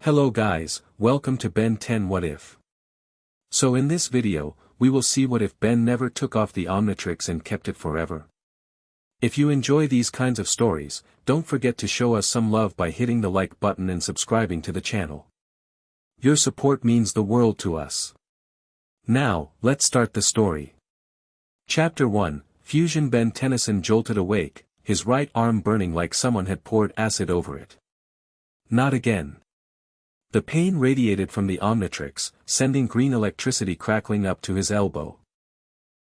Hello guys, welcome to Ben 10 What If. So in this video, we will see what if Ben never took off the Omnitrix and kept it forever. If you enjoy these kinds of stories, don't forget to show us some love by hitting the like button and subscribing to the channel. Your support means the world to us. Now, let's start the story. Chapter 1, Fusion. Ben Tennyson jolted awake, his right arm burning like someone had poured acid over it. Not again. The pain radiated from the Omnitrix, sending green electricity crackling up to his elbow.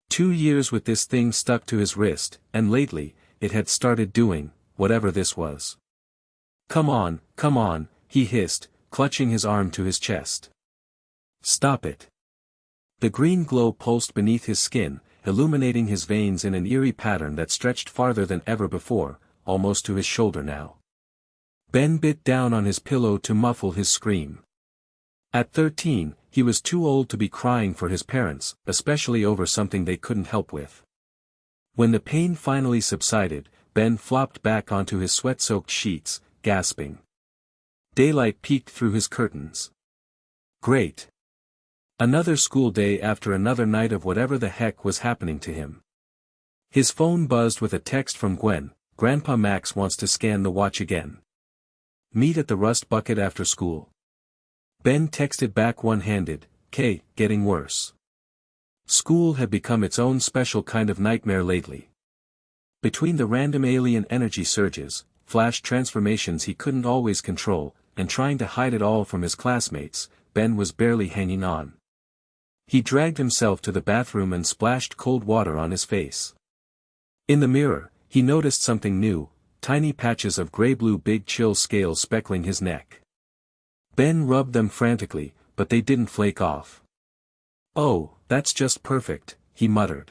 2 years with this thing stuck to his wrist, and lately, it had started doing, whatever this was. Come on, he hissed, clutching his arm to his chest. Stop it. The green glow pulsed beneath his skin, illuminating his veins in an eerie pattern that stretched farther than ever before, almost to his shoulder now. Ben bit down on his pillow to muffle his scream. At 13, he was too old to be crying for his parents, especially over something they couldn't help with. When the pain finally subsided, Ben flopped back onto his sweat-soaked sheets, gasping. Daylight peeked through his curtains. Great. Another school day after another night of whatever the heck was happening to him. His phone buzzed with a text from Gwen. Grandpa Max wants to scan the watch again. Meet at the Rust Bucket after school. Ben texted back one-handed, getting worse. School had become its own special kind of nightmare lately. Between the random alien energy surges, flash transformations he couldn't always control, and trying to hide it all from his classmates, Ben was barely hanging on. He dragged himself to the bathroom and splashed cold water on his face. In the mirror, he noticed something new. Tiny patches of gray-blue big chill scales speckling his neck. Ben rubbed them frantically, but they didn't flake off. Oh, that's just perfect, he muttered.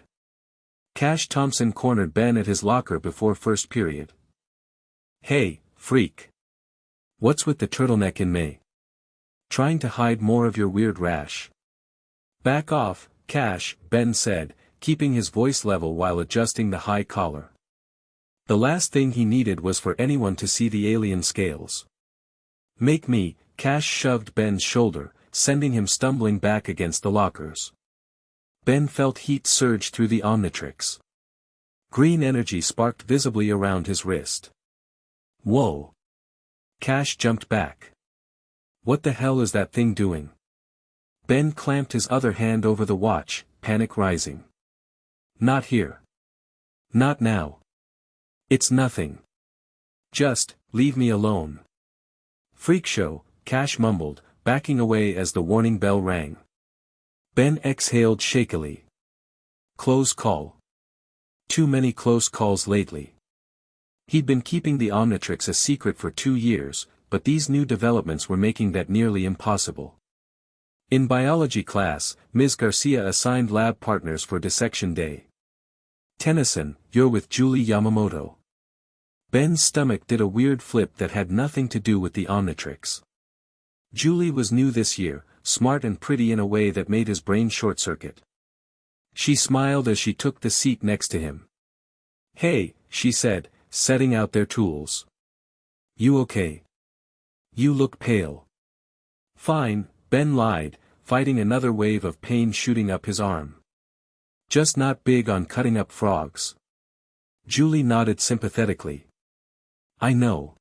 Cash Thompson cornered Ben at his locker before first period. Hey, freak. What's with the turtleneck in May? Trying to hide more of your weird rash? Back off, Cash, Ben said, keeping his voice level while adjusting the high collar. The last thing he needed was for anyone to see the alien scales. Make me. Cash shoved Ben's shoulder, sending him stumbling back against the lockers. Ben felt heat surge through the Omnitrix. Green energy sparked visibly around his wrist. Whoa! Cash jumped back. What the hell is that thing doing? Ben clamped his other hand over the watch, panic rising. Not here. Not now. It's nothing. Just, leave me alone. Freak show, Cash mumbled, backing away as the warning bell rang. Ben exhaled shakily. Close call. Too many close calls lately. He'd been keeping the Omnitrix a secret for 2 years, but these new developments were making that nearly impossible. In biology class, Ms. Garcia assigned lab partners for dissection day. Tennyson, you're with Julie Yamamoto. Ben's stomach did a weird flip that had nothing to do with the Omnitrix. Julie was new this year, smart and pretty in a way that made his brain short-circuit. She smiled as she took the seat next to him. Hey, she said, setting out their tools. You okay? You look pale. Fine, Ben lied, fighting another wave of pain shooting up his arm. Just not big on cutting up frogs. Julie nodded sympathetically. I know.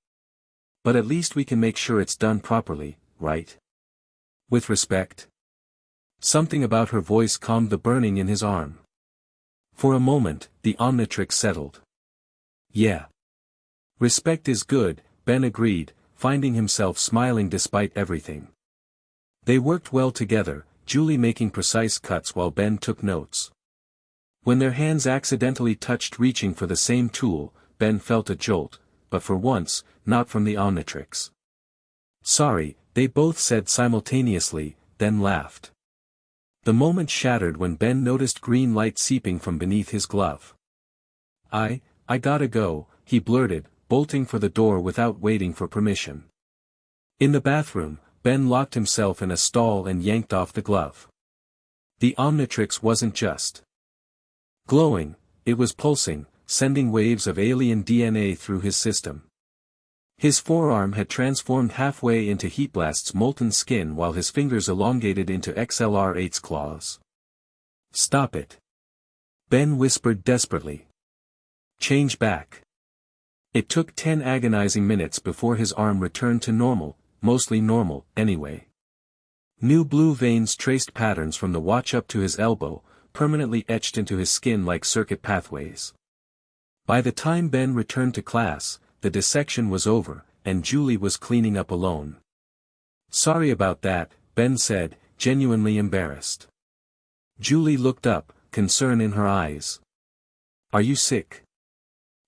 But at least we can make sure it's done properly, right? With respect. Something about her voice calmed the burning in his arm. For a moment, the Omnitrix settled. Yeah. Respect is good, Ben agreed, finding himself smiling despite everything. They worked well together, Julie making precise cuts while Ben took notes. When their hands accidentally touched reaching for the same tool, Ben felt a jolt, but for once, not from the Omnitrix. Sorry, they both said simultaneously, then laughed. The moment shattered when Ben noticed green light seeping from beneath his glove. I gotta go, he blurted, bolting for the door without waiting for permission. In the bathroom, Ben locked himself in a stall and yanked off the glove. The Omnitrix wasn't just glowing, it was pulsing, sending waves of alien DNA through his system. His forearm had transformed halfway into Heatblast's molten skin while his fingers elongated into XLR-8's claws. "Stop it," Ben whispered desperately. "Change back." It took 10 agonizing minutes before his arm returned to normal, mostly normal, anyway. New blue veins traced patterns from the watch up to his elbow, permanently etched into his skin like circuit pathways. By the time Ben returned to class, the dissection was over, and Julie was cleaning up alone. "Sorry about that," Ben said, genuinely embarrassed. Julie looked up, concern in her eyes. "Are you sick?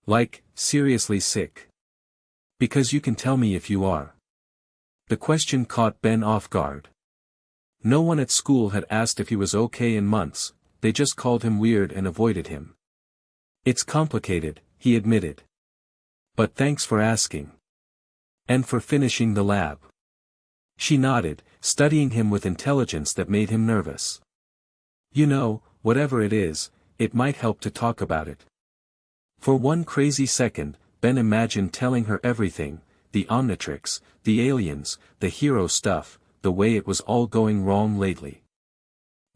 Like, seriously sick? Because you can tell me if you are." The question caught Ben off guard. No one at school had asked if he was okay in months, they just called him weird and avoided him. "It's complicated," he admitted. "But thanks for asking. And for finishing the lab." She nodded, studying him with intelligence that made him nervous. "You know, whatever it is, it might help to talk about it." For one crazy second, Ben imagined telling her everything, the Omnitrix, the aliens, the hero stuff, the way it was all going wrong lately.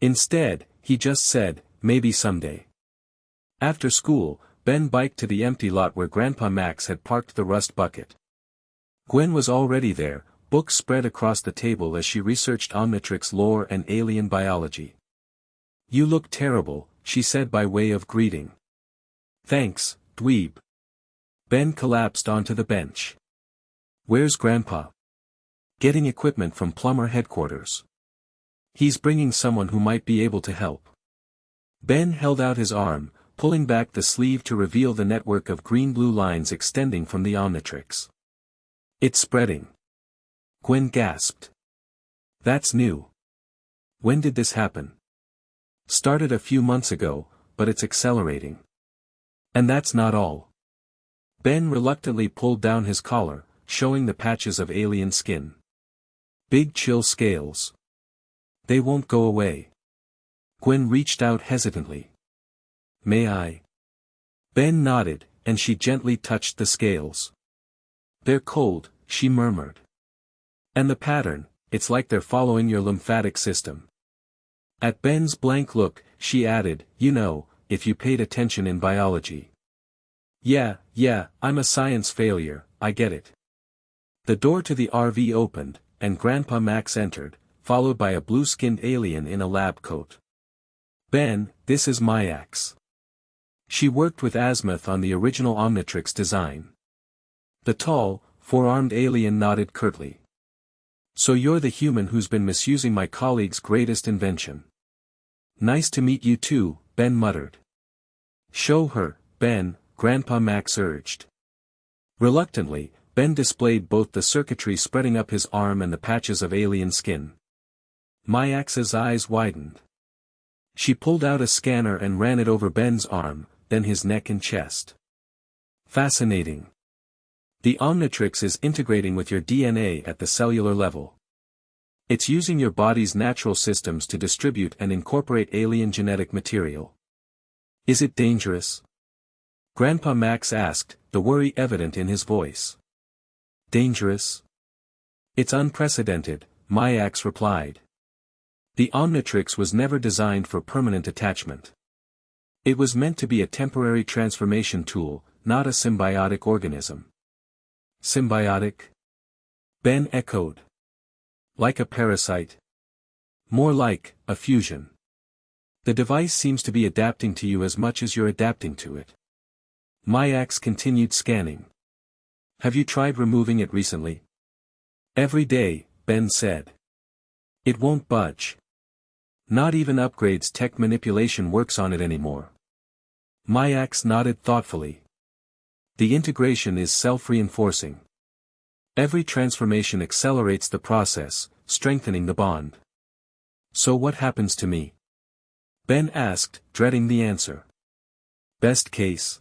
Instead, he just said, "Maybe someday." After school, Ben biked to the empty lot where Grandpa Max had parked the rust bucket. Gwen was already there, books spread across the table as she researched Omnitrix lore and alien biology. "You look terrible," she said by way of greeting. "Thanks, dweeb." Ben collapsed onto the bench. "Where's Grandpa?" "Getting equipment from plumber headquarters. He's bringing someone who might be able to help." Ben held out his arm, pulling back the sleeve to reveal the network of green-blue lines extending from the Omnitrix. "It's spreading." Gwen gasped. "That's new. When did this happen?" "Started a few months ago, but it's accelerating." "And that's not all." Ben reluctantly pulled down his collar, showing the patches of alien skin. "Big chill scales. They won't go away." Gwen reached out hesitantly. "May I?" Ben nodded, and she gently touched the scales. "They're cold," she murmured. "And the pattern, it's like they're following your lymphatic system." At Ben's blank look, she added, "You know, if you paid attention in biology." Yeah, I'm a science failure, I get it." The door to the RV opened, and Grandpa Max entered, followed by a blue-skinned alien in a lab coat. "Ben, this is Myax. She worked with Azimuth on the original Omnitrix design." The tall, four-armed alien nodded curtly. "So you're the human who's been misusing my colleague's greatest invention." "Nice to meet you too," Ben muttered. "Show her, Ben," Grandpa Max urged. Reluctantly, Ben displayed both the circuitry spreading up his arm and the patches of alien skin. Myax's eyes widened. She pulled out a scanner and ran it over Ben's arm, then his neck and chest. "Fascinating. The Omnitrix is integrating with your DNA at the cellular level. It's using your body's natural systems to distribute and incorporate alien genetic material. Is it dangerous?" Grandpa Max asked, the worry evident in his voice. "Dangerous? It's unprecedented," Myax replied. "The Omnitrix was never designed for permanent attachment. It was meant to be a temporary transformation tool, not a symbiotic organism." "Symbiotic?" Ben echoed. "Like a parasite?" "More like a fusion. The device seems to be adapting to you as much as you're adapting to it." Myax continued scanning. "Have you tried removing it recently?" "Every day," Ben said. "It won't budge. Not even upgrades tech manipulation works on it anymore." Myax nodded thoughtfully. "The integration is self-reinforcing. Every transformation accelerates the process, strengthening the bond." "So what happens to me?" Ben asked, dreading the answer. "Best case.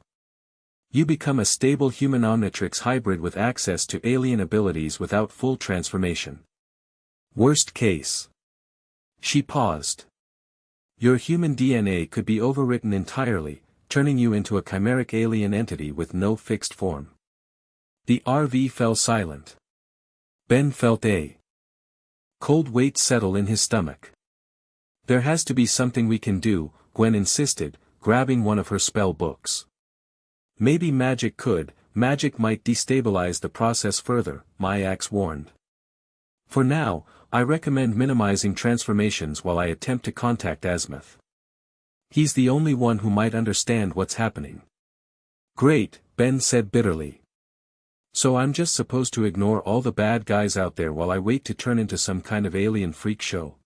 You become a stable human Omnitrix hybrid with access to alien abilities without full transformation. Worst case." She paused. "Your human DNA could be overwritten entirely, turning you into a chimeric alien entity with no fixed form." The RV fell silent. Ben felt a cold weight settle in his stomach. There has to be something we can do, Gwen insisted, grabbing one of her spell books. Maybe magic could, magic might destabilize the process further, Myax warned. For now, I recommend minimizing transformations while I attempt to contact Azimuth. He's the only one who might understand what's happening. Great, Ben said bitterly. So I'm just supposed to ignore all the bad guys out there while I wait to turn into some kind of alien freak show?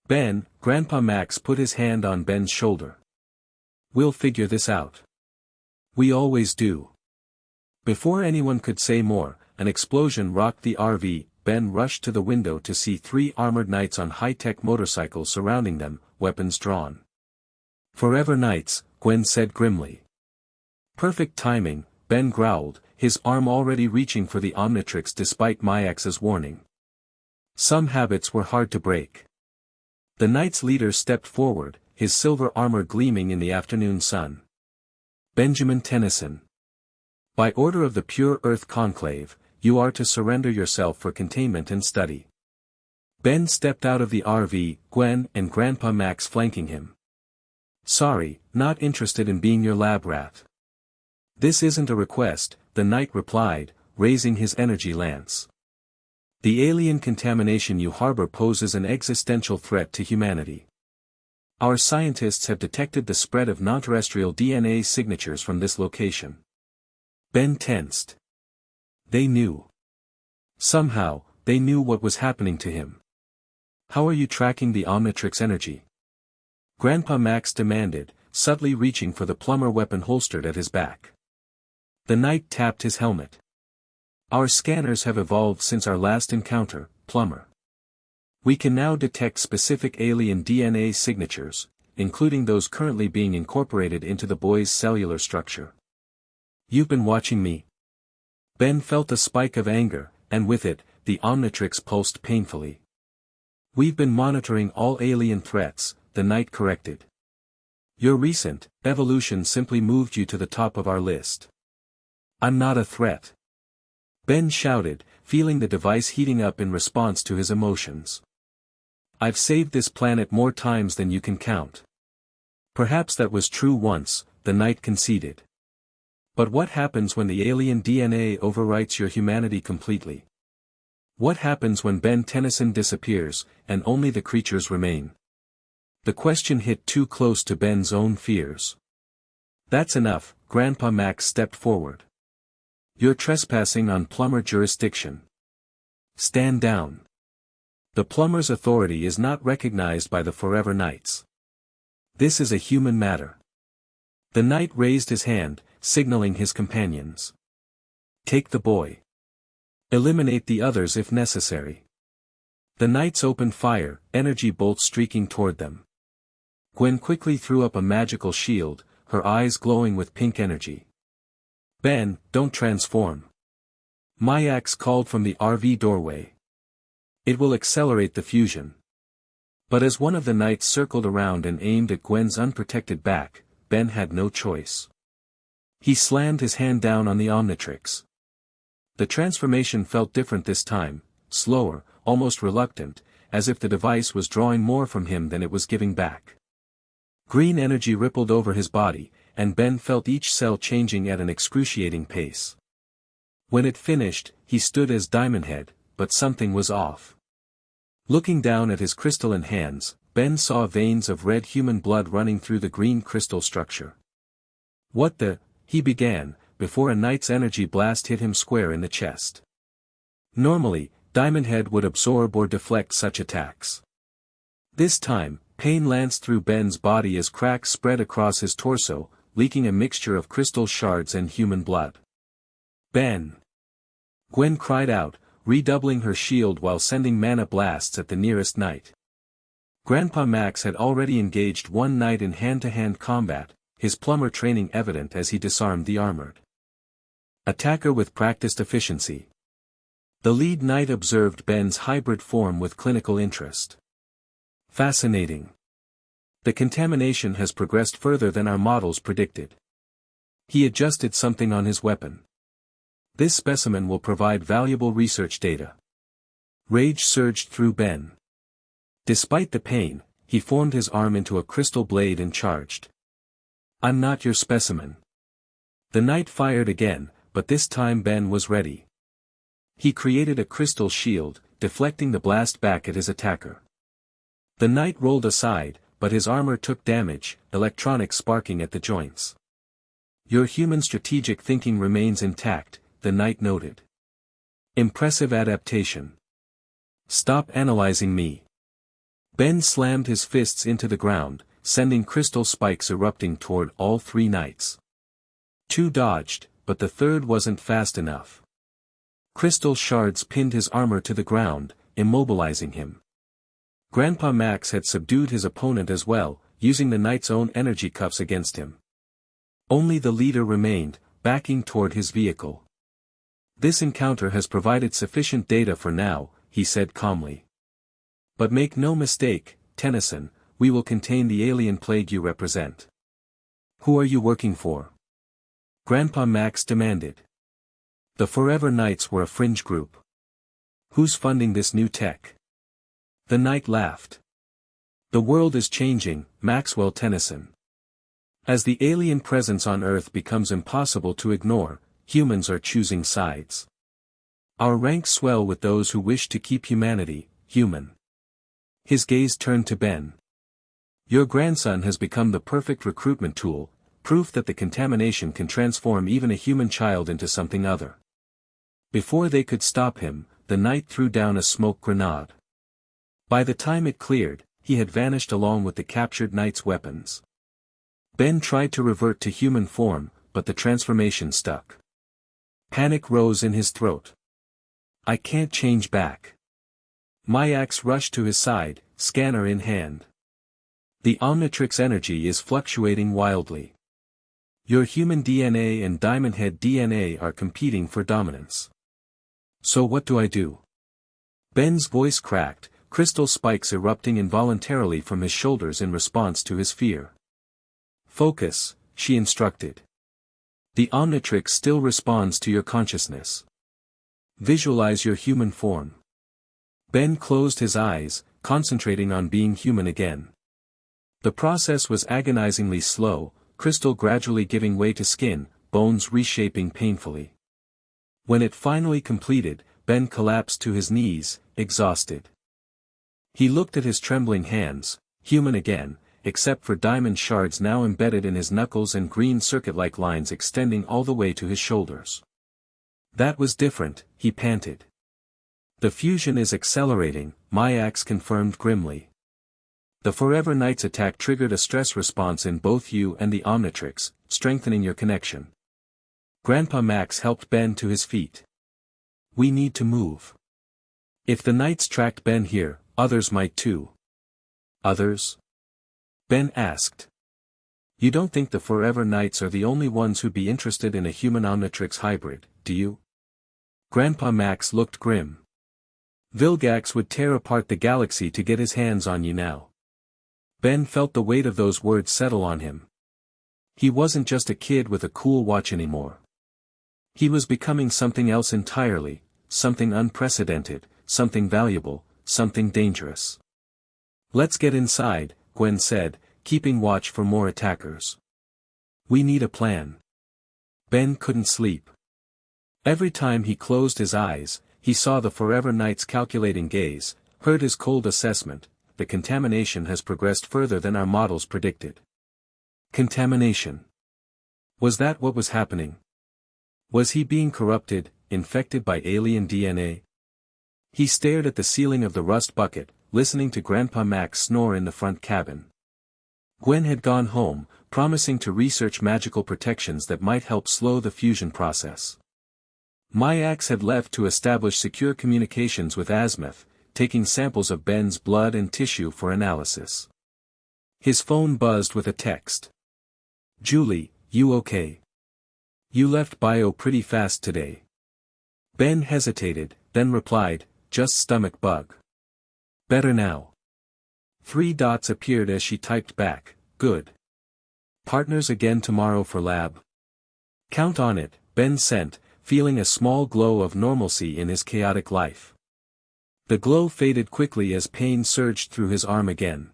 Ben, Grandpa Max put his hand on Ben's shoulder. We'll figure this out. We always do. Before anyone could say more, an explosion rocked the RV. Ben rushed to the window to see 3 armored knights on high-tech motorcycles surrounding them, weapons drawn. Forever knights, Gwen said grimly. Perfect timing, Ben growled, his arm already reaching for the Omnitrix despite Myax's warning. Some habits were hard to break. The knight's leader stepped forward, his silver armor gleaming in the afternoon sun. Benjamin Tennyson. By order of the Pure Earth Conclave, you are to surrender yourself for containment and study. Ben stepped out of the RV, Gwen and Grandpa Max flanking him. Sorry, not interested in being your lab rat. This isn't a request, the knight replied, raising his energy lance. The alien contamination you harbor poses an existential threat to humanity. Our scientists have detected the spread of non-terrestrial DNA signatures from this location. Ben tensed. They knew. Somehow, they knew what was happening to him. How are you tracking the Omnitrix energy? Grandpa Max demanded, subtly reaching for the plumber weapon holstered at his back. The knight tapped his helmet. Our scanners have evolved since our last encounter, plumber. We can now detect specific alien DNA signatures, including those currently being incorporated into the boy's cellular structure. You've been watching me? Ben felt a spike of anger, and with it, the Omnitrix pulsed painfully. We've been monitoring all alien threats, the knight corrected. Your recent evolution simply moved you to the top of our list. I'm not a threat. Ben shouted, feeling the device heating up in response to his emotions. I've saved this planet more times than you can count. Perhaps that was true once, the knight conceded. But what happens when the alien DNA overwrites your humanity completely? What happens when Ben Tennyson disappears, and only the creatures remain? The question hit too close to Ben's own fears. That's enough, Grandpa Max stepped forward. You're trespassing on plumber jurisdiction. Stand down. The plumber's authority is not recognized by the Forever Knights. This is a human matter. The knight raised his hand, signaling his companions. Take the boy. Eliminate the others if necessary. The knights opened fire, energy bolts streaking toward them. Gwen quickly threw up a magical shield, her eyes glowing with pink energy. Ben, don't transform. Myax called from the RV doorway. It will accelerate the fusion. But as one of the knights circled around and aimed at Gwen's unprotected back, Ben had no choice. He slammed his hand down on the Omnitrix. The transformation felt different this time, slower, almost reluctant, as if the device was drawing more from him than it was giving back. Green energy rippled over his body, and Ben felt each cell changing at an excruciating pace. When it finished, he stood as Diamond Head, but something was off. Looking down at his crystalline hands, Ben saw veins of red human blood running through the green crystal structure. What the, he began, before a knight's energy blast hit him square in the chest. Normally, Diamond Head would absorb or deflect such attacks. This time, pain lanced through Ben's body as cracks spread across his torso, leaking a mixture of crystal shards and human blood. Ben! Gwen cried out, redoubling her shield while sending mana blasts at the nearest knight. Grandpa Max had already engaged one knight in hand-to-hand combat, his plumber training evident as he disarmed the armored attacker with practiced efficiency. The lead knight observed Ben's hybrid form with clinical interest. Fascinating. The contamination has progressed further than our models predicted. He adjusted something on his weapon. This specimen will provide valuable research data. Rage surged through Ben. Despite the pain, he formed his arm into a crystal blade and charged. I'm not your specimen. The knight fired again, but this time Ben was ready. He created a crystal shield, deflecting the blast back at his attacker. The knight rolled aside, but his armor took damage, electronics sparking at the joints. Your human strategic thinking remains intact, the knight noted. Impressive adaptation. Stop analyzing me. Ben slammed his fists into the ground, sending crystal spikes erupting toward all three knights. Two dodged, but the third wasn't fast enough. Crystal shards pinned his armor to the ground, immobilizing him. Grandpa Max had subdued his opponent as well, using the knight's own energy cuffs against him. Only the leader remained, backing toward his vehicle. This encounter has provided sufficient data for now, he said calmly. But make no mistake, Tennyson, we will contain the alien plague you represent. Who are you working for? Grandpa Max demanded. The Forever Knights were a fringe group. Who's funding this new tech? The knight laughed. The world is changing, Maxwell Tennyson. As the alien presence on Earth becomes impossible to ignore, humans are choosing sides. Our ranks swell with those who wish to keep humanity human. His gaze turned to Ben. Your grandson has become the perfect recruitment tool, proof that the contamination can transform even a human child into something other. Before they could stop him, the knight threw down a smoke grenade. By the time it cleared, he had vanished along with the captured knight's weapons. Ben tried to revert to human form, but the transformation stuck. Panic rose in his throat. I can't change back. Myax rushed to his side, scanner in hand. The Omnitrix energy is fluctuating wildly. Your human DNA and Diamond Head DNA are competing for dominance. So what do I do? Ben's voice cracked, crystal spikes erupting involuntarily from his shoulders in response to his fear. Focus, she instructed. The Omnitrix still responds to your consciousness. Visualize your human form. Ben closed his eyes, concentrating on being human again. The process was agonizingly slow, crystal gradually giving way to skin, bones reshaping painfully. When it finally completed, Ben collapsed to his knees, exhausted. He looked at his trembling hands, human again, except for diamond shards now embedded in his knuckles and green circuit-like lines extending all the way to his shoulders. That was different, he panted. The fusion is accelerating, Myax confirmed grimly. The Forever Knight's attack triggered a stress response in both you and the Omnitrix, strengthening your connection. Grandpa Max helped Ben to his feet. We need to move. If the Knights tracked Ben here, others might too. Others? Ben asked. You don't think the Forever Knights are the only ones who'd be interested in a human Omnitrix hybrid, do you? Grandpa Max looked grim. Vilgax would tear apart the galaxy to get his hands on you now. Ben felt the weight of those words settle on him. He wasn't just a kid with a cool watch anymore. He was becoming something else entirely, something unprecedented, something valuable, something dangerous. Let's get inside, Gwen said, keeping watch for more attackers. We need a plan. Ben couldn't sleep. Every time he closed his eyes, he saw the Forever Knight's calculating gaze, heard his cold assessment. The contamination has progressed further than our models predicted. Contamination. Was that what was happening? Was he being corrupted, infected by alien DNA? He stared at the ceiling of the rust bucket, listening to Grandpa Max snore in the front cabin. Gwen had gone home, promising to research magical protections that might help slow the fusion process. Myax had left to establish secure communications with Azimuth, taking samples of Ben's blood and tissue for analysis. His phone buzzed with a text. Julie, you okay? You left bio pretty fast today. Ben hesitated, then replied, just stomach bug. Better now. 3 dots appeared as she typed back, good. Partners again tomorrow for lab? Count on it, Ben sent, feeling a small glow of normalcy in his chaotic life. The glow faded quickly as pain surged through his arm again.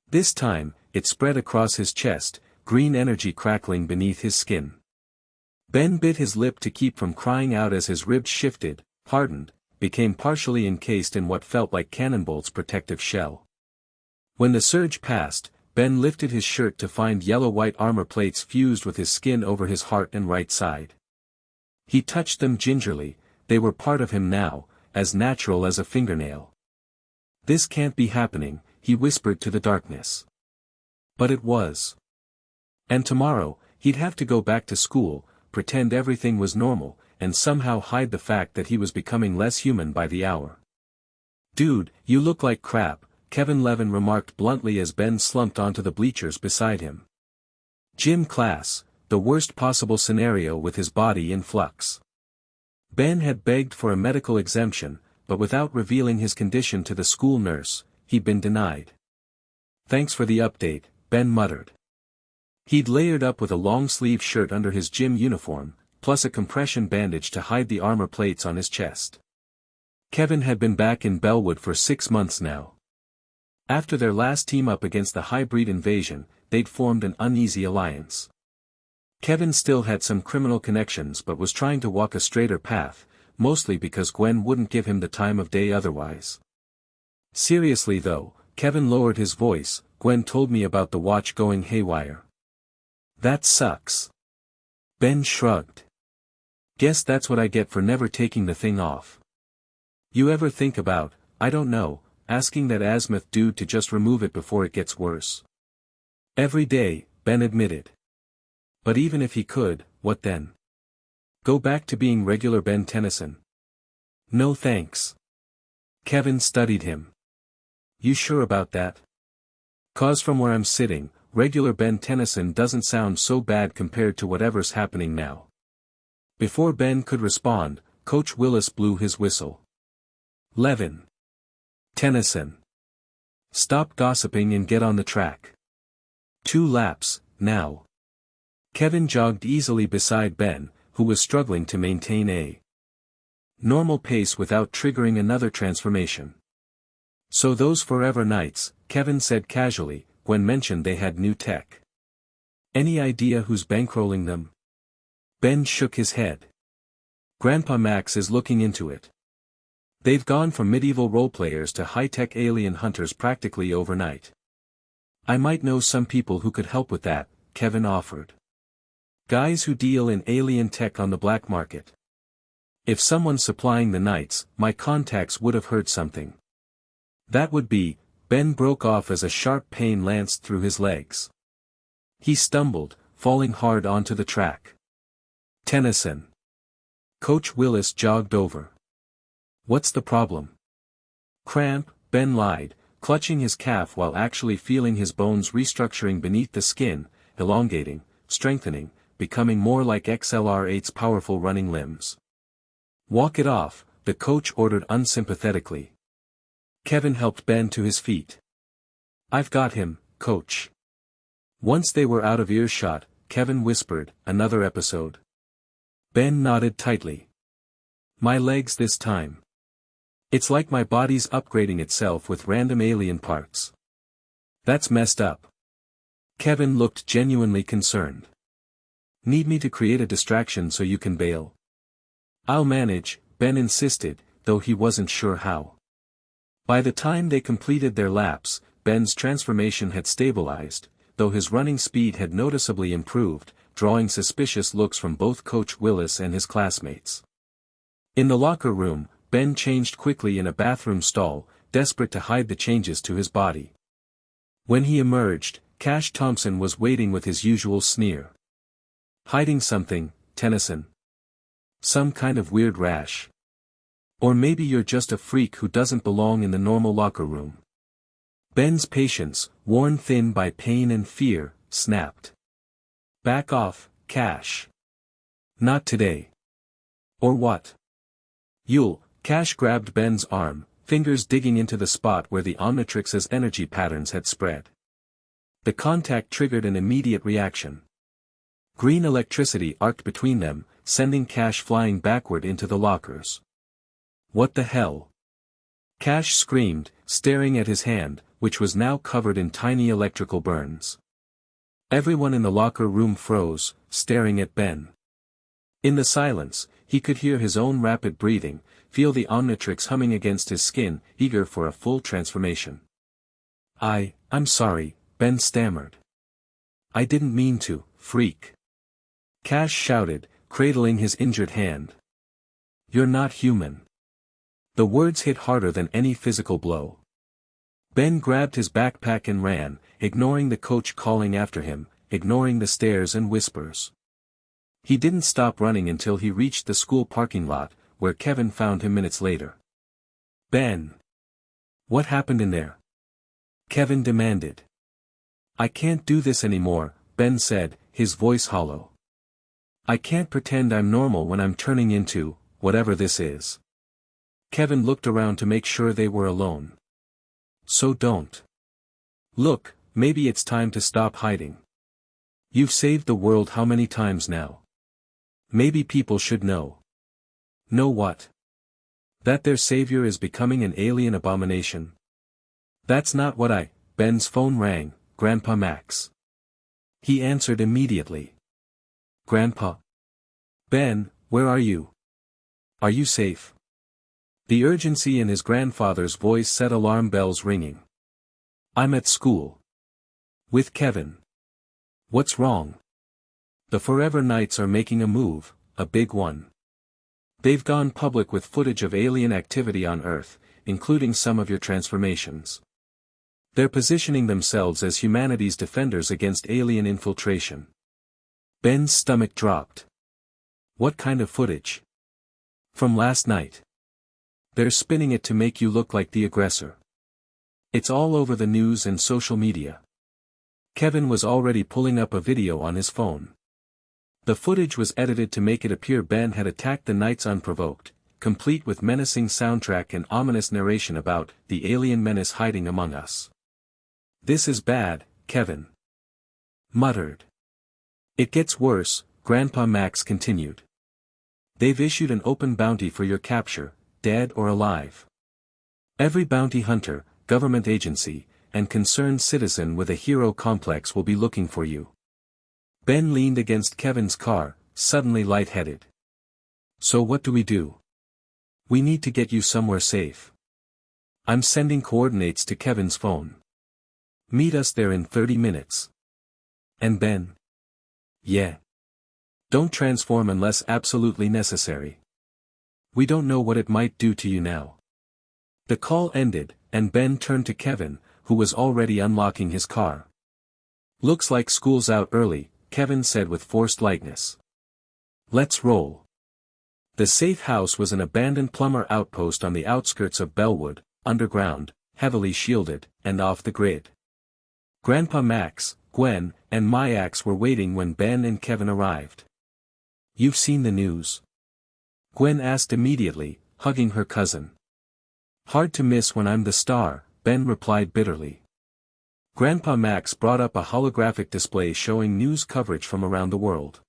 This time, it spread across his chest, green energy crackling beneath his skin. Ben bit his lip to keep from crying out as his ribs shifted, hardened, became partially encased in what felt like Cannonbolt's protective shell. When the surge passed, Ben lifted his shirt to find yellow-white armor plates fused with his skin over his heart and right side. He touched them gingerly, they were part of him now, as natural as a fingernail. "This can't be happening," he whispered to the darkness. But it was. And tomorrow, he'd have to go back to school, pretend everything was normal, and somehow hide the fact that he was becoming less human by the hour. "Dude, you look like crap," Kevin Levin remarked bluntly as Ben slumped onto the bleachers beside him. Gym class, the worst possible scenario with his body in flux. Ben had begged for a medical exemption, but without revealing his condition to the school nurse, he'd been denied. "Thanks for the update," Ben muttered. He'd layered up with a long-sleeve shirt under his gym uniform, plus a compression bandage to hide the armor plates on his chest. Kevin had been back in Bellwood for 6 months now. After their last team-up against the hybrid invasion, they'd formed an uneasy alliance. Kevin still had some criminal connections but was trying to walk a straighter path, mostly because Gwen wouldn't give him the time of day otherwise. "Seriously though," Kevin lowered his voice, "Gwen told me about the watch going haywire." "That sucks." Ben shrugged. "Guess that's what I get for never taking the thing off. You ever think about, I don't know, asking that azimuth dude to just remove it before it gets worse?" "Every day," Ben admitted. "But even if he could, what then? Go back to being regular Ben Tennyson?" "No thanks." Kevin studied him. "You sure about that? 'Cause from where I'm sitting, regular Ben Tennyson doesn't sound so bad compared to whatever's happening now." Before Ben could respond, Coach Willis blew his whistle. "Levin. Tennyson. Stop gossiping and get on the track. 2 laps, now." Kevin jogged easily beside Ben, who was struggling to maintain a normal pace without triggering another transformation. "So those forever nights," Kevin said casually, when mentioned they had new tech. "Any idea who's bankrolling them?" Ben shook his head. "Grandpa Max is looking into it. They've gone from medieval roleplayers to high-tech alien hunters practically overnight." "I might know some people who could help with that," Kevin offered. "Guys who deal in alien tech on the black market. If someone's supplying the nights, my contacts would have heard something." "That would be," Ben broke off as a sharp pain lanced through his legs. He stumbled, falling hard onto the track. "Tennyson." Coach Willis jogged over. "What's the problem?" "Cramp," Ben lied, clutching his calf while actually feeling his bones restructuring beneath the skin, elongating, strengthening, becoming more like XLR8's powerful running limbs. "Walk it off," the coach ordered unsympathetically. Kevin helped Ben to his feet. "I've got him, coach." Once they were out of earshot, Kevin whispered, "Another episode?" Ben nodded tightly. "My legs this time. It's like my body's upgrading itself with random alien parts." "That's messed up." Kevin looked genuinely concerned. "Need me to create a distraction so you can bail?" "I'll manage," Ben insisted, though he wasn't sure how. By the time they completed their laps, Ben's transformation had stabilized, though his running speed had noticeably improved, drawing suspicious looks from both Coach Willis and his classmates. In the locker room, Ben changed quickly in a bathroom stall, desperate to hide the changes to his body. When he emerged, Cash Thompson was waiting with his usual sneer. "Hiding something, Tennyson? Some kind of weird rash? Or maybe you're just a freak who doesn't belong in the normal locker room." Ben's patience, worn thin by pain and fear, snapped. "Back off, Cash. Not today." "Or what?" Cash grabbed Ben's arm, fingers digging into the spot where the Omnitrix's energy patterns had spread. The contact triggered an immediate reaction. Green electricity arced between them, sending Cash flying backward into the lockers. "What the hell?" Cash screamed, staring at his hand, which was now covered in tiny electrical burns. Everyone in the locker room froze, staring at Ben. In the silence, he could hear his own rapid breathing, feel the Omnitrix humming against his skin, eager for a full transformation. I'm sorry," Ben stammered. "I didn't mean to, freak." Cash shouted, cradling his injured hand. "You're not human." The words hit harder than any physical blow. Ben grabbed his backpack and ran, ignoring the coach calling after him, ignoring the stares and whispers. He didn't stop running until he reached the school parking lot, where Kevin found him minutes later. "Ben! What happened in there?" Kevin demanded. "I can't do this anymore," Ben said, his voice hollow. "I can't pretend I'm normal when I'm turning into, whatever this is." Kevin looked around to make sure they were alone. "So don't. Look, maybe it's time to stop hiding. You've saved the world how many times now? Maybe people should know." "Know what?" "That their savior is becoming an alien abomination." "That's not what Ben's phone rang, Grandpa Max. He answered immediately. "Grandpa? Ben, where are you? Are you safe?" The urgency in his grandfather's voice set alarm bells ringing. "I'm at school. With Kevin." "What's wrong?" "The Forever Knights are making a move, a big one. They've gone public with footage of alien activity on Earth, including some of your transformations. They're positioning themselves as humanity's defenders against alien infiltration." Ben's stomach dropped. "What kind of footage?" "From last night. They're spinning it to make you look like the aggressor. It's all over the news and social media." Kevin was already pulling up a video on his phone. The footage was edited to make it appear Ben had attacked the Knights unprovoked, complete with menacing soundtrack and ominous narration about the alien menace hiding among us. "This is bad," Kevin muttered. "It gets worse," Grandpa Max continued. "They've issued an open bounty for your capture, dead or alive. Every bounty hunter, government agency, and concerned citizen with a hero complex will be looking for you." Ben leaned against Kevin's car, suddenly lightheaded. "So what do we do?" "We need to get you somewhere safe. I'm sending coordinates to Kevin's phone. Meet us there in 30 minutes. And Ben?" "Yeah. Don't transform unless absolutely necessary. We don't know what it might do to you now." The call ended, and Ben turned to Kevin, who was already unlocking his car. "Looks like school's out early," Kevin said with forced lightness. "Let's roll." The safe house was an abandoned plumber outpost on the outskirts of Bellwood, underground, heavily shielded, and off the grid. Grandpa Max, Gwen, and Mayax were waiting when Ben and Kevin arrived. "You've seen the news?" Gwen asked immediately, hugging her cousin. "Hard to miss when I'm the star," Ben replied bitterly. Grandpa Max brought up a holographic display showing news coverage from around the world.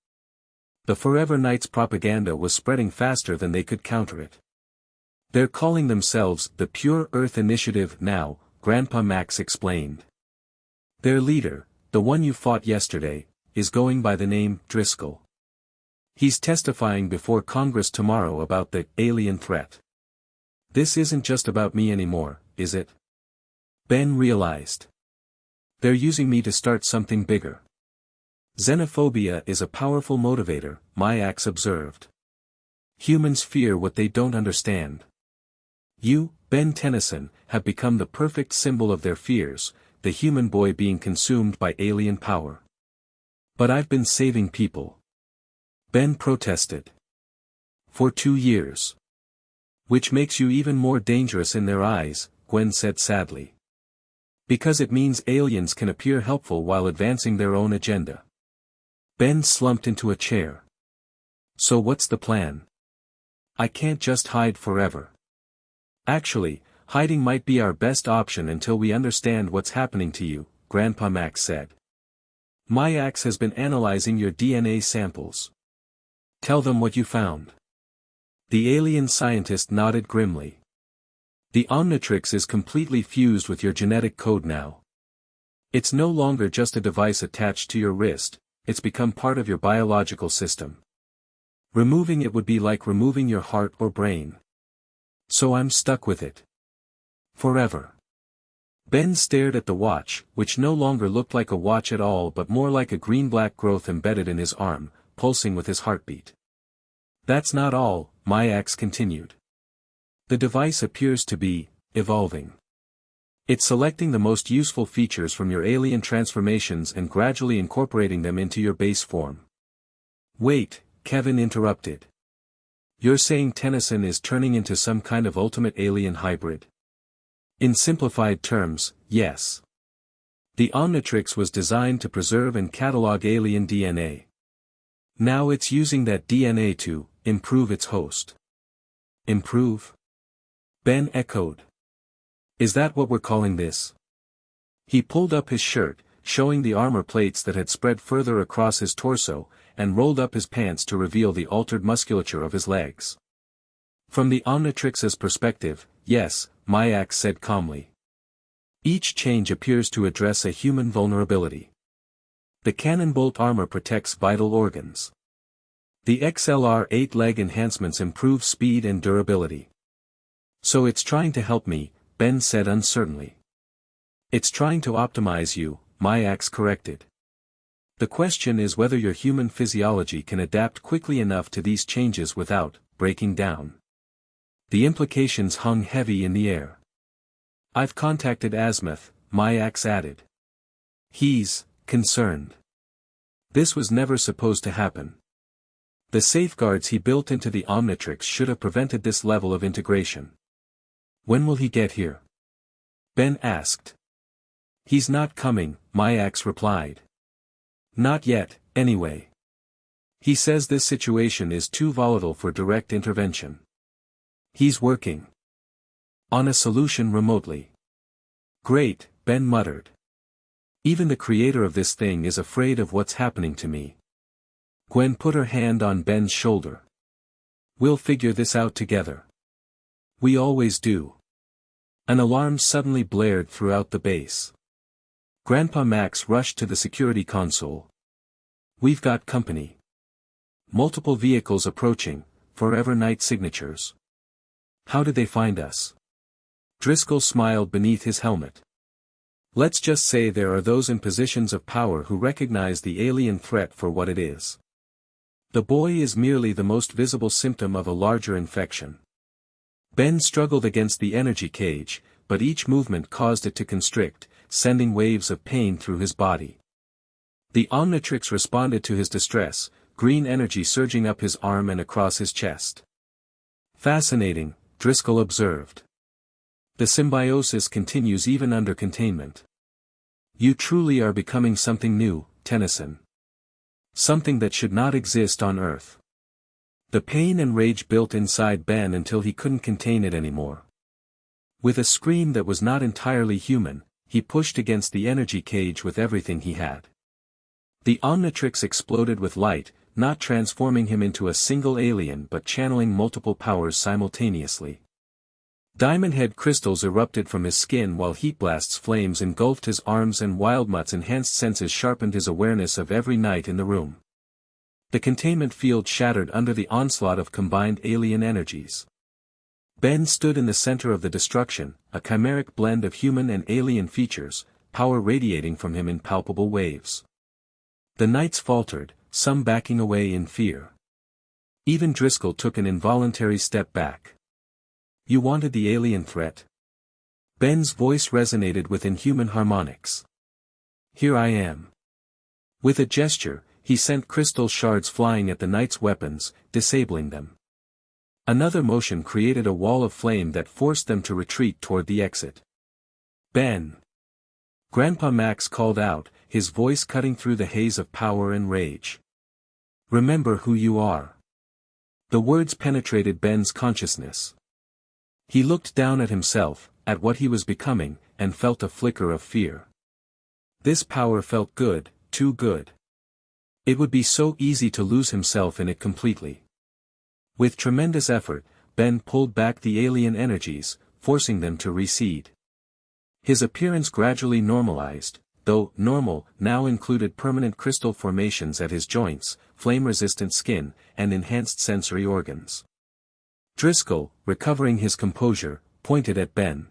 The Forever Knights propaganda was spreading faster than they could counter it. "They're calling themselves the Pure Earth Initiative now," Grandpa Max explained. "Their leader, the one you fought yesterday, is going by the name Driscoll. He's testifying before Congress tomorrow about the alien threat." "This isn't just about me anymore, is it?" Ben realized. "They're using me to start something bigger." "Xenophobia is a powerful motivator," Mayax observed. "Humans fear what they don't understand. You, Ben Tennyson, have become the perfect symbol of their fears, the human boy being consumed by alien power." "But I've been saving people," Ben protested. "For 2 years. Which makes you even more dangerous in their eyes," Gwen said sadly. "Because it means aliens can appear helpful while advancing their own agenda." Ben slumped into a chair. "So what's the plan?" "I can't just hide forever. Actually, hiding might be our best option until we understand what's happening to you," Grandpa Max said. "Mayax has been analyzing your DNA samples. Tell them what you found. The alien scientist nodded grimly. The Omnitrix is completely fused with your genetic code now. It's no longer just a device attached to your wrist, it's become part of your biological system. Removing it would be like removing your heart or brain. So I'm stuck with it. Forever. Ben stared at the watch, which no longer looked like a watch at all but more like a green-black growth embedded in his arm, pulsing with his heartbeat. That's not all, Myax continued. The device appears to be evolving. It's selecting the most useful features from your alien transformations and gradually incorporating them into your base form. Wait, Kevin interrupted. You're saying Tennyson is turning into some kind of ultimate alien hybrid? In simplified terms, yes. The Omnitrix was designed to preserve and catalog alien DNA. Now it's using that DNA to improve its host. Improve? Ben echoed. Is that what we're calling this? He pulled up his shirt, showing the armor plates that had spread further across his torso, and rolled up his pants to reveal the altered musculature of his legs. From the Omnitrix's perspective, yes, Myax said calmly. Each change appears to address a human vulnerability. The cannon bolt armor protects vital organs. The XLR 8-leg enhancements improve speed and durability. So it's trying to help me, Ben said uncertainly. It's trying to optimize you, Myax corrected. The question is whether your human physiology can adapt quickly enough to these changes without breaking down. The implications hung heavy in the air. I've contacted Azimuth, Myax added. He's concerned. This was never supposed to happen. The safeguards he built into the Omnitrix should have prevented this level of integration. When will he get here? Ben asked. He's not coming, Myax replied. Not yet, anyway. He says this situation is too volatile for direct intervention. He's working on a solution remotely. Great, Ben muttered. Even the creator of this thing is afraid of what's happening to me. Gwen put her hand on Ben's shoulder. We'll figure this out together. We always do. An alarm suddenly blared throughout the base. Grandpa Max rushed to the security console. We've got company. Multiple vehicles approaching, forever night signatures. How did they find us? Driscoll smiled beneath his helmet. Let's just say there are those in positions of power who recognize the alien threat for what it is. The boy is merely the most visible symptom of a larger infection. Ben struggled against the energy cage, but each movement caused it to constrict, sending waves of pain through his body. The Omnitrix responded to his distress, green energy surging up his arm and across his chest. Fascinating, Driscoll observed. The symbiosis continues even under containment. You truly are becoming something new, Tennyson. Something that should not exist on Earth. The pain and rage built inside Ben until he couldn't contain it anymore. With a scream that was not entirely human, he pushed against the energy cage with everything he had. The Omnitrix exploded with light, not transforming him into a single alien but channeling multiple powers simultaneously. Diamond-head crystals erupted from his skin while heat blasts flames engulfed his arms and Wildmutt's enhanced senses sharpened his awareness of every night in the room. The containment field shattered under the onslaught of combined alien energies. Ben stood in the center of the destruction, a chimeric blend of human and alien features, power radiating from him in palpable waves. The knights faltered, some backing away in fear. Even Driscoll took an involuntary step back. You wanted the alien threat? Ben's voice resonated with inhuman harmonics. Here I am. With a gesture, he sent crystal shards flying at the knights' weapons, disabling them. Another motion created a wall of flame that forced them to retreat toward the exit. Ben! Grandpa Max called out, his voice cutting through the haze of power and rage. Remember who you are. The words penetrated Ben's consciousness. He looked down at himself, at what he was becoming, and felt a flicker of fear. This power felt good, too good. It would be so easy to lose himself in it completely. With tremendous effort, Ben pulled back the alien energies, forcing them to recede. His appearance gradually normalized, though normal now included permanent crystal formations at his joints, flame-resistant skin, and enhanced sensory organs. Driscoll, recovering his composure, pointed at Ben.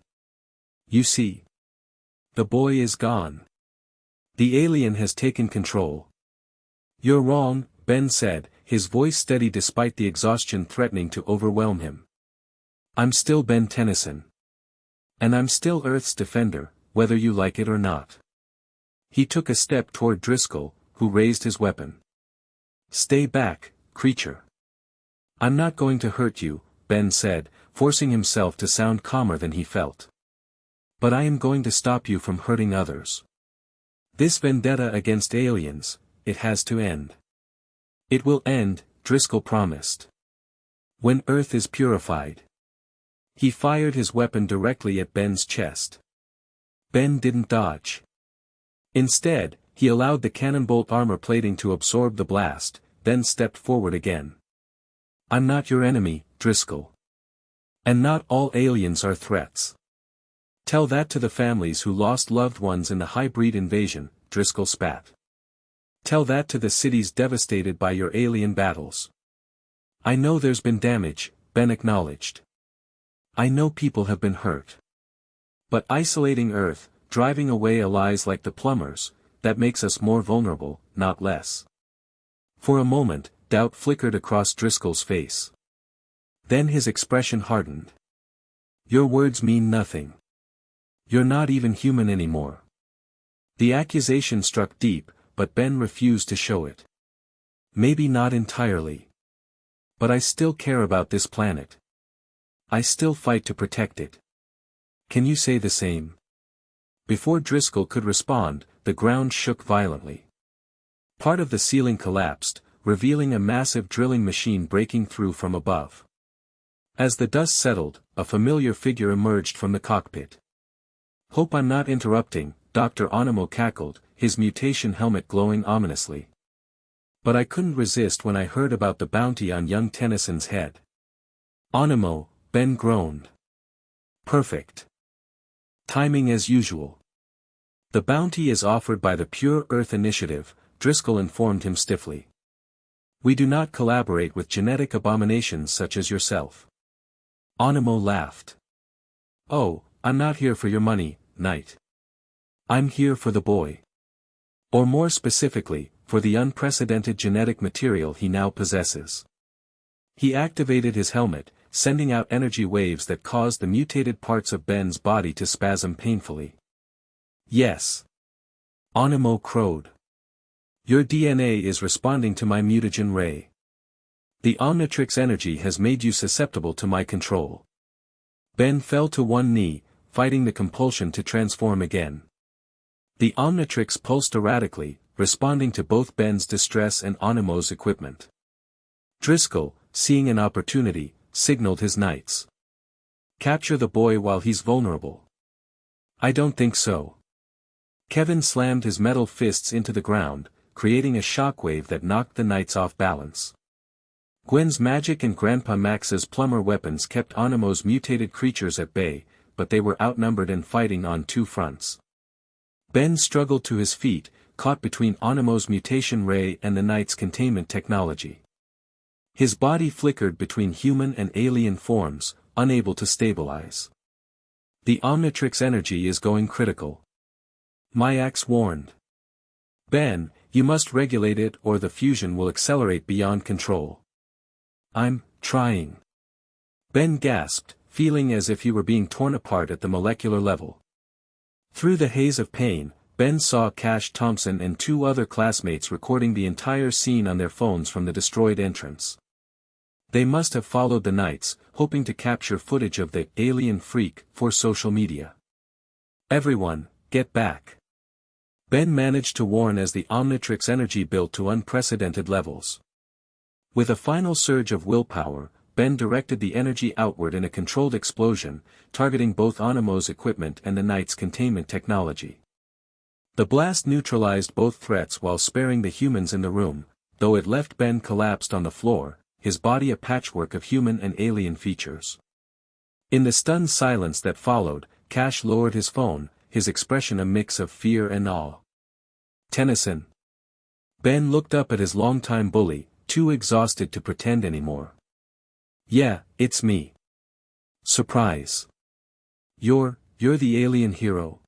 "You see. The boy is gone. The alien has taken control." "You're wrong," Ben said, his voice steady despite the exhaustion threatening to overwhelm him. "I'm still Ben Tennyson. And I'm still Earth's defender, whether you like it or not." He took a step toward Driscoll, who raised his weapon. "Stay back, creature. I'm not going to hurt you," Ben said, forcing himself to sound calmer than he felt. "But I am going to stop you from hurting others. This vendetta against aliens, it has to end." "It will end," Driscoll promised. "When Earth is purified." He fired his weapon directly at Ben's chest. Ben didn't dodge. Instead, he allowed the cannonbolt armor plating to absorb the blast, then stepped forward again. "I'm not your enemy, Driscoll. And not all aliens are threats. Tell that to the families who lost loved ones in the hybrid invasion," Driscoll spat. "Tell that to the cities devastated by your alien battles." "I know there's been damage," Ben acknowledged. "I know people have been hurt. But isolating Earth, driving away allies like the plumbers, that makes us more vulnerable, not less." For a moment, doubt flickered across Driscoll's face. Then his expression hardened. "Your words mean nothing. You're not even human anymore." The accusation struck deep, but Ben refused to show it. "Maybe not entirely. But I still care about this planet. I still fight to protect it. Can you say the same?" Before Driscoll could respond, the ground shook violently. Part of the ceiling collapsed, revealing a massive drilling machine breaking through from above. As the dust settled, a familiar figure emerged from the cockpit. "Hope I'm not interrupting," Dr. Onimo cackled, his mutation helmet glowing ominously. "But I couldn't resist when I heard about the bounty on young Tennyson's head." "Onimo," Ben groaned. "Perfect. Timing as usual." "The bounty is offered by the Pure Earth Initiative," Driscoll informed him stiffly. "We do not collaborate with genetic abominations such as yourself." Onimo laughed. "Oh, I'm not here for your money, Knight. I'm here for the boy. Or more specifically, for the unprecedented genetic material he now possesses." He activated his helmet, sending out energy waves that caused the mutated parts of Ben's body to spasm painfully. "Yes." Onimo crowed. "Your DNA is responding to my mutagen ray. The Omnitrix energy has made you susceptible to my control." Ben fell to one knee, fighting the compulsion to transform again. The Omnitrix pulsed erratically, responding to both Ben's distress and Onimo's equipment. Driscoll, seeing an opportunity, signaled his knights. "Capture the boy while he's vulnerable." "I don't think so." Kevin slammed his metal fists into the ground, creating a shockwave that knocked the knights off balance. Gwen's magic and Grandpa Max's plumber weapons kept Onimo's mutated creatures at bay, but they were outnumbered and fighting on two fronts. Ben struggled to his feet, caught between Onimo's mutation ray and the knight's containment technology. His body flickered between human and alien forms, unable to stabilize. "The Omnitrix energy is going critical," Myax warned. "Ben, you must regulate it or the fusion will accelerate beyond control." "I'm trying." Ben gasped, feeling as if he were being torn apart at the molecular level. Through the haze of pain, Ben saw Cash Thompson and two other classmates recording the entire scene on their phones from the destroyed entrance. They must have followed the knights, hoping to capture footage of the alien freak for social media. "Everyone, get back." Ben managed to warn as the Omnitrix energy built to unprecedented levels. With a final surge of willpower, Ben directed the energy outward in a controlled explosion, targeting both Onimo's equipment and the knight's containment technology. The blast neutralized both threats while sparing the humans in the room, though it left Ben collapsed on the floor, his body a patchwork of human and alien features. In the stunned silence that followed, Cash lowered his phone, his expression a mix of fear and awe. Tennyson. Ben looked up at his longtime bully, too exhausted to pretend anymore. Yeah, it's me. Surprise. You're the alien hero.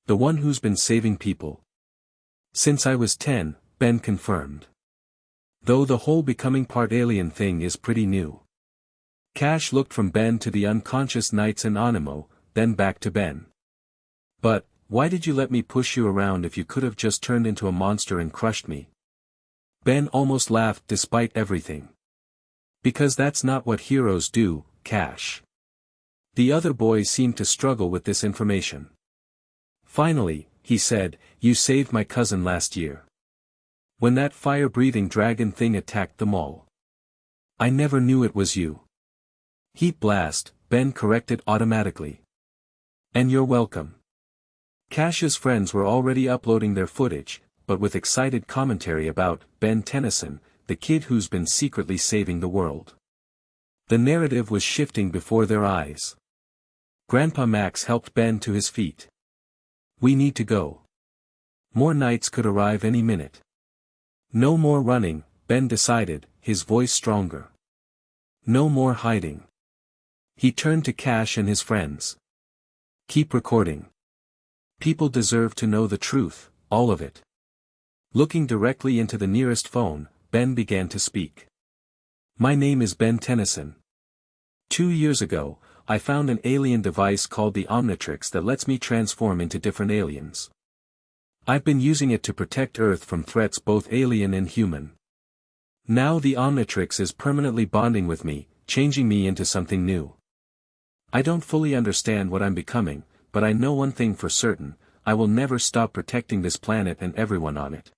The one who's been saving people. Since I was 10, Ben confirmed. Though the whole becoming part alien thing is pretty new. Cash looked from Ben to the unconscious Knights and Animo, then back to Ben. But, why did you let me push you around if you could have just turned into a monster and crushed me? Ben almost laughed despite everything. Because that's not what heroes do, Cash. The other boys seemed to struggle with this information. Finally, he said, you saved my cousin last year. When that fire-breathing dragon thing attacked them all. I never knew it was you. Heat blast, Ben corrected automatically. And you're welcome. Cash's friends were already uploading their footage, but with excited commentary about Ben Tennyson, the kid who's been secretly saving the world. The narrative was shifting before their eyes. Grandpa Max helped Ben to his feet. We need to go. More knights could arrive any minute. No more running, Ben decided, his voice stronger. No more hiding. He turned to Cash and his friends. Keep recording. People deserve to know the truth, all of it. Looking directly into the nearest phone, Ben began to speak. My name is Ben Tennyson. 2 years ago, I found an alien device called the Omnitrix that lets me transform into different aliens. I've been using it to protect Earth from threats both alien and human. Now the Omnitrix is permanently bonding with me, changing me into something new. I don't fully understand what I'm becoming, but I know one thing for certain, I will never stop protecting this planet and everyone on it.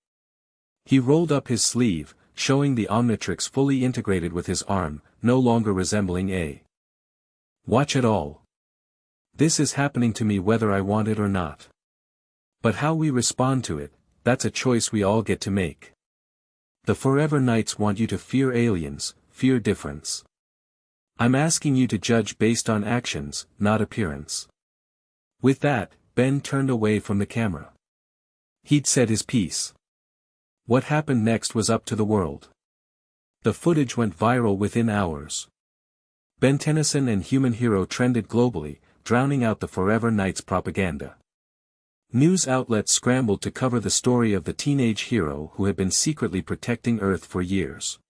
He rolled up his sleeve, showing the Omnitrix fully integrated with his arm, no longer resembling a watch at all. This is happening to me whether I want it or not. But how we respond to it, that's a choice we all get to make. The Forever Knights want you to fear aliens, fear difference. I'm asking you to judge based on actions, not appearance. With that, Ben turned away from the camera. He'd said his piece. What happened next was up to the world. The footage went viral within hours. Ben Tennyson and Human Hero trended globally, drowning out the Forever Knights propaganda. News outlets scrambled to cover the story of the teenage hero who had been secretly protecting Earth for years.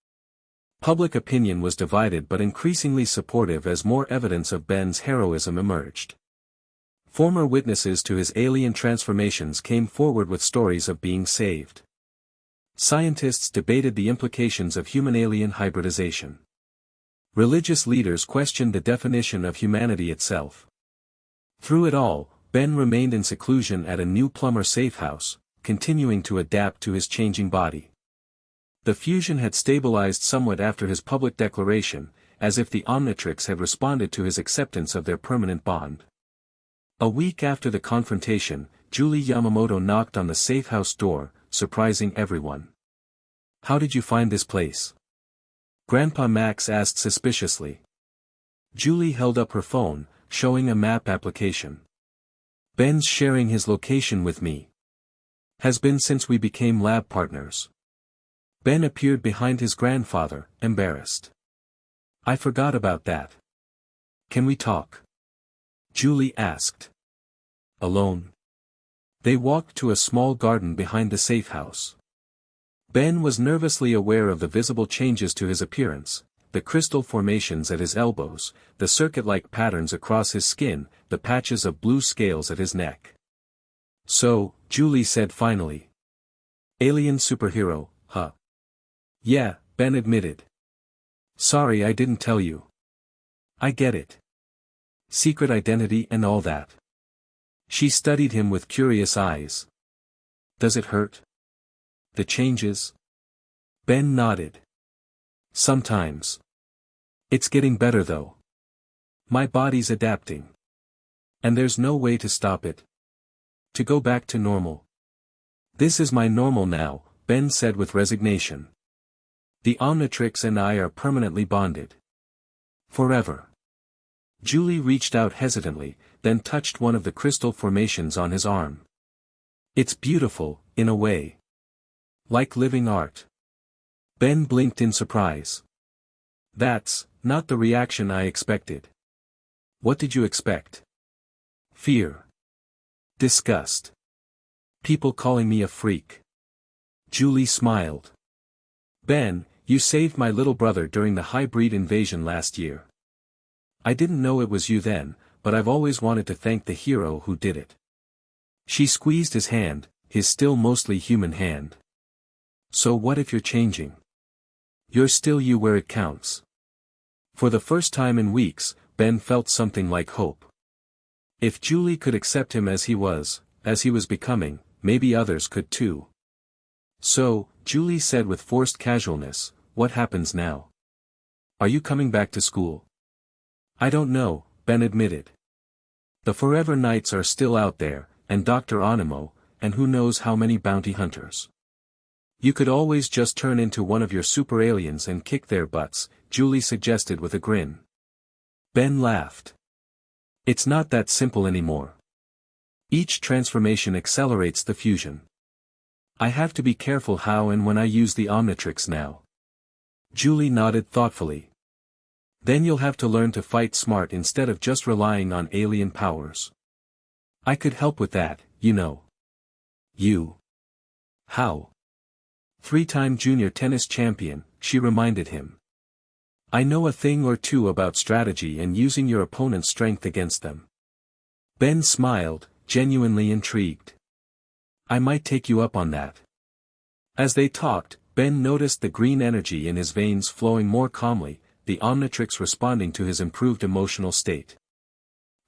Public opinion was divided but increasingly supportive as more evidence of Ben's heroism emerged. Former witnesses to his alien transformations came forward with stories of being saved. Scientists debated the implications of human-alien hybridization. Religious leaders questioned the definition of humanity itself. Through it all, Ben remained in seclusion at a new plumber safe house, continuing to adapt to his changing body. The fusion had stabilized somewhat after his public declaration, as if the Omnitrix had responded to his acceptance of their permanent bond. A week after the confrontation, Julie Yamamoto knocked on the safe house door, surprising everyone. How did you find this place? Grandpa Max asked suspiciously. Julie held up her phone, showing a map application. Ben's sharing his location with me. Has been since we became lab partners. Ben appeared behind his grandfather, embarrassed. I forgot about that. Can we talk? Julie asked. Alone? They walked to a small garden behind the safe house. Ben was nervously aware of the visible changes to his appearance, the crystal formations at his elbows, the circuit-like patterns across his skin, the patches of blue scales at his neck. So, Julie said finally. Alien superhero, huh? Yeah, Ben admitted. Sorry I didn't tell you. I get it. Secret identity and all that. She studied him with curious eyes. Does it hurt? The changes? Ben nodded. Sometimes. It's getting better though. My body's adapting. And there's no way to stop it. To go back to normal. This is my normal now, Ben said with resignation. The Omnitrix and I are permanently bonded. Forever. Julie reached out hesitantly, then touched one of the crystal formations on his arm. It's beautiful, in a way. Like living art. Ben blinked in surprise. That's not the reaction I expected. What did you expect? Fear. Disgust. People calling me a freak. Julie smiled. Ben, you saved my little brother during the hybrid invasion last year. I didn't know it was you then, but I've always wanted to thank the hero who did it. She squeezed his hand, his still mostly human hand. So what if you're changing? You're still you where it counts. For the first time in weeks, Ben felt something like hope. If Julie could accept him as he was becoming, maybe others could too. So, Julie said with forced casualness, what happens now? Are you coming back to school? I don't know, Ben admitted. The Forever Knights are still out there, and Dr. Onimo, and who knows how many bounty hunters. You could always just turn into one of your super aliens and kick their butts, Julie suggested with a grin. Ben laughed. It's not that simple anymore. Each transformation accelerates the fusion. I have to be careful how and when I use the Omnitrix now. Julie nodded thoughtfully. Then you'll have to learn to fight smart instead of just relying on alien powers. I could help with that, you know. You. How? 3-time junior tennis champion, she reminded him. I know a thing or two about strategy and using your opponent's strength against them. Ben smiled, genuinely intrigued. I might take you up on that. As they talked, Ben noticed the green energy in his veins flowing more calmly, the Omnitrix responding to his improved emotional state.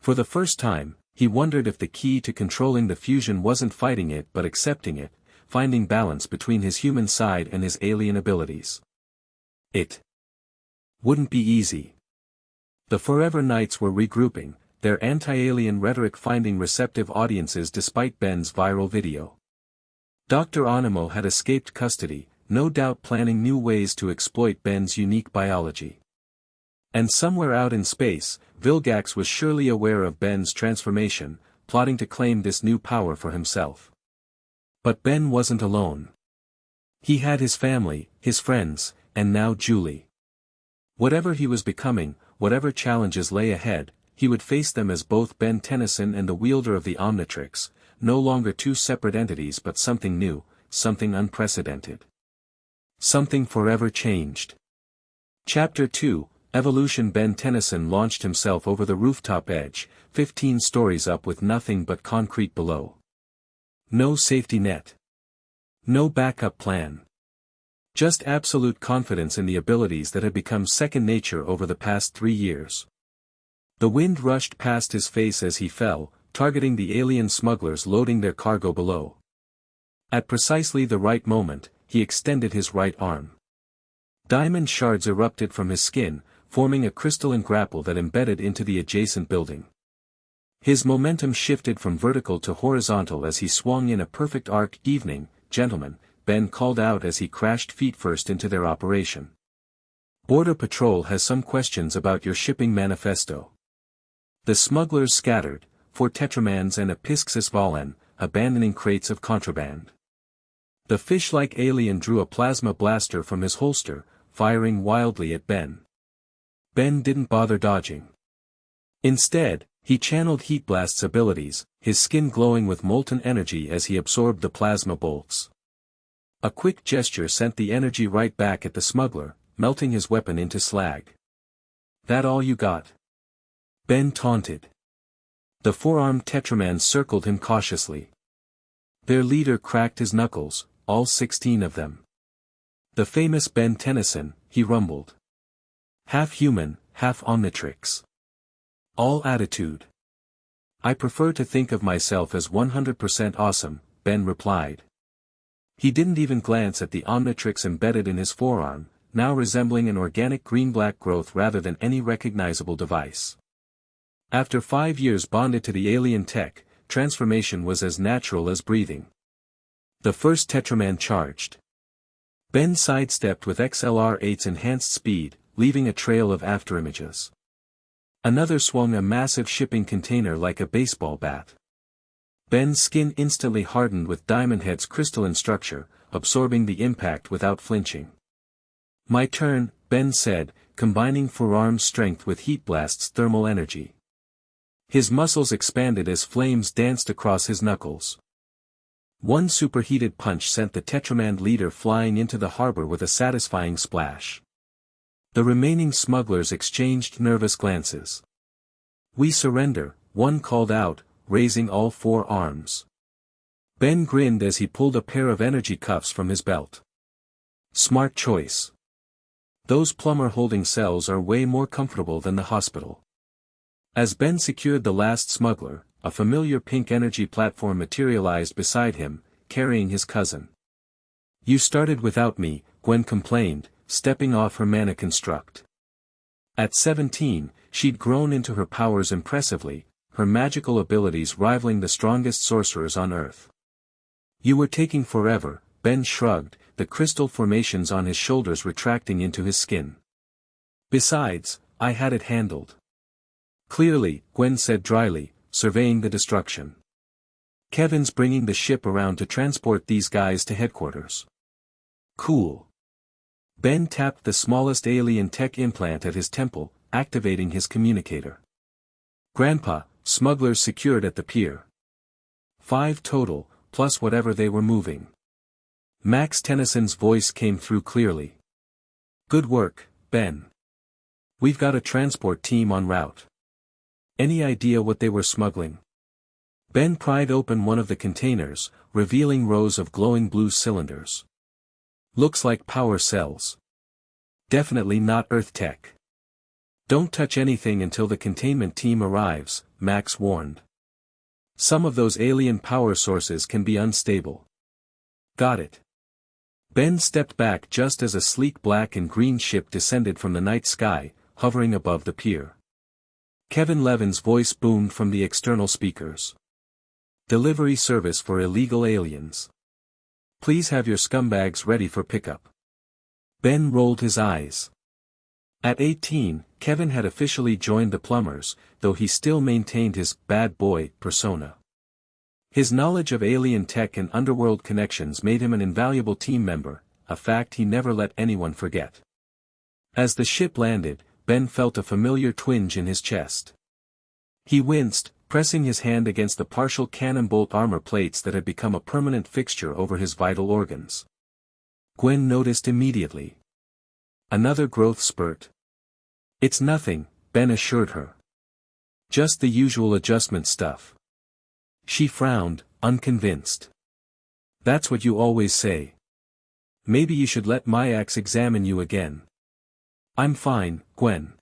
For the first time, he wondered if the key to controlling the fusion wasn't fighting it but accepting it, finding balance between his human side and his alien abilities. It wouldn't be easy. The Forever Knights were regrouping, their anti-alien rhetoric finding receptive audiences despite Ben's viral video. Dr. Onimo had escaped custody, no doubt planning new ways to exploit Ben's unique biology. And somewhere out in space, Vilgax was surely aware of Ben's transformation, plotting to claim this new power for himself. But Ben wasn't alone. He had his family, his friends, and now Julie. Whatever he was becoming, whatever challenges lay ahead, he would face them as both Ben Tennyson and the wielder of the Omnitrix, no longer two separate entities but something new, something unprecedented. Something forever changed. Chapter 2, Evolution. Ben Tennyson launched himself over the rooftop edge, 15 stories up with nothing but concrete below. No safety net. No backup plan. Just absolute confidence in the abilities that had become second nature over the past 3 years. The wind rushed past his face as he fell, targeting the alien smugglers loading their cargo below. At precisely the right moment, he extended his right arm. Diamond shards erupted from his skin, forming a crystalline grapple that embedded into the adjacent building. His momentum shifted from vertical to horizontal as he swung in a perfect arc. Evening, gentlemen, Ben called out as he crashed feet-first into their operation. Border Patrol has some questions about your shipping manifesto. The smugglers scattered, for tetramans and a Pisxis Valen, abandoning crates of contraband. The fish-like alien drew a plasma blaster from his holster, firing wildly at Ben. Ben didn't bother dodging. Instead, he channeled Heat Blast's abilities, his skin glowing with molten energy as he absorbed the plasma bolts. A quick gesture sent the energy right back at the smuggler, melting his weapon into slag. That all you got? Ben taunted. The four-armed tetraman circled him cautiously. Their leader cracked his knuckles, all 16 of them. The famous Ben Tennyson, he rumbled. Half human, half Omnitrix. All attitude. I prefer to think of myself as 100% awesome, Ben replied. He didn't even glance at the Omnitrix embedded in his forearm, now resembling an organic green-black growth rather than any recognizable device. After 5 years bonded to the alien tech, transformation was as natural as breathing. The first Tetraman charged. Ben sidestepped with XLR-8's enhanced speed, leaving a trail of afterimages. Another swung a massive shipping container like a baseball bat. Ben's skin instantly hardened with Diamond Head's crystalline structure, absorbing the impact without flinching. "My turn," Ben said, combining forearm strength with Heat Blast's thermal energy. His muscles expanded as flames danced across his knuckles. One superheated punch sent the Tetraman leader flying into the harbor with a satisfying splash. The remaining smugglers exchanged nervous glances. "We surrender," one called out, raising all four arms. Ben grinned as he pulled a pair of energy cuffs from his belt. "Smart choice. Those plumber-holding cells are way more comfortable than the hospital." As Ben secured the last smuggler, a familiar pink energy platform materialized beside him, carrying his cousin. "You started without me," Gwen complained, stepping off her mana construct. At 17, she'd grown into her powers impressively, her magical abilities rivaling the strongest sorcerers on Earth. "You were taking forever," Ben shrugged, the crystal formations on his shoulders retracting into his skin. "Besides, I had it handled." "Clearly," Gwen said dryly, surveying the destruction. "Kevin's bringing the ship around to transport these guys to headquarters." "Cool." Ben tapped the smallest alien tech implant at his temple, activating his communicator. "Grandpa, smugglers secured at the pier. 5 total, plus whatever they were moving." Max Tennyson's voice came through clearly. "Good work, Ben. We've got a transport team en route." "Any idea what they were smuggling?" Ben pried open one of the containers, revealing rows of glowing blue cylinders. "Looks like power cells. Definitely not Earth tech." "Don't touch anything until the containment team arrives," Max warned. "Some of those alien power sources can be unstable." "Got it." Ben stepped back just as a sleek black and green ship descended from the night sky, hovering above the pier. Kevin Levin's voice boomed from the external speakers. "Delivery service for illegal aliens. Please have your scumbags ready for pickup." Ben rolled his eyes. At 18, Kevin had officially joined the plumbers, though he still maintained his bad boy persona. His knowledge of alien tech and underworld connections made him an invaluable team member, a fact he never let anyone forget. As the ship landed, Ben felt a familiar twinge in his chest. He winced, pressing his hand against the partial cannon bolt armor plates that had become a permanent fixture over his vital organs. Gwen noticed immediately. "Another growth spurt?" "It's nothing," Ben assured her. "Just the usual adjustment stuff." She frowned, unconvinced. "That's what you always say. Maybe you should let Myax examine you again." "I'm fine, Gwen."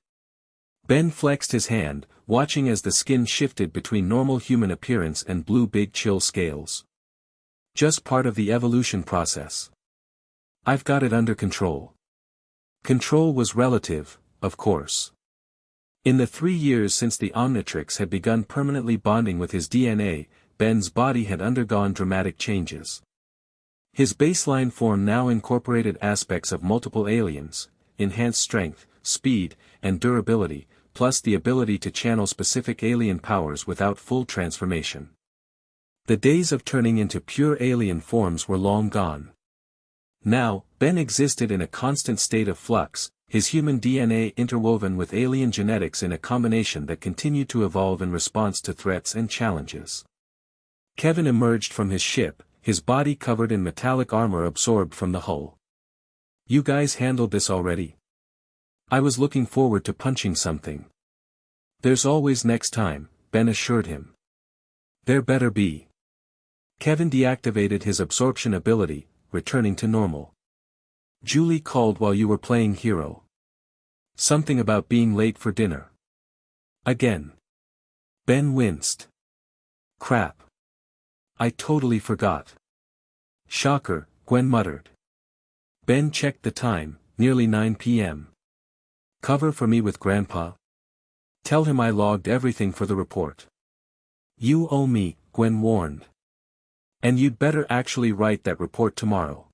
Ben flexed his hand, watching as the skin shifted between normal human appearance and blue big chill scales. "Just part of the evolution process. I've got it under control." Control was relative, of course. In the 3 years since the Omnitrix had begun permanently bonding with his DNA, Ben's body had undergone dramatic changes. His baseline form now incorporated aspects of multiple aliens, enhanced strength, speed, and durability, plus the ability to channel specific alien powers without full transformation. The days of turning into pure alien forms were long gone. Now, Ben existed in a constant state of flux, his human DNA interwoven with alien genetics in a combination that continued to evolve in response to threats and challenges. Kevin emerged from his ship, his body covered in metallic armor absorbed from the hull. "You guys handled this already?" "I was looking forward to punching something." "There's always next time," Ben assured him. "There better be." Kevin deactivated his absorption ability, returning to normal. "Julie called while you were playing hero. Something about being late for dinner." "Again." Ben winced. "Crap. I totally forgot." "Shocker," Gwen muttered. Ben checked the time, nearly 9 p.m. "Cover for me with Grandpa. Tell him I logged everything for the report." "You owe me," Gwen warned. And you'd better actually write that report tomorrow.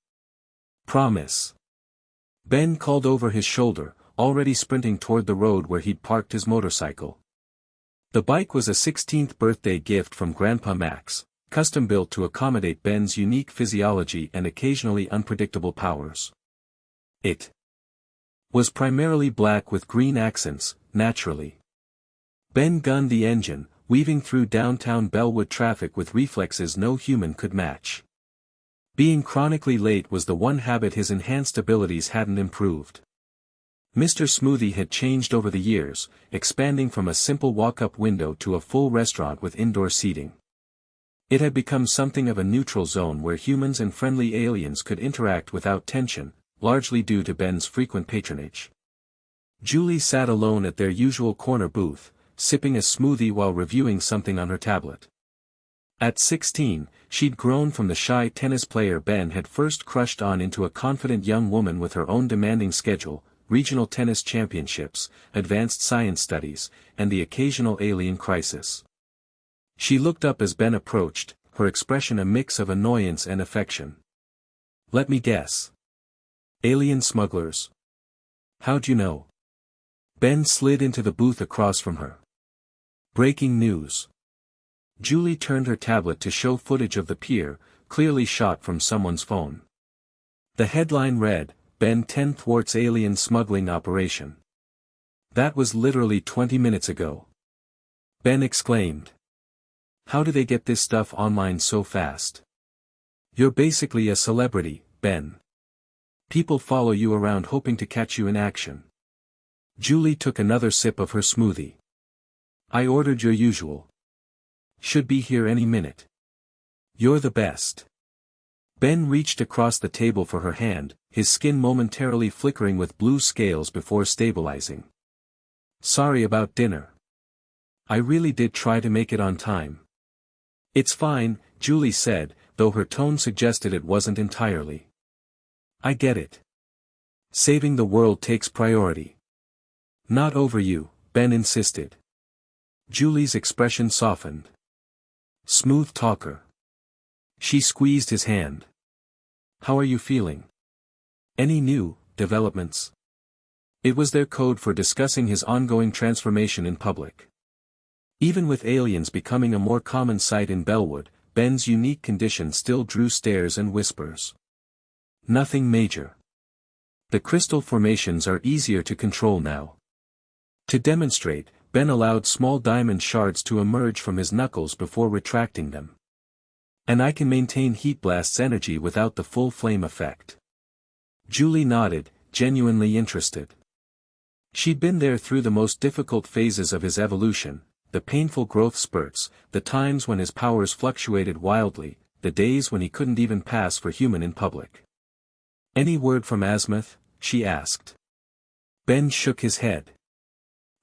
Promise. Ben called over his shoulder, already sprinting toward the road where he'd parked his motorcycle. The bike was a 16th birthday gift from Grandpa Max, custom-built to accommodate Ben's unique physiology and occasionally unpredictable powers. It was primarily black with green accents, naturally. Ben gunned the engine, weaving through downtown Bellwood traffic with reflexes no human could match. Being chronically late was the one habit his enhanced abilities hadn't improved. Mr. Smoothie had changed over the years, expanding from a simple walk-up window to a full restaurant with indoor seating. It had become something of a neutral zone where humans and friendly aliens could interact without tension, largely due to Ben's frequent patronage. Julie sat alone at their usual corner booth, sipping a smoothie while reviewing something on her tablet. At 16, she'd grown from the shy tennis player Ben had first crushed on into a confident young woman with her own demanding schedule, regional tennis championships, advanced science studies, and the occasional alien crisis. She looked up as Ben approached, her expression a mix of annoyance and affection. "Let me guess. Alien smugglers. How'd you know?" Ben slid into the booth across from her. Breaking news. Julie turned her tablet to show footage of the pier, clearly shot from someone's phone. The headline read, "Ben 10 thwarts alien smuggling operation." That was literally 20 minutes ago. Ben exclaimed. "How do they get this stuff online so fast? You're basically a celebrity, Ben. People follow you around hoping to catch you in action." Julie took another sip of her smoothie. "I ordered your usual. Should be here any minute. You're the best." Ben reached across the table for her hand, his skin momentarily flickering with blue scales before stabilizing. "Sorry about dinner. I really did try to make it on time." "It's fine," Julie said, though her tone suggested it wasn't entirely. "I get it. Saving the world takes priority." "Not over you," Ben insisted. Julie's expression softened. "Smooth talker." She squeezed his hand. "How are you feeling? Any new developments?" It was their code for discussing his ongoing transformation in public. Even with aliens becoming a more common sight in Bellwood, Ben's unique condition still drew stares and whispers. "Nothing major. The crystal formations are easier to control now." To demonstrate, Ben allowed small diamond shards to emerge from his knuckles before retracting them. "And I can maintain Heat Blast's energy without the full flame effect." Julie nodded, genuinely interested. She'd been there through the most difficult phases of his evolution, the painful growth spurts, the times when his powers fluctuated wildly, the days when he couldn't even pass for human in public. "Any word from Azimuth?" she asked. Ben shook his head.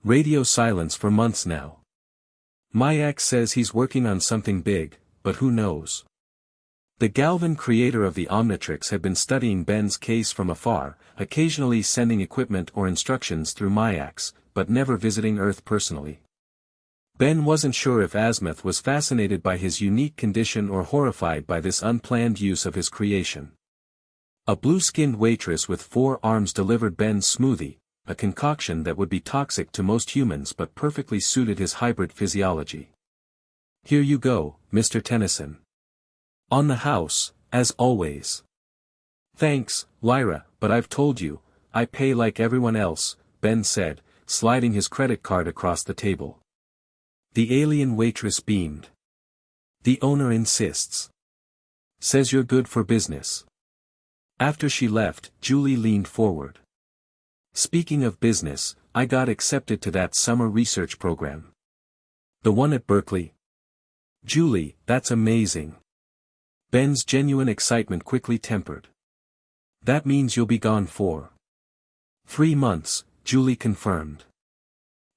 "Radio silence for months now. My ex says he's working on something big, but who knows?" The Galvan creator of the Omnitrix had been studying Ben's case from afar, occasionally sending equipment or instructions through Mayax, but never visiting Earth personally. Ben wasn't sure if Azimuth was fascinated by his unique condition or horrified by this unplanned use of his creation. A blue-skinned waitress with 4 arms delivered Ben's smoothie, a concoction that would be toxic to most humans but perfectly suited his hybrid physiology. "Here you go, Mr. Tennyson. On the house, as always." "Thanks, Lyra, but I've told you, I pay like everyone else," Ben said, sliding his credit card across the table. The alien waitress beamed. "The owner insists. Says you're good for business." After she left, Julie leaned forward. "Speaking of business, I got accepted to that summer research program." "The one at Berkeley?" "Julie, that's amazing." Ben's genuine excitement quickly tempered. "That means you'll be gone for 3 months, Julie confirmed.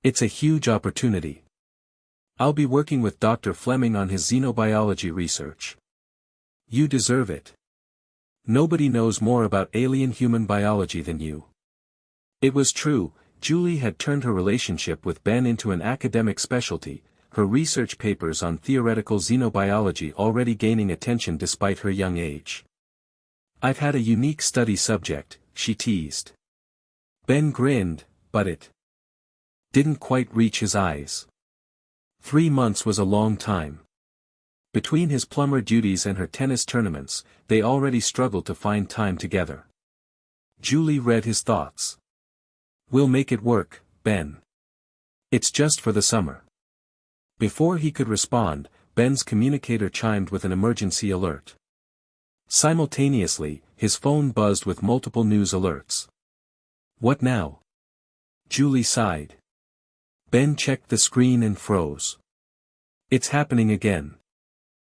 "It's a huge opportunity. I'll be working with Dr. Fleming on his xenobiology research." "You deserve it. Nobody knows more about alien-human biology than you." It was true, Julie had turned her relationship with Ben into an academic specialty, her research papers on theoretical xenobiology already gaining attention despite her young age. "I've had a unique study subject," she teased. Ben grinned, but it didn't quite reach his eyes. 3 months was a long time. Between his plumber duties and her tennis tournaments, they already struggled to find time together. Julie read his thoughts. "We'll make it work, Ben. It's just for the summer." Before he could respond, Ben's communicator chimed with an emergency alert. Simultaneously, his phone buzzed with multiple news alerts. "What now?" Julie sighed. Ben checked the screen and froze. "It's happening again.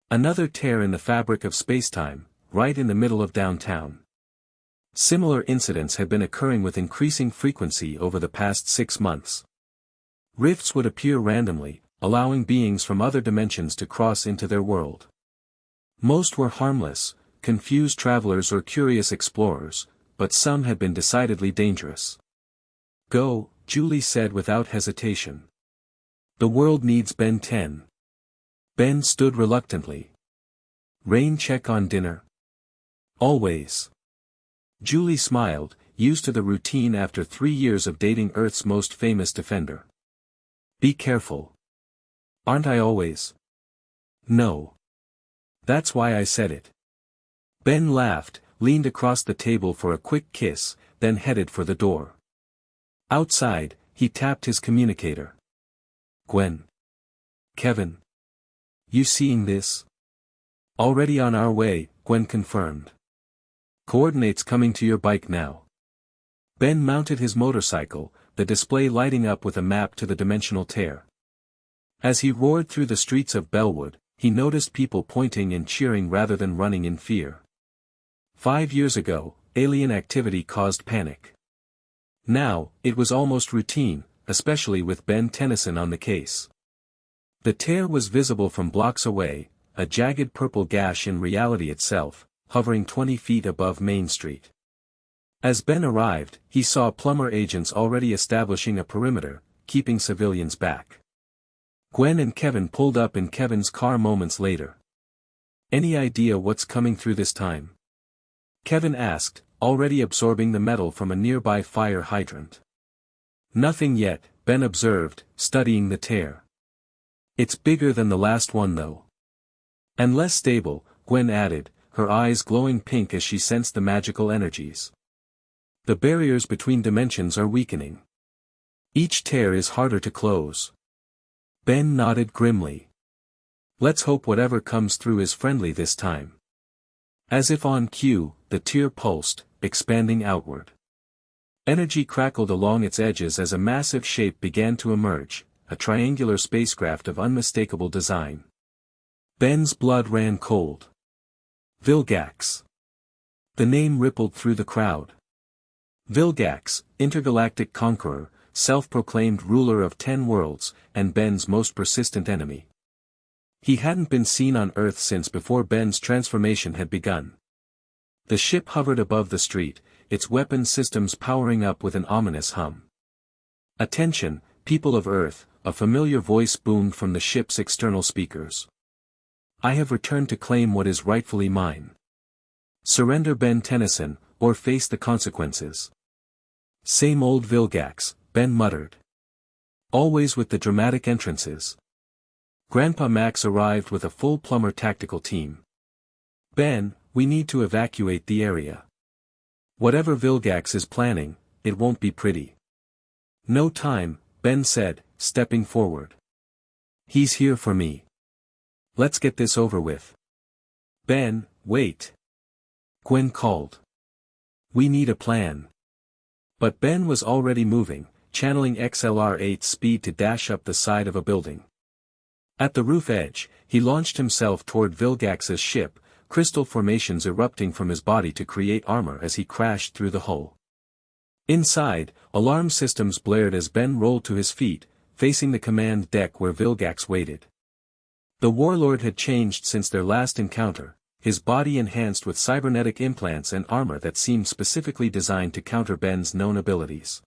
Another tear in the fabric of spacetime, right in the middle of downtown." Similar incidents had been occurring with increasing frequency over the past 6 months. Rifts would appear randomly, allowing beings from other dimensions to cross into their world. Most were harmless, confused travelers or curious explorers, but some had been decidedly dangerous. "Go," Julie said without hesitation. "The world needs Ben 10. Ben stood reluctantly. "Rain check on dinner?" "Always." Julie smiled, used to the routine after 3 years of dating Earth's most famous defender. "Be careful." "Aren't I always?" "No. That's why I said it." Ben laughed, leaned across the table for a quick kiss, then headed for the door. Outside, he tapped his communicator. "Gwen. Kevin. You seeing this?" "Already on our way," Gwen confirmed. "Coordinates coming to your bike now." Ben mounted his motorcycle, the display lighting up with a map to the dimensional tear. As he roared through the streets of Bellwood, he noticed people pointing and cheering rather than running in fear. 5 years ago, alien activity caused panic. Now, it was almost routine, especially with Ben Tennyson on the case. The tear was visible from blocks away, a jagged purple gash in reality itself, hovering 20 feet above Main Street. As Ben arrived, he saw plumber agents already establishing a perimeter, keeping civilians back. Gwen and Kevin pulled up in Kevin's car moments later. "Any idea what's coming through this time?" Kevin asked, already absorbing the metal from a nearby fire hydrant. "Nothing yet," Ben observed, studying the tear. "It's bigger than the last one though." "And less stable," Gwen added, her eyes glowing pink as she sensed the magical energies. "The barriers between dimensions are weakening. Each tear is harder to close." Ben nodded grimly. "Let's hope whatever comes through is friendly this time." As if on cue, the tear pulsed, expanding outward. Energy crackled along its edges as a massive shape began to emerge, a triangular spacecraft of unmistakable design. Ben's blood ran cold. Vilgax. The name rippled through the crowd. Vilgax, intergalactic conqueror, self-proclaimed ruler of 10 worlds, and Ben's most persistent enemy. He hadn't been seen on Earth since before Ben's transformation had begun. The ship hovered above the street, its weapon systems powering up with an ominous hum. "Attention, people of Earth," a familiar voice boomed from the ship's external speakers. "I have returned to claim what is rightfully mine. Surrender Ben Tennyson, or face the consequences." "Same old Vilgax," Ben muttered. "Always with the dramatic entrances." Grandpa Max arrived with a full plumber tactical team. "Ben, we need to evacuate the area. Whatever Vilgax is planning, it won't be pretty." "No time," Ben said, stepping forward. "He's here for me. Let's get this over with." "Ben, wait." Gwen called. "We need a plan." But Ben was already moving, channeling XLR-8 speed to dash up the side of a building. At the roof edge, he launched himself toward Vilgax's ship, crystal formations erupting from his body to create armor as he crashed through the hull. Inside, alarm systems blared as Ben rolled to his feet, facing the command deck where Vilgax waited. The warlord had changed since their last encounter, his body enhanced with cybernetic implants and armor that seemed specifically designed to counter Ben's known abilities.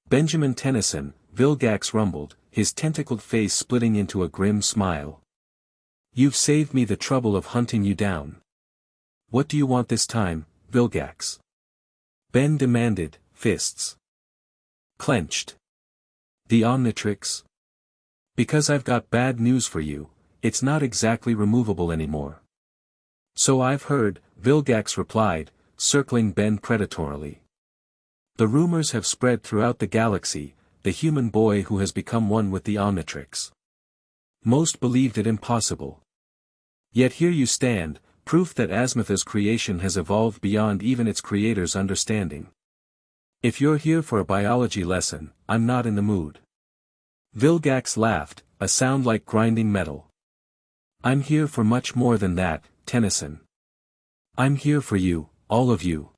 "Benjamin Tennyson, Vilgax rumbled, his tentacled face splitting into a grim smile. You've saved me the trouble of hunting you down. What do you want this time, Vilgax? Ben demanded, fists clenched. The Omnitrix? Because I've got bad news for you, it's not exactly removable anymore. So I've heard, Vilgax replied, circling Ben predatorily. The rumors have spread throughout the galaxy, the human boy who has become one with the Omnitrix. Most believed it impossible. Yet here you stand, proof that Azmatha's creation has evolved beyond even its creator's understanding. If you're here for a biology lesson, I'm not in the mood. Vilgax laughed, a sound like grinding metal. I'm here for much more than that, Tennyson. I'm here for you, all of you.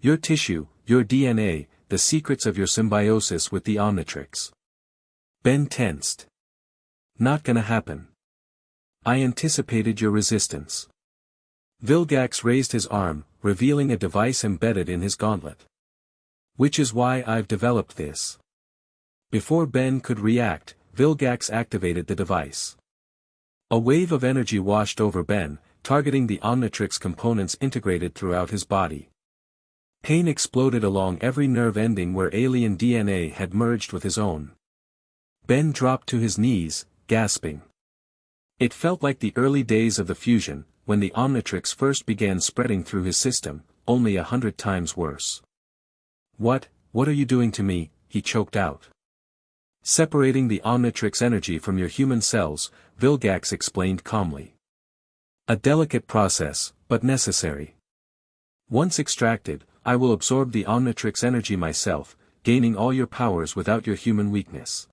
Your tissue, your DNA, the secrets of your symbiosis with the Omnitrix. Ben tensed. Not gonna happen. I anticipated your resistance. Vilgax raised his arm, revealing a device embedded in his gauntlet. Which is why I've developed this. Before Ben could react, Vilgax activated the device. A wave of energy washed over Ben, targeting the Omnitrix components integrated throughout his body. Pain exploded along every nerve ending where alien DNA had merged with his own. Ben dropped to his knees, gasping. It felt like the early days of the fusion, when the Omnitrix first began spreading through his system, only 100 times worse. What are you doing to me? He choked out. Separating the Omnitrix energy from your human cells, Vilgax explained calmly. A delicate process, but necessary. Once extracted, I will absorb the Omnitrix energy myself, gaining all your powers without your human weakness.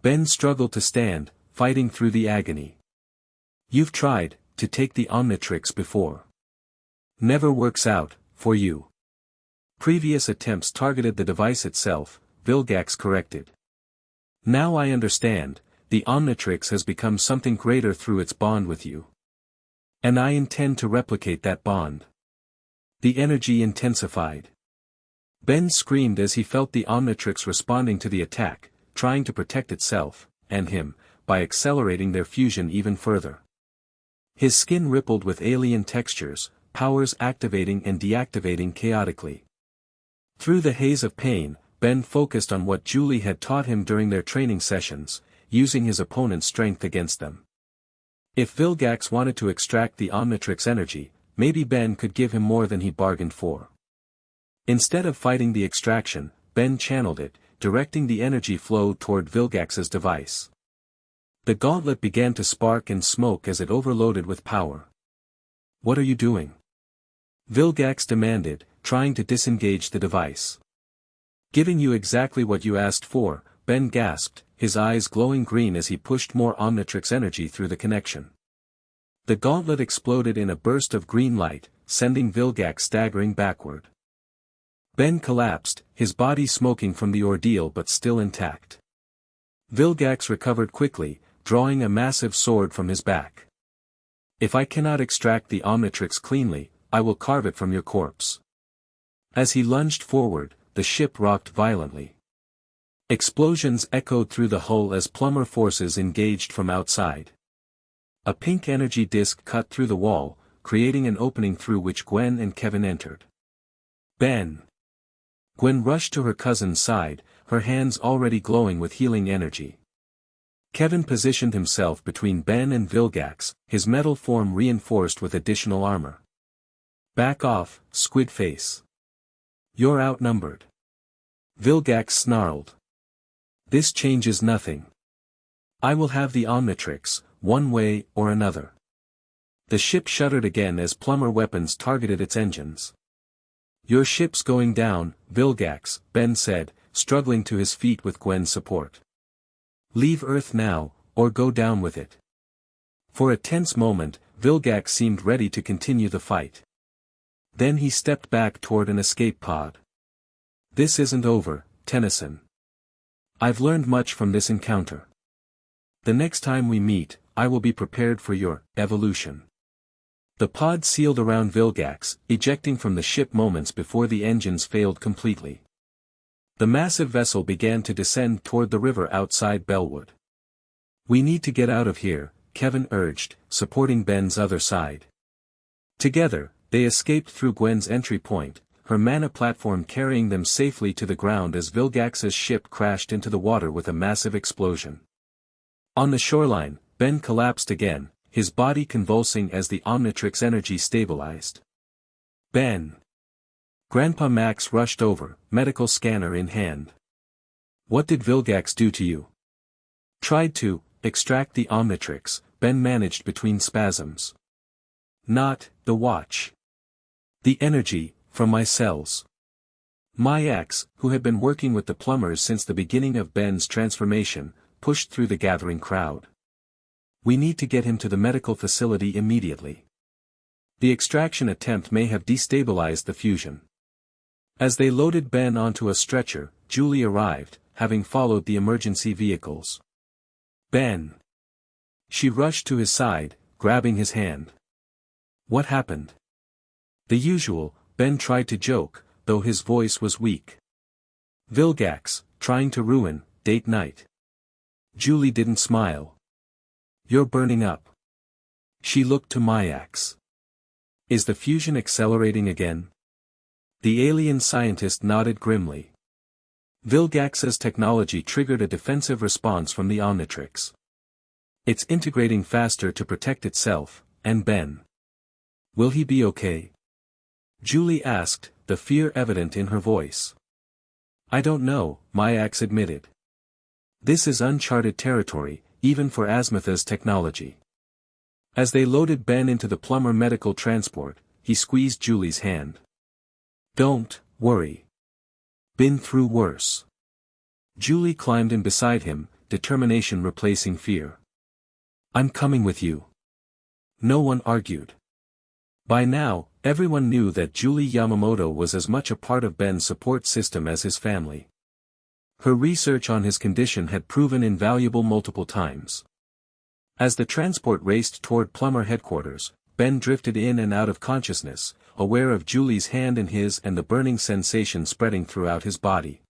Ben struggled to stand, fighting through the agony. You've tried to take the Omnitrix before. Never works out, for you. Previous attempts targeted the device itself, Vilgax corrected. Now I understand, the Omnitrix has become something greater through its bond with you. And I intend to replicate that bond. The energy intensified. Ben screamed as he felt the Omnitrix responding to the attack, trying to protect itself, and him, by accelerating their fusion even further. His skin rippled with alien textures, powers activating and deactivating chaotically. Through the haze of pain, Ben focused on what Julie had taught him during their training sessions, using his opponent's strength against them. If Vilgax wanted to extract the Omnitrix energy, maybe Ben could give him more than he bargained for. Instead of fighting the extraction, Ben channeled it, directing the energy flow toward Vilgax's device. The gauntlet began to spark and smoke as it overloaded with power. What are you doing? Vilgax demanded, trying to disengage the device. Giving you exactly what you asked for, Ben gasped, his eyes glowing green as he pushed more Omnitrix energy through the connection. The gauntlet exploded in a burst of green light, sending Vilgax staggering backward. Ben collapsed, his body smoking from the ordeal but still intact. Vilgax recovered quickly, drawing a massive sword from his back. If I cannot extract the Omnitrix cleanly, I will carve it from your corpse. As he lunged forward, the ship rocked violently. Explosions echoed through the hull as plumber forces engaged from outside. A pink energy disk cut through the wall, creating an opening through which Gwen and Kevin entered. Ben. Gwen rushed to her cousin's side, her hands already glowing with healing energy. Kevin positioned himself between Ben and Vilgax, his metal form reinforced with additional armor. Back off, squid face. You're outnumbered. Vilgax snarled. This changes nothing. I will have the Omnitrix, one way or another. The ship shuddered again as plumber weapons targeted its engines. Your ship's going down, Vilgax, Ben said, struggling to his feet with Gwen's support. Leave Earth now, or go down with it. For a tense moment, Vilgax seemed ready to continue the fight. Then he stepped back toward an escape pod. This isn't over, Tennyson. I've learned much from this encounter. The next time we meet, I will be prepared for your evolution. The pod sealed around Vilgax, ejecting from the ship moments before the engines failed completely. The massive vessel began to descend toward the river outside Bellwood. "We need to get out of here," Kevin urged, supporting Ben's other side. Together, they escaped through Gwen's entry point, her mana platform carrying them safely to the ground as Vilgax's ship crashed into the water with a massive explosion. On the shoreline, Ben collapsed again, his body convulsing as the Omnitrix energy stabilized. "Ben!" Grandpa Max rushed over, medical scanner in hand. "What did Vilgax do to you?" "Tried to extract the Omnitrix," Ben managed between spasms. "Not the watch. The energy from my cells." Mayax, who had been working with the plumbers since the beginning of Ben's transformation, pushed through the gathering crowd. "We need to get him to the medical facility immediately. The extraction attempt may have destabilized the fusion." As they loaded Ben onto a stretcher, Julie arrived, having followed the emergency vehicles. "Ben!" She rushed to his side, grabbing his hand. "What happened?" "The usual," Ben tried to joke, though his voice was weak. "Vilgax, trying to ruin date night." Julie didn't smile. "You're burning up." She looked to Mayax. "Is the fusion accelerating again?" The alien scientist nodded grimly. Vilgax's technology triggered a defensive response from the Omnitrix. "It's integrating faster to protect itself, and Ben. Will he be okay?" Julie asked, the fear evident in her voice. "I don't know," Mayax admitted. "This is uncharted territory, even for Asmatha's technology." As they loaded Ben into the plumber medical transport, he squeezed Julie's hand. "Don't worry. Been through worse." Julie climbed in beside him, determination replacing fear. "I'm coming with you." No one argued. By now, everyone knew that Julie Yamamoto was as much a part of Ben's support system as his family. Her research on his condition had proven invaluable multiple times. As the transport raced toward plumber headquarters, Ben drifted in and out of consciousness, aware of Julie's hand in his and the burning sensation spreading throughout his body.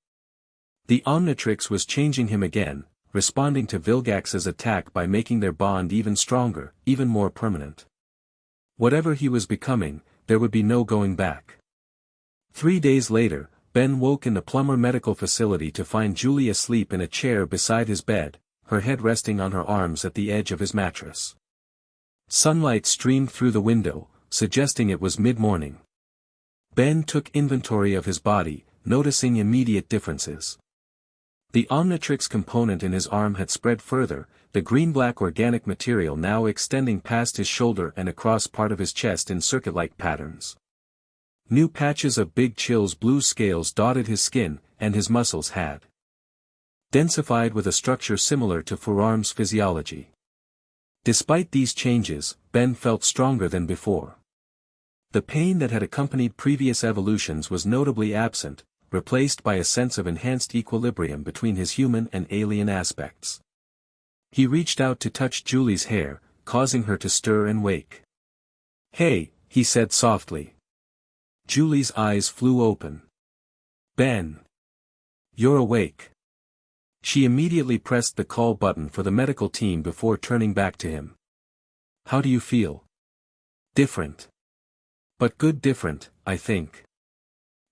The Omnitrix was changing him again, responding to Vilgax's attack by making their bond even stronger, even more permanent. Whatever he was becoming, there would be no going back. 3 days later, Ben woke in the plumber medical facility to find Julie asleep in a chair beside his bed, her head resting on her arms at the edge of his mattress. Sunlight streamed through the window, suggesting it was mid-morning. Ben took inventory of his body, noticing immediate differences. The Omnitrix component in his arm had spread further, the green-black organic material now extending past his shoulder and across part of his chest in circuit-like patterns. New patches of big chill's blue scales dotted his skin, and his muscles had densified with a structure similar to forearms physiology. Despite these changes, Ben felt stronger than before. The pain that had accompanied previous evolutions was notably absent, replaced by a sense of enhanced equilibrium between his human and alien aspects. He reached out to touch Julie's hair, causing her to stir and wake. "Hey," he said softly. Julie's eyes flew open. "Ben. You're awake." She immediately pressed the call button for the medical team before turning back to him. "How do you feel?" "Different. But good different, I think."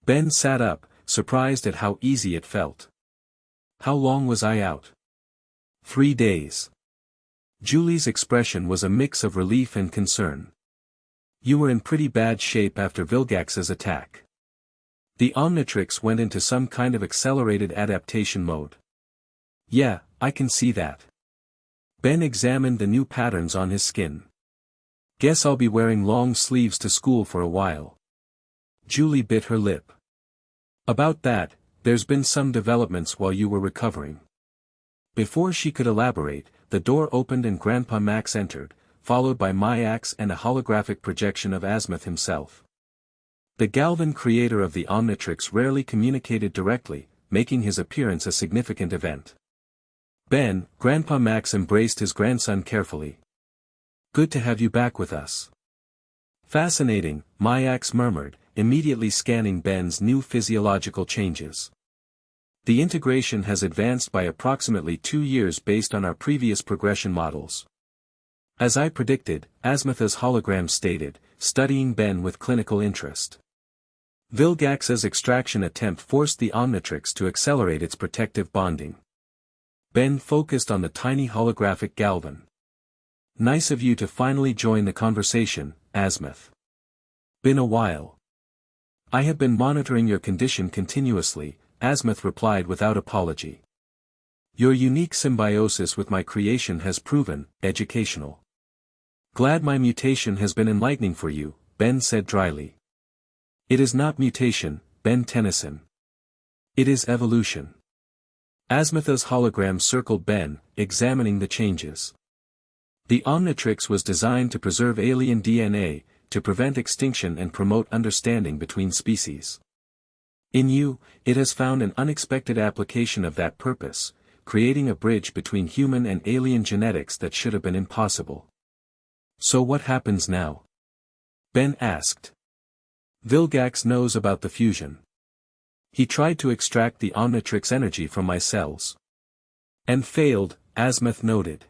Ben sat up, surprised at how easy it felt. "How long was I out?" 3 days. Julie's expression was a mix of relief and concern. "You were in pretty bad shape after Vilgax's attack. The Omnitrix went into some kind of accelerated adaptation mode." "Yeah, I can see that." Ben examined the new patterns on his skin. "Guess I'll be wearing long sleeves to school for a while." Julie bit her lip. "About that, there's been some developments while you were recovering." Before she could elaborate, the door opened and Grandpa Max entered, followed by Mayax and a holographic projection of Asmath himself. The Galvan creator of the Omnitrix rarely communicated directly, making his appearance a significant event. "Ben," Grandpa Max embraced his grandson carefully. "Good to have you back with us." "Fascinating," Mayax murmured, immediately scanning Ben's new physiological changes. The integration has advanced by approximately 2 years based on our previous progression models. As I predicted, Asmatha's hologram stated, studying Ben with clinical interest. Vilgax's extraction attempt forced the Omnitrix to accelerate its protective bonding. Ben focused on the tiny holographic Galvan. Nice of you to finally join the conversation, Asmath. Been a while. I have been monitoring your condition continuously, Asmath replied without apology. Your unique symbiosis with my creation has proven educational. Glad my mutation has been enlightening for you, Ben said dryly. It is not mutation, Ben Tennyson. It is evolution. Asmatha's hologram circled Ben, examining the changes. The Omnitrix was designed to preserve alien DNA, to prevent extinction and promote understanding between species. In you, it has found an unexpected application of that purpose, creating a bridge between human and alien genetics that should have been impossible. So what happens now? Ben asked. Vilgax knows about the fusion. He tried to extract the Omnitrix energy from my cells. And failed, Asmath noted.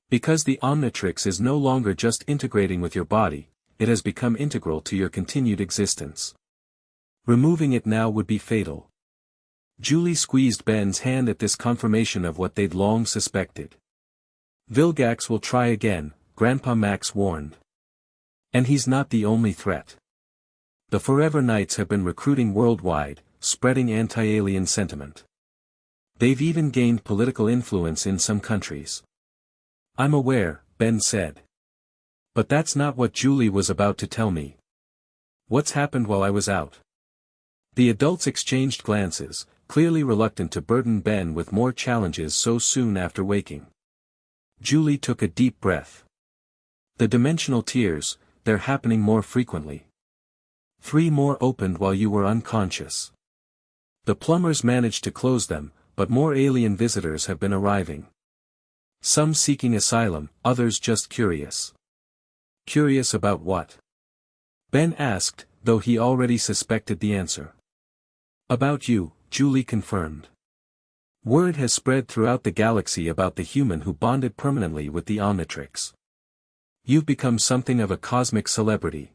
Because the Omnitrix is no longer just integrating with your body, it has become integral to your continued existence. Removing it now would be fatal. Julie squeezed Ben's hand at this confirmation of what they'd long suspected. Vilgax will try again, Grandpa Max warned. And he's not the only threat. The Forever Knights have been recruiting worldwide, spreading anti-alien sentiment. They've even gained political influence in some countries. I'm aware, Ben said. But that's not what Julie was about to tell me. What's happened while I was out? The adults exchanged glances, clearly reluctant to burden Ben with more challenges so soon after waking. Julie took a deep breath. The dimensional tears, they're happening more frequently. 3 more opened while you were unconscious. The plumbers managed to close them, but more alien visitors have been arriving. Some seeking asylum, others just curious. Curious about what? Ben asked, though he already suspected the answer. About you, Julie confirmed. Word has spread throughout the galaxy about the human who bonded permanently with the Omnitrix. You've become something of a cosmic celebrity.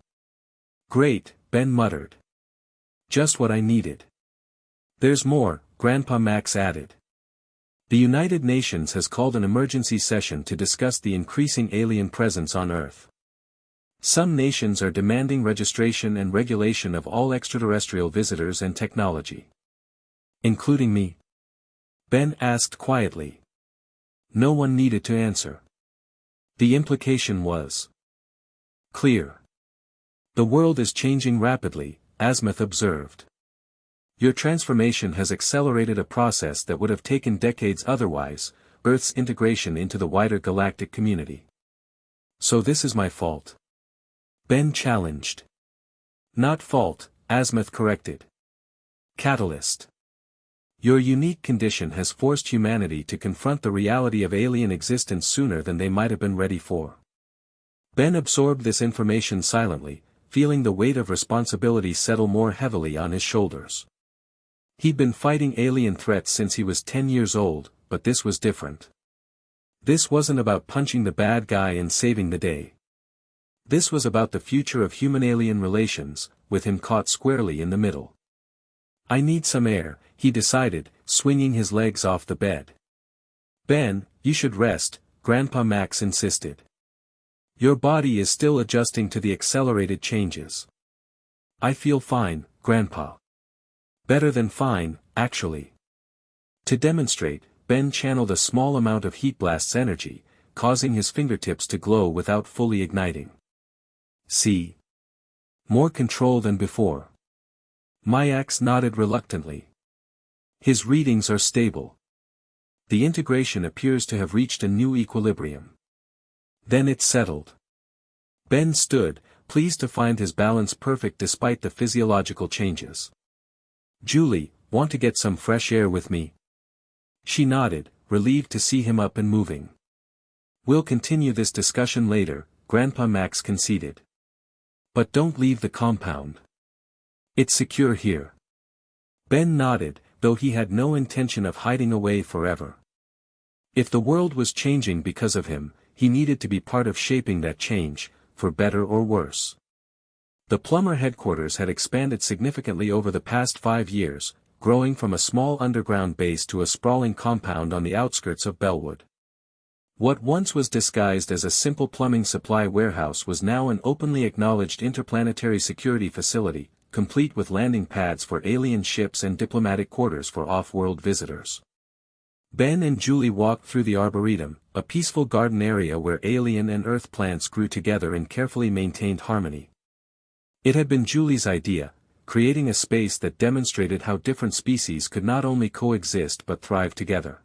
Great, Ben muttered. Just what I needed. There's more, Grandpa Max added. The United Nations has called an emergency session to discuss the increasing alien presence on Earth. Some nations are demanding registration and regulation of all extraterrestrial visitors and technology. Including me? Ben asked quietly. No one needed to answer. The implication was clear. The world is changing rapidly, Asmath observed. Your transformation has accelerated a process that would have taken decades otherwise, Earth's integration into the wider galactic community. So this is my fault? Ben challenged. Not fault, Asmath corrected. Catalyst. Your unique condition has forced humanity to confront the reality of alien existence sooner than they might have been ready for. Ben absorbed this information silently, feeling the weight of responsibility settle more heavily on his shoulders. He'd been fighting alien threats since he was 10 years old, but this was different. This wasn't about punching the bad guy and saving the day. This was about the future of human-alien relations, with him caught squarely in the middle. I need some air, he decided, swinging his legs off the bed. Ben, you should rest, Grandpa Max insisted. Your body is still adjusting to the accelerated changes. I feel fine, Grandpa. Better than fine, actually. To demonstrate, Ben channeled a small amount of Heat Blast's energy, causing his fingertips to glow without fully igniting. See? More control than before. Myax nodded reluctantly. His readings are stable. The integration appears to have reached a new equilibrium. Then it settled. Ben stood, pleased to find his balance perfect despite the physiological changes. Julie, want to get some fresh air with me? She nodded, relieved to see him up and moving. We'll continue this discussion later, Grandpa Max conceded. But don't leave the compound. It's secure here. Ben nodded, though he had no intention of hiding away forever. If the world was changing because of him, he needed to be part of shaping that change, for better or worse. The plumber headquarters had expanded significantly over the past 5 years, growing from a small underground base to a sprawling compound on the outskirts of Bellwood. What once was disguised as a simple plumbing supply warehouse was now an openly acknowledged interplanetary security facility, complete with landing pads for alien ships and diplomatic quarters for off-world visitors. Ben and Julie walked through the Arboretum, a peaceful garden area where alien and Earth plants grew together in carefully maintained harmony. It had been Julie's idea, creating a space that demonstrated how different species could not only coexist but thrive together.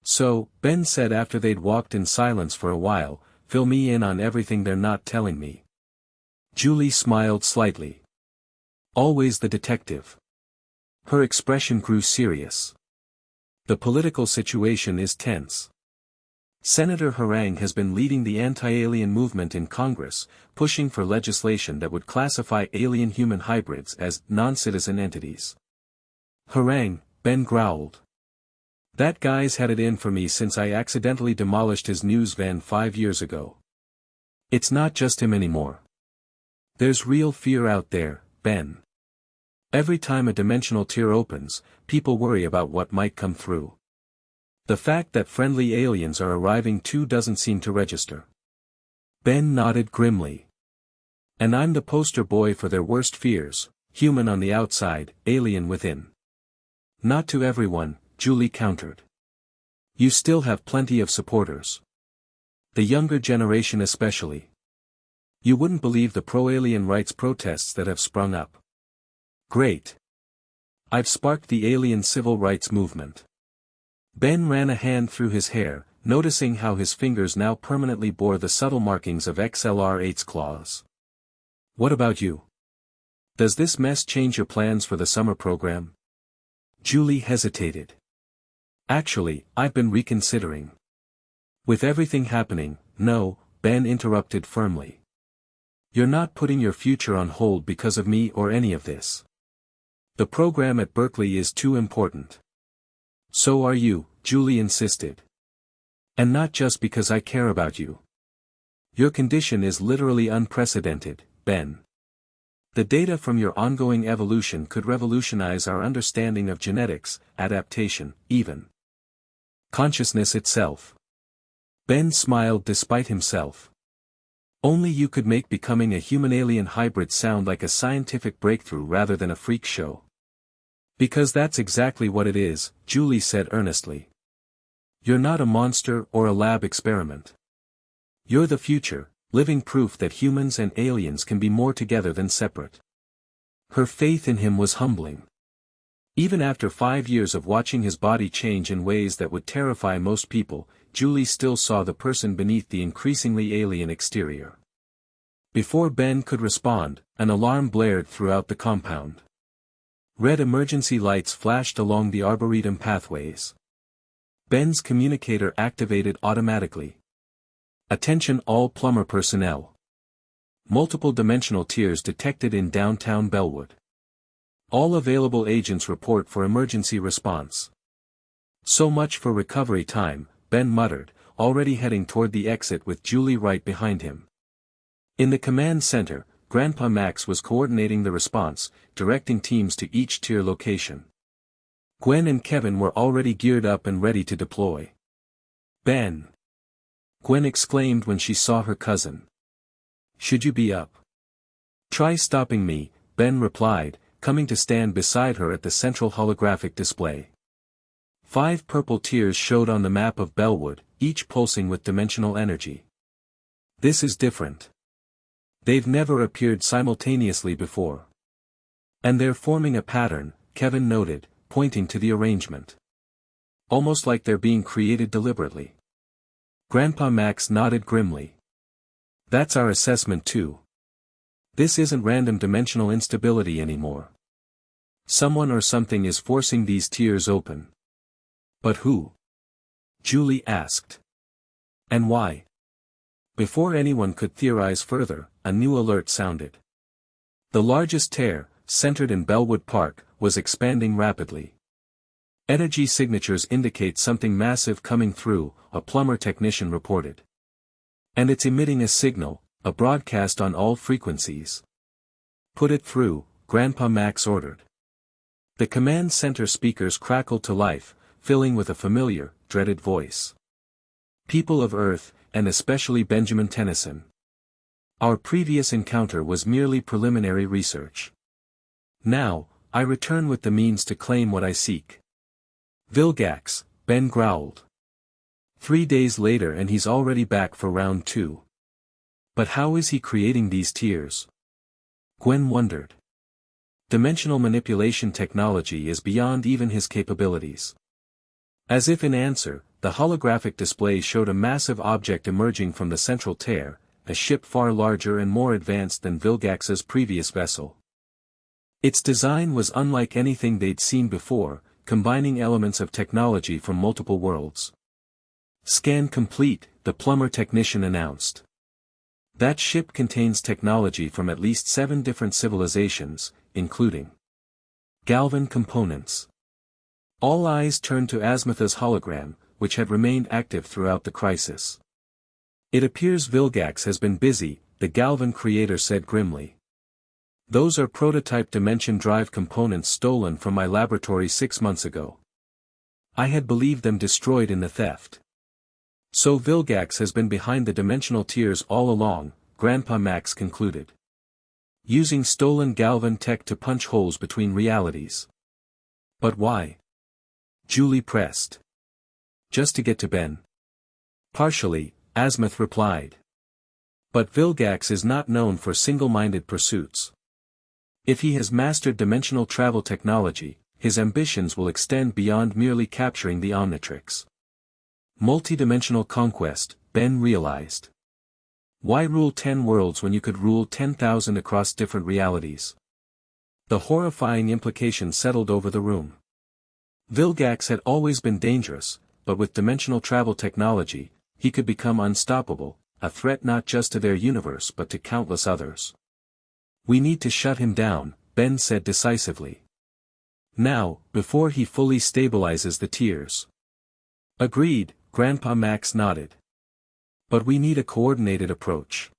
"So," Ben said after they'd walked in silence for a while, "fill me in on everything they're not telling me." Julie smiled slightly. "Always the detective." Her expression grew serious. "The political situation is tense. Senator Harang has been leading the anti-alien movement in Congress, pushing for legislation that would classify alien-human hybrids as non-citizen entities." "Harang," Ben growled. "That guy's had it in for me since I accidentally demolished his news van 5 years ago. It's not just him anymore. There's real fear out there, Ben. Every time a dimensional tier opens, people worry about what might come through. The fact that friendly aliens are arriving too doesn't seem to register." Ben nodded grimly. "And I'm the poster boy for their worst fears, human on the outside, alien within." "Not to everyone," Julie countered. "You still have plenty of supporters. The younger generation especially. You wouldn't believe the pro-alien rights protests that have sprung up. Great. I've sparked the alien civil rights movement." Ben ran a hand through his hair, noticing how his fingers now permanently bore the subtle markings of XLR8's claws. "What about you? Does this mess change your plans for the summer program?" Julie hesitated. "Actually, I've been reconsidering." "With everything happening, no," Ben interrupted firmly. "You're not putting your future on hold because of me or any of this. The program at Berkeley is too important." "So are you," Julie insisted. "And not just because I care about you. Your condition is literally unprecedented, Ben. The data from your ongoing evolution could revolutionize our understanding of genetics, adaptation, even consciousness itself." Ben smiled despite himself. "Only you could make becoming a human-alien hybrid sound like a scientific breakthrough rather than a freak show." "Because that's exactly what it is," Julie said earnestly. "You're not a monster or a lab experiment. You're the future, living proof that humans and aliens can be more together than separate." Her faith in him was humbling. Even after 5 years of watching his body change in ways that would terrify most people, Julie still saw the person beneath the increasingly alien exterior. Before Ben could respond, an alarm blared throughout the compound. Red emergency lights flashed along the Arboretum pathways. Ben's communicator activated automatically. "Attention all plumber personnel. Multiple dimensional tiers detected in downtown Bellwood. All available agents report for emergency response." "So much for recovery time," Ben muttered, already heading toward the exit with Julie right behind him. In the command center, Grandpa Max was coordinating the response, directing teams to each tier location. Gwen and Kevin were already geared up and ready to deploy. "Ben!" Gwen exclaimed when she saw her cousin. "Should you be up?" "Try stopping me," Ben replied, coming to stand beside her at the central holographic display. 5 purple tiers showed on the map of Bellwood, each pulsing with dimensional energy. "This is different. They've never appeared simultaneously before. And they're forming a pattern," Kevin noted, pointing to the arrangement. "Almost like they're being created deliberately." Grandpa Max nodded grimly. "That's our assessment too. This isn't random dimensional instability anymore. Someone or something is forcing these tiers open." "But who?" Julie asked. "And why?" Before anyone could theorize further, a new alert sounded. The largest tear, centered in Bellwood Park, was expanding rapidly. Energy signatures indicate something massive coming through, a plumber technician reported. And it's emitting a signal, a broadcast on all frequencies. Put it through, Grandpa Max ordered. The command center speakers crackled to life, filling with a familiar, dreaded voice. People of Earth, and especially Benjamin Tennyson. Our previous encounter was merely preliminary research. Now, I return with the means to claim what I seek. Vilgax, Ben growled. 3 days later and he's already back for round 2. But how is he creating these tiers? Gwen wondered. Dimensional manipulation technology is beyond even his capabilities. As if in answer, the holographic display showed a massive object emerging from the central tear, a ship far larger and more advanced than Vilgax's previous vessel. Its design was unlike anything they'd seen before, combining elements of technology from multiple worlds. Scan complete, the plumber technician announced. That ship contains technology from at least 7 different civilizations, including Galvan components. All eyes turned to Azimuth's hologram, which had remained active throughout the crisis. It appears Vilgax has been busy, the Galvan creator said grimly. Those are prototype dimension drive components stolen from my laboratory 6 months ago. I had believed them destroyed in the theft. So Vilgax has been behind the dimensional tiers all along, Grandpa Max concluded. Using stolen Galvan tech to punch holes between realities. But why? Julie pressed. Just to get to Ben. Partially, Azimuth replied. But Vilgax is not known for single-minded pursuits. If he has mastered dimensional travel technology, his ambitions will extend beyond merely capturing the Omnitrix. Multidimensional conquest, Ben realized. Why rule 10 worlds when you could rule 10,000 across different realities? The horrifying implication settled over the room. Vilgax had always been dangerous, but with dimensional travel technology, he could become unstoppable, a threat not just to their universe but to countless others. We need to shut him down, Ben said decisively. Now, before he fully stabilizes the tiers. Agreed, Grandpa Max nodded. But we need a coordinated approach.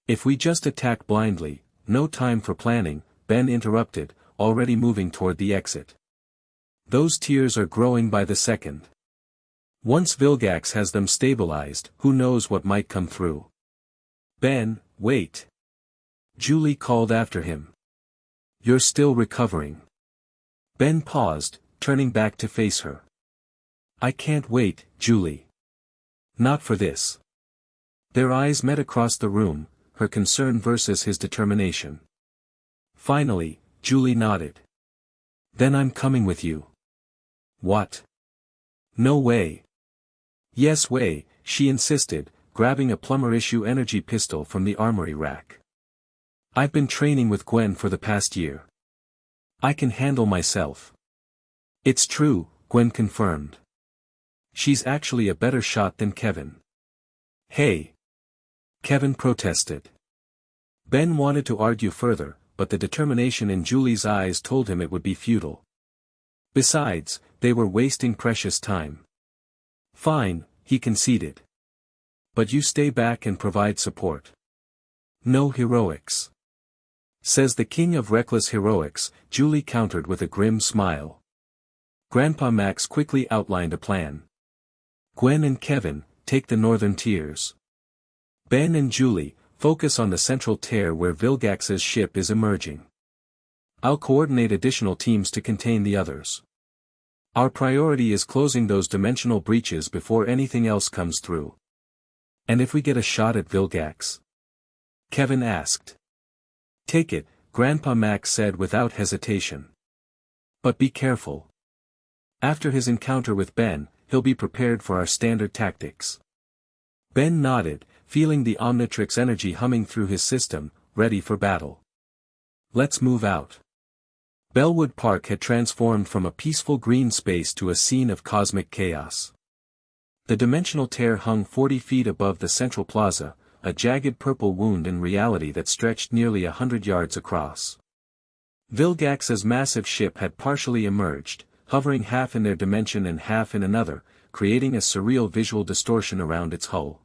If we just attack blindly, no time for planning, Ben interrupted, already moving toward the exit. Those tiers are growing by the second. Once Vilgax has them stabilized, who knows what might come through. Ben, wait. Julie called after him. You're still recovering. Ben paused, turning back to face her. I can't wait, Julie. Not for this. Their eyes met across the room, her concern versus his determination. Finally, Julie nodded. Then I'm coming with you. What? No way. Yes way, she insisted, grabbing a plumber-issue energy pistol from the armory rack. I've been training with Gwen for the past year. I can handle myself. It's true, Gwen confirmed. She's actually a better shot than Kevin. Hey! Kevin protested. Ben wanted to argue further, but the determination in Julie's eyes told him it would be futile. Besides, they were wasting precious time. Fine, he conceded. But you stay back and provide support. No heroics. Says the king of reckless heroics, Julie countered with a grim smile. Grandpa Max quickly outlined a plan. Gwen and Kevin, take the northern tiers. Ben and Julie, focus on the central tear where Vilgax's ship is emerging. I'll coordinate additional teams to contain the others. Our priority is closing those dimensional breaches before anything else comes through. And if we get a shot at Vilgax? Kevin asked. Take it, Grandpa Max said without hesitation. But be careful. After his encounter with Ben, he'll be prepared for our standard tactics. Ben nodded, feeling the Omnitrix energy humming through his system, ready for battle. Let's move out. Bellwood Park had transformed from a peaceful green space to a scene of cosmic chaos. The dimensional tear hung 40 feet above the central plaza, a jagged purple wound in reality that stretched nearly 100 yards across. Vilgax's massive ship had partially emerged, hovering half in their dimension and half in another, creating a surreal visual distortion around its hull.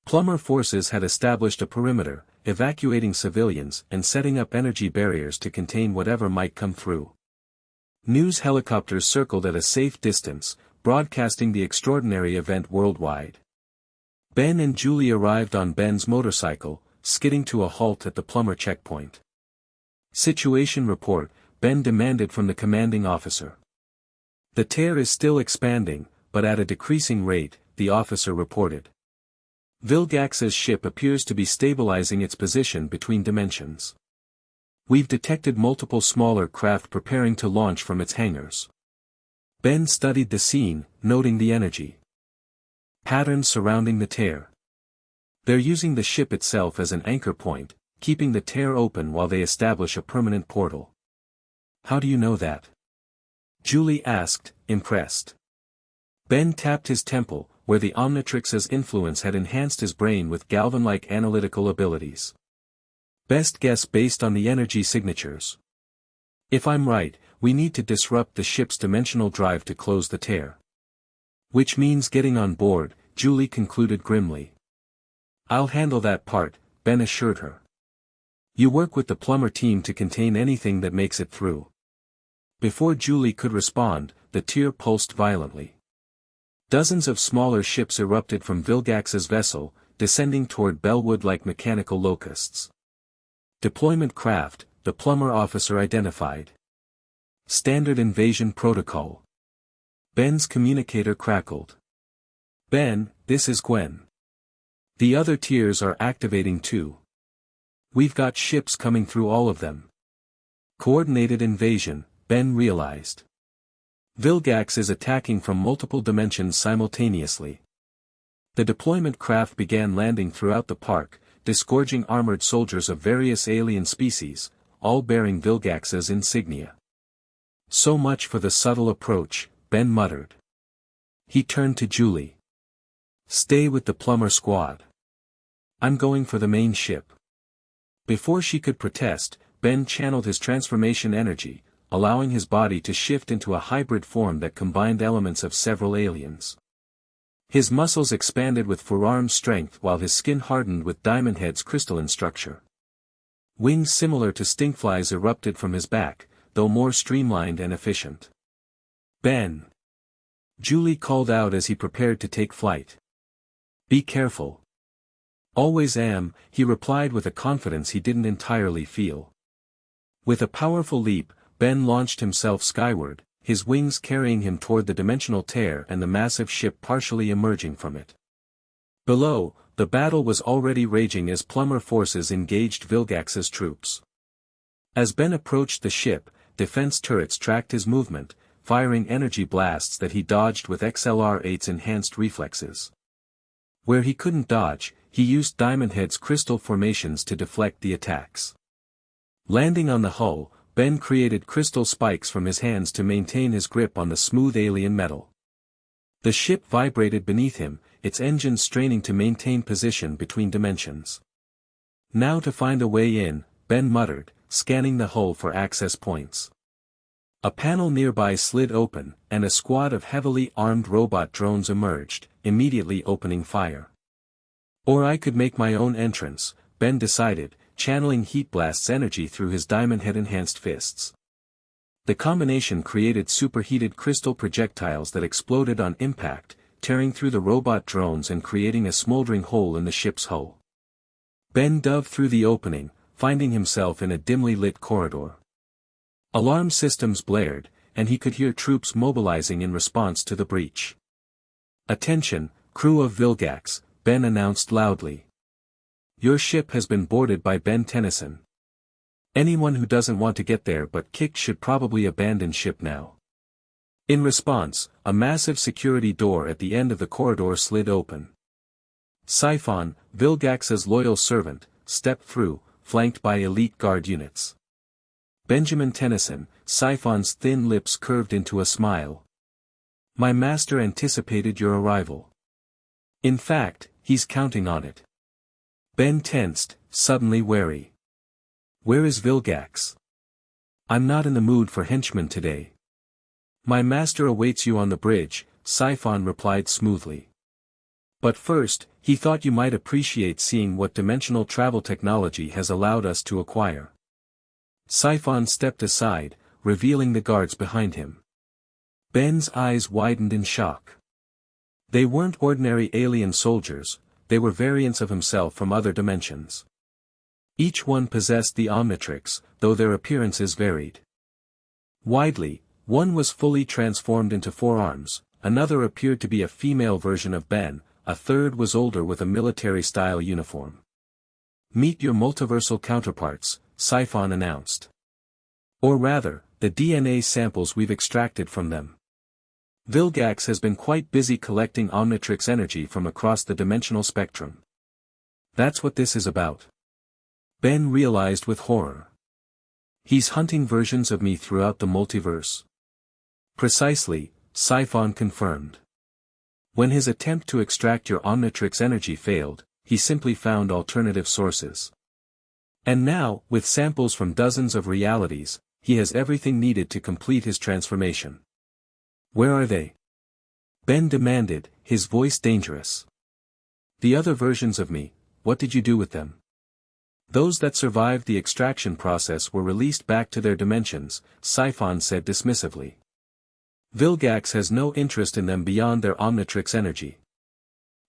Plumber forces had established a perimeter, evacuating civilians and setting up energy barriers to contain whatever might come through. News helicopters circled at a safe distance, broadcasting the extraordinary event worldwide. Ben and Julie arrived on Ben's motorcycle, skidding to a halt at the plumber checkpoint. Situation report, Ben demanded from the commanding officer. The tear is still expanding, but at a decreasing rate, the officer reported. Vilgax's ship appears to be stabilizing its position between dimensions. We've detected multiple smaller craft preparing to launch from its hangars. Ben studied the scene, noting the energy patterns surrounding the tear. They're using the ship itself as an anchor point, keeping the tear open while they establish a permanent portal. How do you know that? Julie asked, impressed. Ben tapped his temple, where the Omnitrix's influence had enhanced his brain with Galvan-like analytical abilities. Best guess based on the energy signatures. If I'm right, we need to disrupt the ship's dimensional drive to close the tear. Which means getting on board, Julie concluded grimly. I'll handle that part, Ben assured her. You work with the plumber team to contain anything that makes it through. Before Julie could respond, the tear pulsed violently. Dozens of smaller ships erupted from Vilgax's vessel, descending toward Bellwood like mechanical locusts. Deployment craft, the plumber officer identified. Standard invasion protocol. Ben's communicator crackled. Ben, this is Gwen. The other tiers are activating too. We've got ships coming through all of them. Coordinated invasion, Ben realized. Vilgax is attacking from multiple dimensions simultaneously. The deployment craft began landing throughout the park, disgorging armored soldiers of various alien species, all bearing Vilgax's insignia. So much for the subtle approach, Ben muttered. He turned to Julie. Stay with the plumber squad. I'm going for the main ship. Before she could protest, Ben channeled his transformation energy, allowing his body to shift into a hybrid form that combined elements of several aliens. His muscles expanded with forearm strength while his skin hardened with Diamond Head's crystalline structure. Wings similar to stinkflies erupted from his back, though more streamlined and efficient. Ben! Julie called out as he prepared to take flight. Be careful. Always am, he replied with a confidence he didn't entirely feel. With a powerful leap, Ben launched himself skyward, his wings carrying him toward the dimensional tear and the massive ship partially emerging from it. Below, the battle was already raging as plumber forces engaged Vilgax's troops. As Ben approached the ship, defense turrets tracked his movement, firing energy blasts that he dodged with XLR-8's enhanced reflexes. Where he couldn't dodge, he used Diamond Head's crystal formations to deflect the attacks. Landing on the hull, Ben created crystal spikes from his hands to maintain his grip on the smooth alien metal. The ship vibrated beneath him, its engines straining to maintain position between dimensions. Now to find a way in, Ben muttered, scanning the hull for access points. A panel nearby slid open, and a squad of heavily armed robot drones emerged, immediately opening fire. Or I could make my own entrance, Ben decided, channeling Heat Blast's energy through his Diamond Head-enhanced fists. The combination created superheated crystal projectiles that exploded on impact, tearing through the robot drones and creating a smoldering hole in the ship's hull. Ben dove through the opening, finding himself in a dimly lit corridor. Alarm systems blared, and he could hear troops mobilizing in response to the breach. Attention, crew of Vilgax, Ben announced loudly. Your ship has been boarded by Ben Tennyson. Anyone who doesn't want to get there but kicked should probably abandon ship now. In response, a massive security door at the end of the corridor slid open. Siphon, Vilgax's loyal servant, stepped through, flanked by elite guard units. Benjamin Tennyson, Siphon's thin lips curved into a smile. My master anticipated your arrival. In fact, he's counting on it. Ben tensed, suddenly wary. Where is Vilgax? I'm not in the mood for henchmen today. My master awaits you on the bridge, Siphon replied smoothly. But first, he thought you might appreciate seeing what dimensional travel technology has allowed us to acquire. Siphon stepped aside, revealing the guards behind him. Ben's eyes widened in shock. They weren't ordinary alien soldiers, they were variants of himself from other dimensions. Each one possessed the Omnitrix, though their appearances varied widely. One was fully transformed into 4 arms, another appeared to be a female version of Ben, a third was older with a military-style uniform. Meet your multiversal counterparts, Siphon announced. Or rather, the DNA samples we've extracted from them. Vilgax has been quite busy collecting Omnitrix energy from across the dimensional spectrum. That's what this is about. Ben realized with horror. He's hunting versions of me throughout the multiverse. Precisely, Siphon confirmed. When his attempt to extract your Omnitrix energy failed, he simply found alternative sources. And now, with samples from dozens of realities, he has everything needed to complete his transformation. Where are they? Ben demanded, his voice dangerous. The other versions of me, what did you do with them? Those that survived the extraction process were released back to their dimensions, Siphon said dismissively. Vilgax has no interest in them beyond their Omnitrix energy.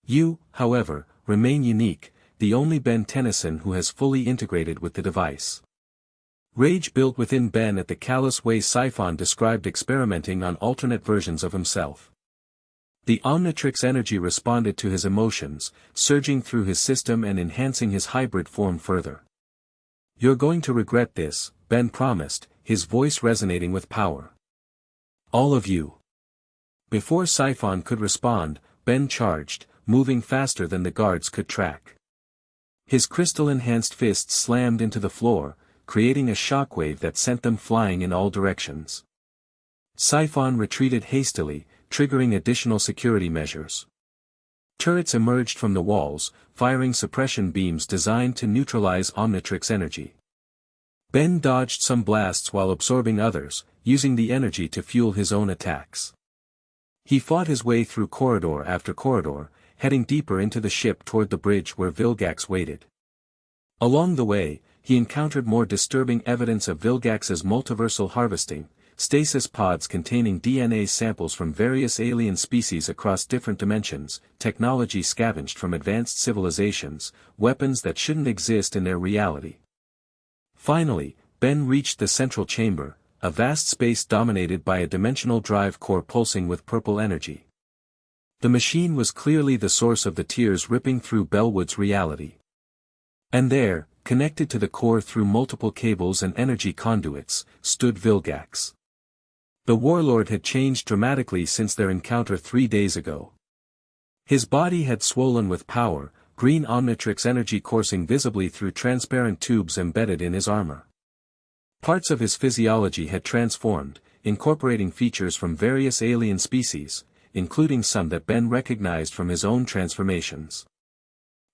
You, however, remain unique, the only Ben Tennyson who has fully integrated with the device. Rage built within Ben at the callous way Siphon described experimenting on alternate versions of himself. The Omnitrix energy responded to his emotions, surging through his system and enhancing his hybrid form further. You're going to regret this, Ben promised, his voice resonating with power. All of you. Before Siphon could respond, Ben charged, moving faster than the guards could track. His crystal-enhanced fists slammed into the floor, creating a shockwave that sent them flying in all directions. Siphon retreated hastily, triggering additional security measures. Turrets emerged from the walls, firing suppression beams designed to neutralize Omnitrix energy. Ben dodged some blasts while absorbing others, using the energy to fuel his own attacks. He fought his way through corridor after corridor, heading deeper into the ship toward the bridge where Vilgax waited. Along the way, he encountered more disturbing evidence of Vilgax's multiversal harvesting, stasis pods containing DNA samples from various alien species across different dimensions, technology scavenged from advanced civilizations, weapons that shouldn't exist in their reality. Finally, Ben reached the central chamber, a vast space dominated by a dimensional drive core pulsing with purple energy. The machine was clearly the source of the tears ripping through Bellwood's reality. And there, connected to the core through multiple cables and energy conduits, stood Vilgax. The warlord had changed dramatically since their encounter 3 days ago. His body had swollen with power, green Omnitrix energy coursing visibly through transparent tubes embedded in his armor. Parts of his physiology had transformed, incorporating features from various alien species, including some that Ben recognized from his own transformations.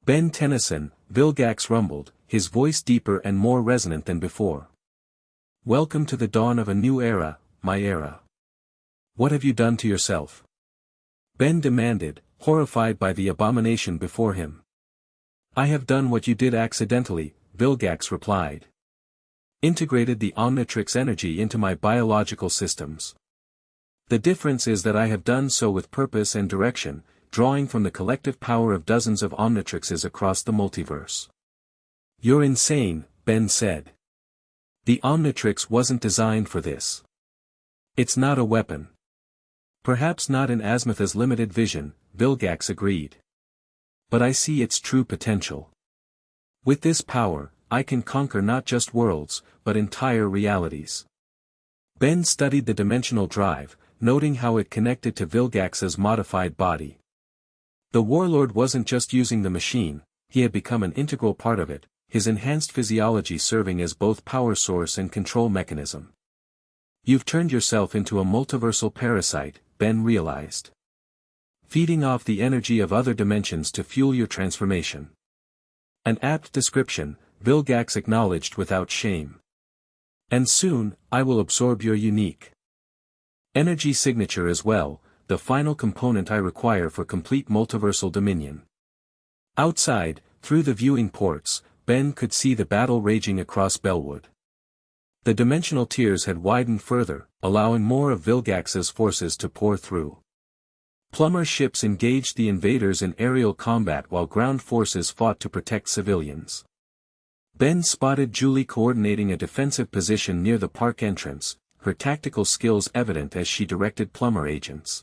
Ben Tennyson, Vilgax rumbled, his voice deeper and more resonant than before. Welcome to the dawn of a new era, my era. What have you done to yourself? Ben demanded, horrified by the abomination before him. I have done what you did accidentally, Vilgax replied. Integrated the Omnitrix energy into my biological systems. The difference is that I have done so with purpose and direction, drawing from the collective power of dozens of Omnitrixes across the multiverse. You're insane, Ben said. The Omnitrix wasn't designed for this. It's not a weapon. Perhaps not in Asmitha's limited vision, Vilgax agreed. But I see its true potential. With this power, I can conquer not just worlds, but entire realities. Ben studied the dimensional drive, noting how it connected to Vilgax's modified body. The warlord wasn't just using the machine, he had become an integral part of it, his enhanced physiology serving as both power source and control mechanism. You've turned yourself into a multiversal parasite, Ben realized. Feeding off the energy of other dimensions to fuel your transformation. An apt description, Vilgax acknowledged without shame. And soon, I will absorb your unique Energy signature as well, the final component I require for complete multiversal dominion. Outside, through the viewing ports, Ben could see the battle raging across Bellwood. The dimensional tiers had widened further, allowing more of Vilgax's forces to pour through. Plumber ships engaged the invaders in aerial combat while ground forces fought to protect civilians. Ben spotted Julie coordinating a defensive position near the park entrance, her tactical skills evident as she directed plumber agents.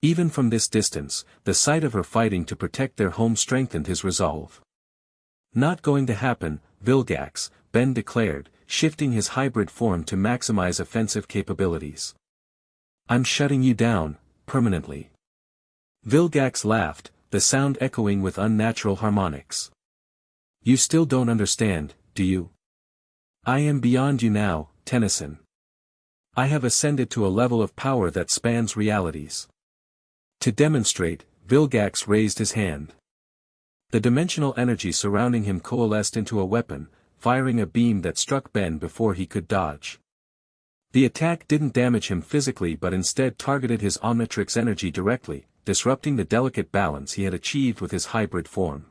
Even from this distance, the sight of her fighting to protect their home strengthened his resolve. Not going to happen, Vilgax, Ben declared, shifting his hybrid form to maximize offensive capabilities. I'm shutting you down, permanently. Vilgax laughed, the sound echoing with unnatural harmonics. You still don't understand, do you? I am beyond you now, Tennyson. I have ascended to a level of power that spans realities. To demonstrate, Vilgax raised his hand. The dimensional energy surrounding him coalesced into a weapon, firing a beam that struck Ben before he could dodge. The attack didn't damage him physically but instead targeted his Omnitrix energy directly, disrupting the delicate balance he had achieved with his hybrid form.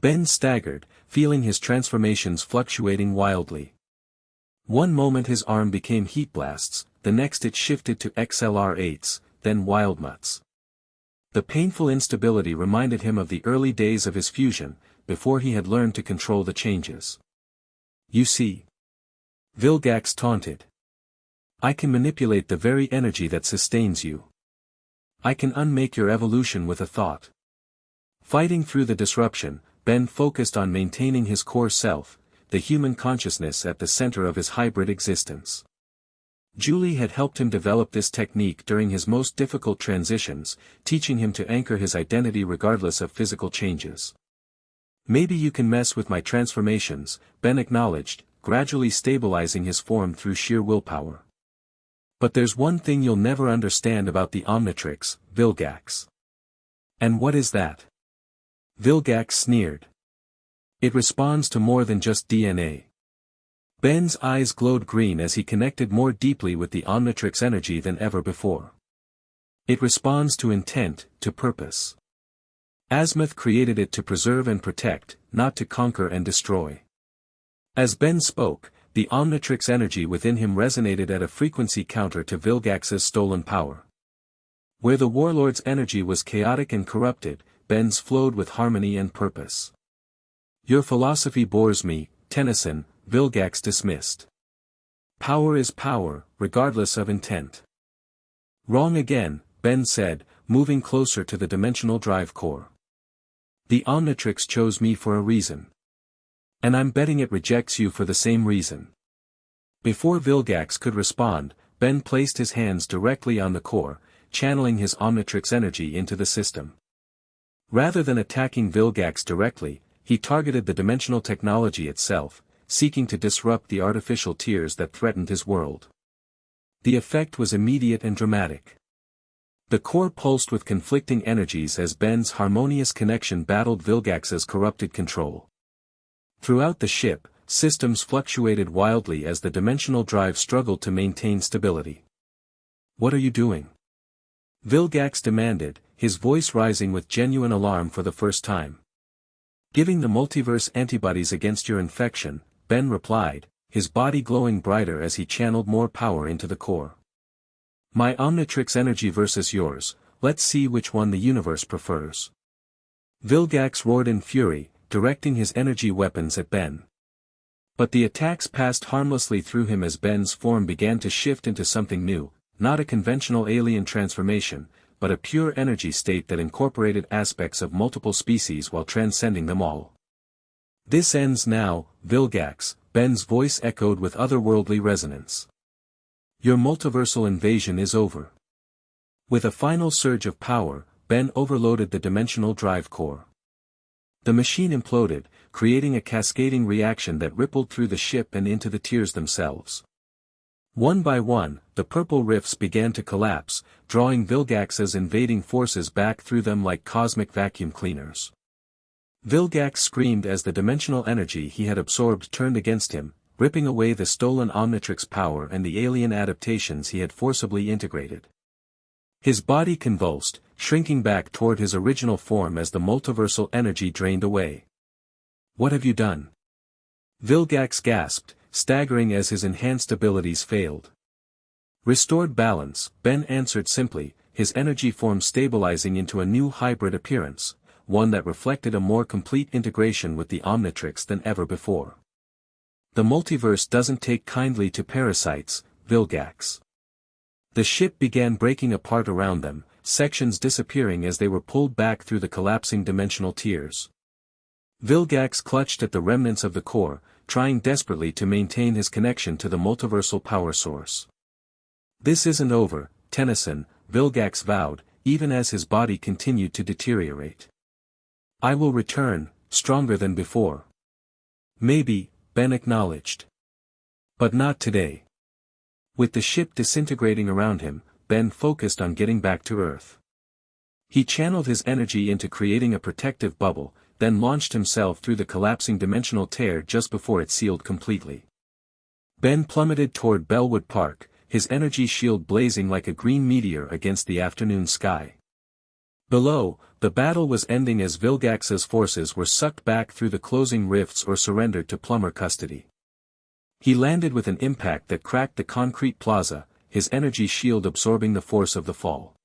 Ben staggered, feeling his transformations fluctuating wildly. One moment his arm became heat blasts, the next it shifted to XLR8s, then wildmuts. The painful instability reminded him of the early days of his fusion, before he had learned to control the changes. You see? Vilgax taunted. I can manipulate the very energy that sustains you. I can unmake your evolution with a thought. Fighting through the disruption, Ben focused on maintaining his core self, the human consciousness at the center of his hybrid existence. Julie had helped him develop this technique during his most difficult transitions, teaching him to anchor his identity regardless of physical changes. Maybe you can mess with my transformations, Ben acknowledged, gradually stabilizing his form through sheer willpower. But there's one thing you'll never understand about the Omnitrix, Vilgax. And what is that? Vilgax sneered. It responds to more than just DNA. Ben's eyes glowed green as he connected more deeply with the Omnitrix energy than ever before. It responds to intent, to purpose. Azimuth created it to preserve and protect, not to conquer and destroy. As Ben spoke, the Omnitrix energy within him resonated at a frequency counter to Vilgax's stolen power. Where the warlord's energy was chaotic and corrupted, Ben's flowed with harmony and purpose. Your philosophy bores me, Tennyson, Vilgax dismissed. Power is power, regardless of intent. Wrong again, Ben said, moving closer to the dimensional drive core. The Omnitrix chose me for a reason. And I'm betting it rejects you for the same reason. Before Vilgax could respond, Ben placed his hands directly on the core, channeling his Omnitrix energy into the system. Rather than attacking Vilgax directly, he targeted the dimensional technology itself, seeking to disrupt the artificial tiers that threatened his world. The effect was immediate and dramatic. The core pulsed with conflicting energies as Ben's harmonious connection battled Vilgax's corrupted control. Throughout the ship, systems fluctuated wildly as the dimensional drive struggled to maintain stability. What are you doing? Vilgax demanded, his voice rising with genuine alarm for the first time. Giving the multiverse antibodies against your infection, Ben replied, his body glowing brighter as he channeled more power into the core. My Omnitrix energy versus yours, let's see which one the universe prefers. Vilgax roared in fury, directing his energy weapons at Ben. But the attacks passed harmlessly through him as Ben's form began to shift into something new, not a conventional alien transformation, but a pure energy state that incorporated aspects of multiple species while transcending them all. This ends now, Vilgax, Ben's voice echoed with otherworldly resonance. Your multiversal invasion is over. With a final surge of power, Ben overloaded the dimensional drive core. The machine imploded, creating a cascading reaction that rippled through the ship and into the tiers themselves. One by one, the purple rifts began to collapse, drawing Vilgax's invading forces back through them like cosmic vacuum cleaners. Vilgax screamed as the dimensional energy he had absorbed turned against him, ripping away the stolen Omnitrix power and the alien adaptations he had forcibly integrated. His body convulsed, shrinking back toward his original form as the multiversal energy drained away. "What have you done?" Vilgax gasped, staggering as his enhanced abilities failed. "Restored balance," Ben answered simply, his energy form stabilizing into a new hybrid appearance, one that reflected a more complete integration with the Omnitrix than ever before. "The multiverse doesn't take kindly to parasites, Vilgax." The ship began breaking apart around them, sections disappearing as they were pulled back through the collapsing dimensional tiers. Vilgax clutched at the remnants of the core, trying desperately to maintain his connection to the multiversal power source. "This isn't over, Tennyson," Vilgax vowed, even as his body continued to deteriorate. "I will return, stronger than before." "Maybe," Ben acknowledged. "But not today." With the ship disintegrating around him, Ben focused on getting back to Earth. He channeled his energy into creating a protective bubble, then launched himself through the collapsing dimensional tear just before it sealed completely. Ben plummeted toward Bellwood Park, his energy shield blazing like a green meteor against the afternoon sky. Below, the battle was ending as Vilgax's forces were sucked back through the closing rifts or surrendered to plumber custody. He landed with an impact that cracked the concrete plaza, his energy shield absorbing the force of the fall.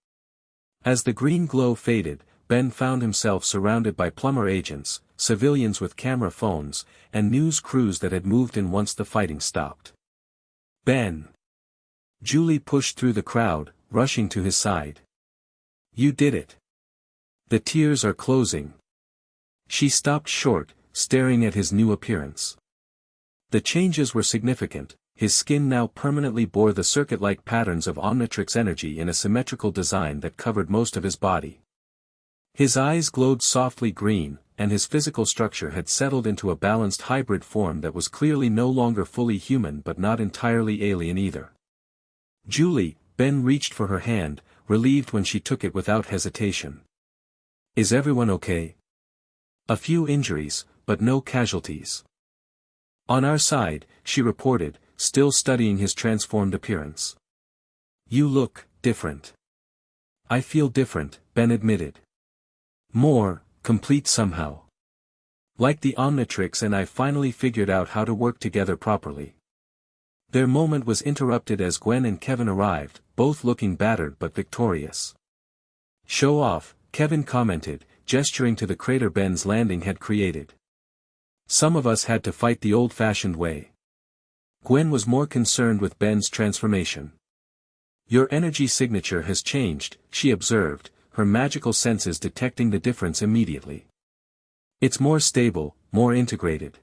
As the green glow faded, Ben found himself surrounded by plumber agents, civilians with camera phones, and news crews that had moved in once the fighting stopped. "Ben!" Julie pushed through the crowd, rushing to his side. "You did it. The tiers are closing." She stopped short, staring at his new appearance. The changes were significant. His skin now permanently bore the circuit-like patterns of Omnitrix energy in a symmetrical design that covered most of his body. His eyes glowed softly green, and his physical structure had settled into a balanced hybrid form that was clearly no longer fully human but not entirely alien either. "Julie," Ben reached for her hand, relieved when she took it without hesitation. "Is everyone okay?" "A few injuries, but no casualties." "On our side," she reported, still studying his transformed appearance. "You look different." "I feel different," Ben admitted. "More complete somehow. Like the Omnitrix, and I finally figured out how to work together properly." Their moment was interrupted as Gwen and Kevin arrived, both looking battered but victorious. "Show off," Kevin commented, gesturing to the crater Ben's landing had created. "Some of us had to fight the old-fashioned way." Gwen was more concerned with Ben's transformation. "Your energy signature has changed," she observed, her magical senses detecting the difference immediately. "It's more stable, more integrated."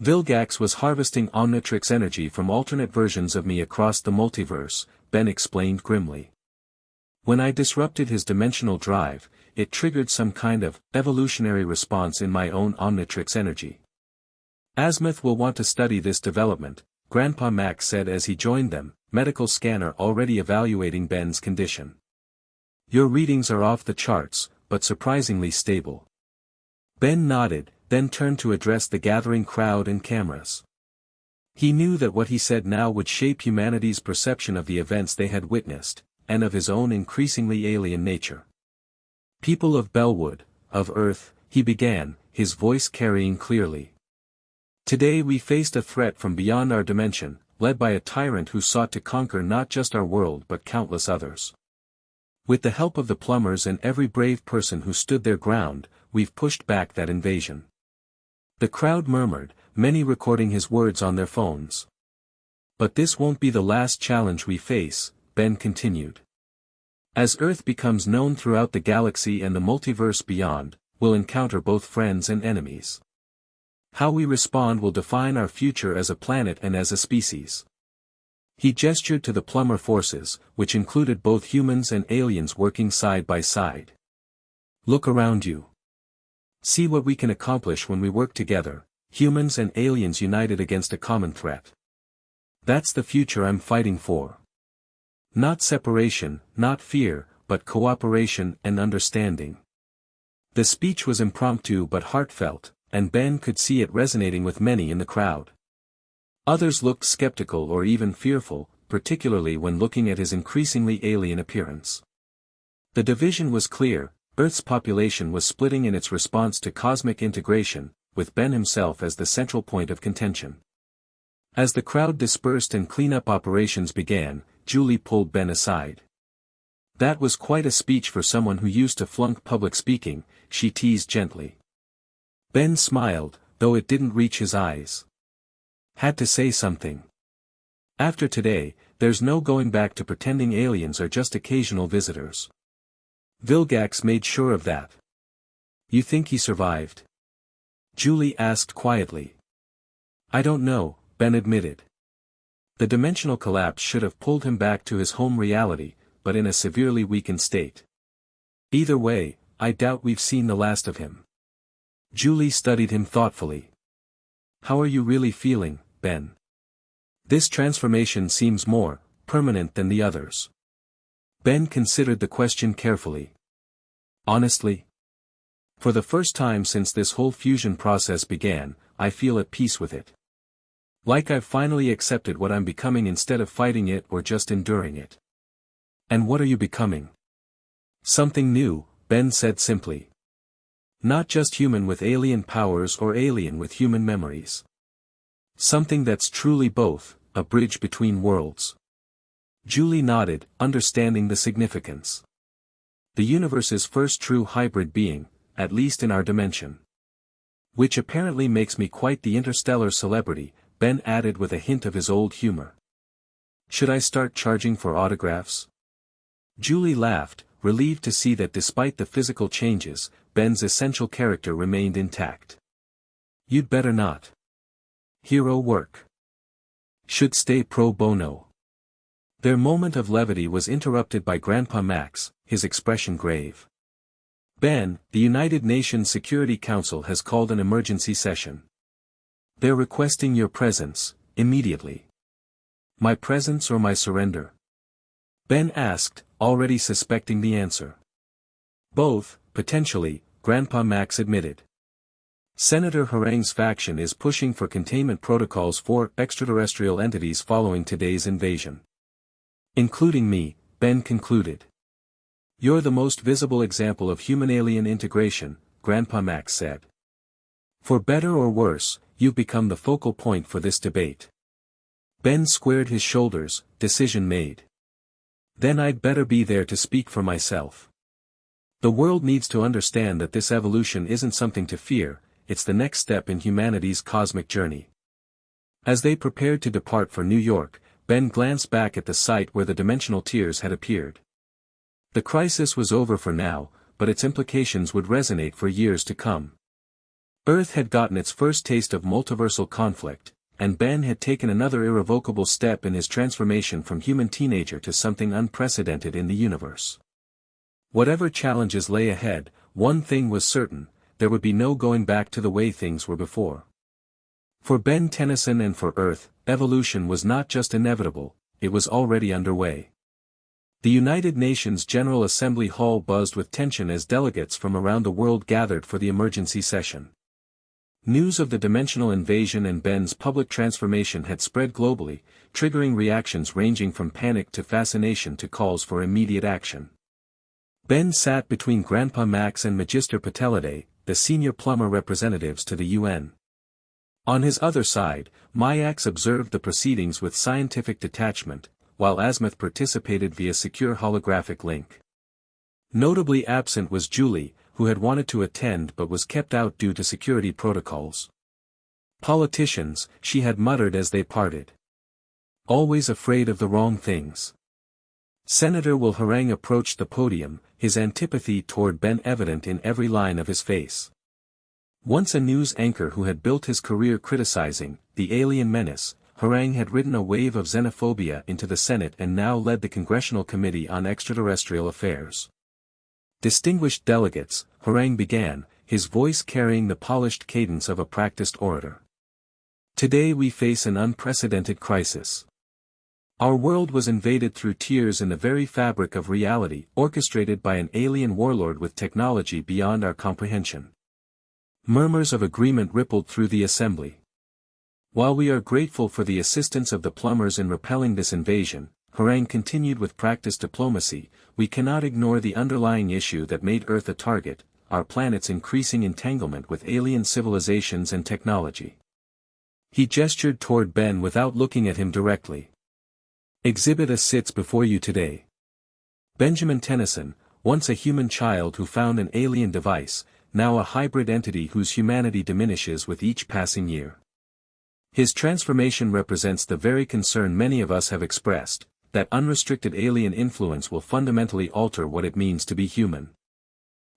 "Vilgax was harvesting Omnitrix energy from alternate versions of me across the multiverse," Ben explained grimly. "When I disrupted his dimensional drive, it triggered some kind of evolutionary response in my own Omnitrix energy. Azimuth will want to study this development," Grandpa Max said as he joined them, medical scanner already evaluating Ben's condition. "Your readings are off the charts, but surprisingly stable." Ben nodded, then turned to address the gathering crowd and cameras. He knew that what he said now would shape humanity's perception of the events they had witnessed, and of his own increasingly alien nature. "People of Bellwood, of Earth," he began, his voice carrying clearly. "Today we faced a threat from beyond our dimension, led by a tyrant who sought to conquer not just our world but countless others. With the help of the plumbers and every brave person who stood their ground, we've pushed back that invasion." The crowd murmured, many recording his words on their phones. "But this won't be the last challenge we face," Ben continued. "As Earth becomes known throughout the galaxy and the multiverse beyond, we'll encounter both friends and enemies. How we respond will define our future as a planet and as a species." He gestured to the plumber forces, which included both humans and aliens working side by side. "Look around you. See what we can accomplish when we work together, humans and aliens united against a common threat. That's the future I'm fighting for. Not separation, not fear, but cooperation and understanding." The speech was impromptu but heartfelt, and Ben could see it resonating with many in the crowd. Others looked skeptical or even fearful, particularly when looking at his increasingly alien appearance. The division was clear: Earth's population was splitting in its response to cosmic integration, with Ben himself as the central point of contention. As the crowd dispersed and cleanup operations began, Julie pulled Ben aside. "That was quite a speech for someone who used to flunk public speaking," she teased gently. Ben smiled, though it didn't reach his eyes. "Had to say something. After today, there's no going back to pretending aliens are just occasional visitors. Vilgax made sure of that." "You think he survived?" Julie asked quietly. "I don't know," Ben admitted. "The dimensional collapse should have pulled him back to his home reality, but in a severely weakened state. Either way, I doubt we've seen the last of him." Julie studied him thoughtfully. "How are you really feeling, Ben? This transformation seems more permanent than the others." Ben considered the question carefully. "Honestly? For the first time since this whole fusion process began, I feel at peace with it. Like I've finally accepted what I'm becoming instead of fighting it or just enduring it." "And what are you becoming?" "Something new," Ben said simply. "Not just human with alien powers or alien with human memories. Something that's truly both, a bridge between worlds." Julie nodded, understanding the significance. "The universe's first true hybrid being, at least in our dimension. Which apparently makes me quite the interstellar celebrity," Ben added with a hint of his old humor. "Should I start charging for autographs?" Julie laughed, relieved to see that despite the physical changes, Ben's essential character remained intact. "You'd better not. Hero work should stay pro bono." Their moment of levity was interrupted by Grandpa Max, his expression grave. "Ben, the United Nations Security Council has called an emergency session. They're requesting your presence, immediately." "My presence or my surrender?" Ben asked, already suspecting the answer. "Both, potentially," Grandpa Max admitted. "Senator Harang's faction is pushing for containment protocols for extraterrestrial entities following today's invasion. Including me," Ben concluded. "You're the most visible example of human-alien integration," Grandpa Max said. "For better or worse, you've become the focal point for this debate." Ben squared his shoulders, decision made. "Then I'd better be there to speak for myself. The world needs to understand that this evolution isn't something to fear, it's the next step in humanity's cosmic journey." As they prepared to depart for New York, Ben glanced back at the site where the dimensional tears had appeared. The crisis was over for now, but its implications would resonate for years to come. Earth had gotten its first taste of multiversal conflict, and Ben had taken another irrevocable step in his transformation from human teenager to something unprecedented in the universe. Whatever challenges lay ahead, one thing was certain: there would be no going back to the way things were before. For Ben Tennyson and for Earth, evolution was not just inevitable, it was already underway. The United Nations General Assembly Hall buzzed with tension as delegates from around the world gathered for the emergency session. News of the dimensional invasion and Ben's public transformation had spread globally, triggering reactions ranging from panic to fascination to calls for immediate action. Ben sat between Grandpa Max and Magister Patelade, the senior plumber representatives to the UN. On his other side, Mayax observed the proceedings with scientific detachment, while Azimuth participated via secure holographic link. Notably absent was Julie, who had wanted to attend but was kept out due to security protocols. "Politicians," she had muttered as they parted. "Always afraid of the wrong things." Senator Will Harang approached the podium, his antipathy toward Ben evident in every line of his face. Once a news anchor who had built his career criticizing the alien menace, Harang had ridden a wave of xenophobia into the Senate and now led the Congressional Committee on Extraterrestrial Affairs. "Distinguished delegates," Harang began, his voice carrying the polished cadence of a practiced orator. "Today we face an unprecedented crisis. Our world was invaded through tears in the very fabric of reality, orchestrated by an alien warlord with technology beyond our comprehension." Murmurs of agreement rippled through the assembly. While we are grateful for the assistance of the plumbers in repelling this invasion, Harang continued with practiced diplomacy, we cannot ignore the underlying issue that made Earth a target, our planet's increasing entanglement with alien civilizations and technology. He gestured toward Ben without looking at him directly. Exhibit A sits before you today. Benjamin Tennyson, once a human child who found an alien device, now a hybrid entity whose humanity diminishes with each passing year. His transformation represents the very concern many of us have expressed, that unrestricted alien influence will fundamentally alter what it means to be human.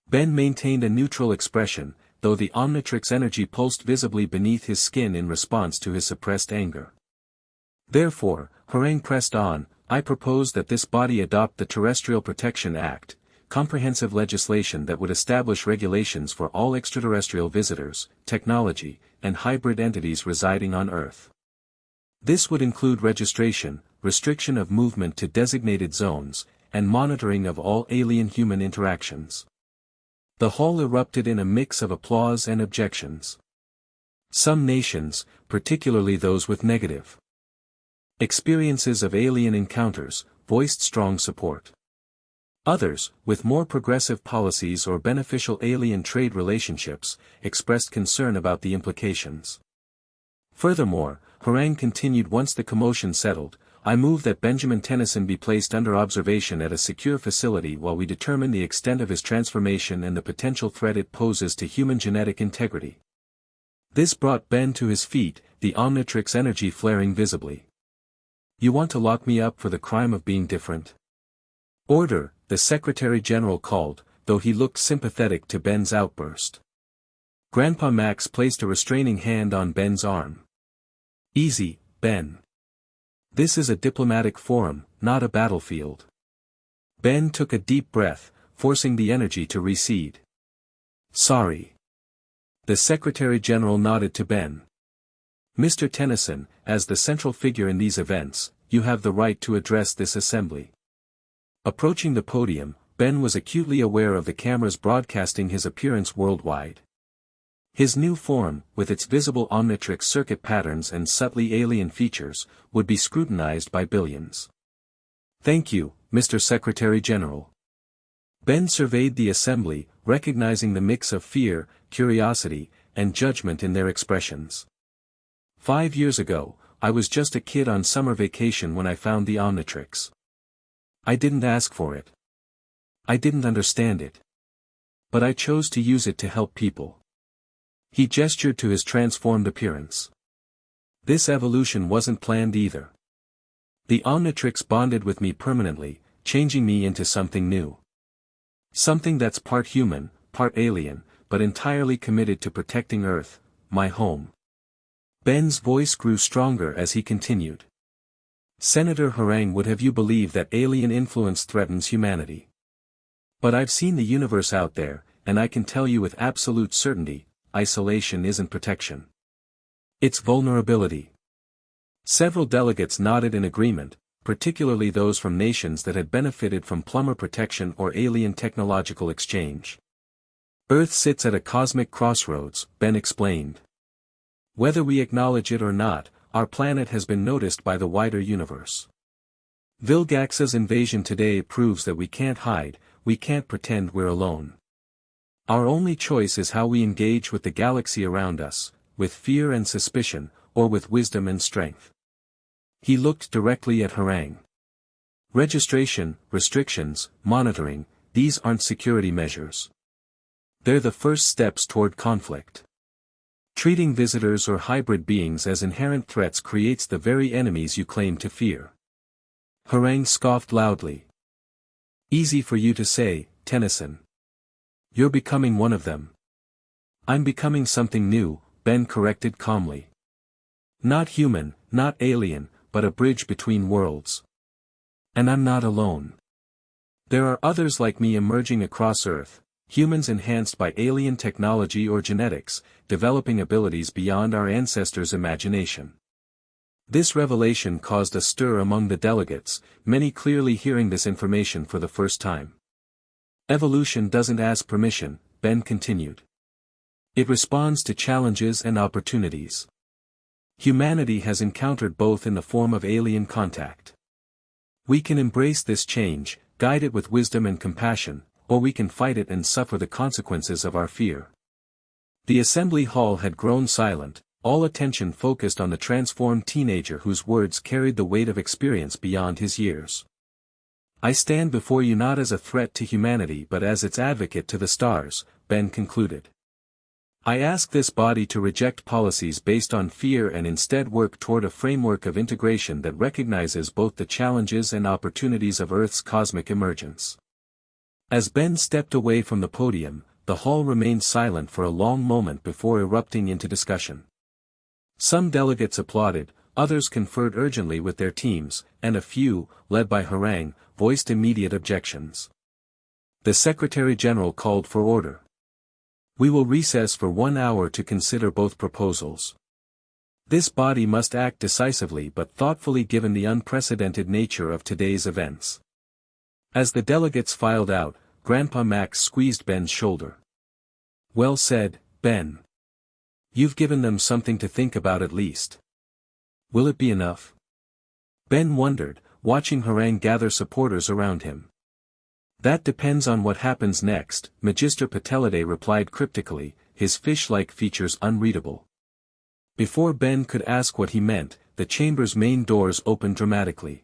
Ben maintained a neutral expression, though the Omnitrix energy pulsed visibly beneath his skin in response to his suppressed anger. Therefore, Harang pressed on, I propose that this body adopt the Terrestrial Protection Act, comprehensive legislation that would establish regulations for all extraterrestrial visitors, technology, and hybrid entities residing on Earth. This would include registration, restriction of movement to designated zones, and monitoring of all alien-human interactions. The hall erupted in a mix of applause and objections. Some nations, particularly those with negative experiences of alien encounters, voiced strong support. Others, with more progressive policies or beneficial alien trade relationships, expressed concern about the implications. Furthermore, Harang continued once the commotion settled, I move that Benjamin Tennyson be placed under observation at a secure facility while we determine the extent of his transformation and the potential threat it poses to human genetic integrity. This brought Ben to his feet, the Omnitrix energy flaring visibly. You want to lock me up for the crime of being different? Order, the Secretary-General called, though he looked sympathetic to Ben's outburst. Grandpa Max placed a restraining hand on Ben's arm. Easy, Ben. This is a diplomatic forum, not a battlefield. Ben took a deep breath, forcing the energy to recede. Sorry. The Secretary-General nodded to Ben. Mr. Tennyson, as the central figure in these events, you have the right to address this assembly. Approaching the podium, Ben was acutely aware of the cameras broadcasting his appearance worldwide. His new form, with its visible Omnitrix circuit patterns and subtly alien features, would be scrutinized by billions. Thank you, Mr. Secretary-General. Ben surveyed the assembly, recognizing the mix of fear, curiosity, and judgment in their expressions. 5 years ago, I was just a kid on summer vacation when I found the Omnitrix. I didn't ask for it. I didn't understand it. But I chose to use it to help people. He gestured to his transformed appearance. This evolution wasn't planned either. The Omnitrix bonded with me permanently, changing me into something new. Something that's part human, part alien, but entirely committed to protecting Earth, my home. Ben's voice grew stronger as he continued. Senator Harang would have you believe that alien influence threatens humanity. But I've seen the universe out there, and I can tell you with absolute certainty, isolation isn't protection. It's vulnerability. Several delegates nodded in agreement, particularly those from nations that had benefited from plumber protection or alien technological exchange. Earth sits at a cosmic crossroads, Ben explained. Whether we acknowledge it or not, our planet has been noticed by the wider universe. Vilgax's invasion today proves that we can't hide, we can't pretend we're alone. Our only choice is how we engage with the galaxy around us, with fear and suspicion, or with wisdom and strength. He looked directly at Harang. Registration, restrictions, monitoring, these aren't security measures. They're the first steps toward conflict. Treating visitors or hybrid beings as inherent threats creates the very enemies you claim to fear. Harang scoffed loudly. Easy for you to say, Tennyson. You're becoming one of them. I'm becoming something new, Ben corrected calmly. Not human, not alien, but a bridge between worlds. And I'm not alone. There are others like me emerging across Earth, humans enhanced by alien technology or genetics, developing abilities beyond our ancestors' imagination. This revelation caused a stir among the delegates, many clearly hearing this information for the first time. Evolution doesn't ask permission, Ben continued. It responds to challenges and opportunities. Humanity has encountered both in the form of alien contact. We can embrace this change, guide it with wisdom and compassion, or we can fight it and suffer the consequences of our fear. The assembly hall had grown silent, all attention focused on the transformed teenager whose words carried the weight of experience beyond his years. I stand before you not as a threat to humanity but as its advocate to the stars, Ben concluded. I ask this body to reject policies based on fear and instead work toward a framework of integration that recognizes both the challenges and opportunities of Earth's cosmic emergence. As Ben stepped away from the podium, the hall remained silent for a long moment before erupting into discussion. Some delegates applauded, others conferred urgently with their teams, and a few, led by Harang, voiced immediate objections. The Secretary General called for order. We will recess for 1 hour to consider both proposals. This body must act decisively but thoughtfully given the unprecedented nature of today's events. As the delegates filed out, Grandpa Max squeezed Ben's shoulder. Well said, Ben. You've given them something to think about at least. Will it be enough? Ben wondered, watching Harang gather supporters around him. That depends on what happens next, Magister Patelade replied cryptically, his fish-like features unreadable. Before Ben could ask what he meant, the chamber's main doors opened dramatically.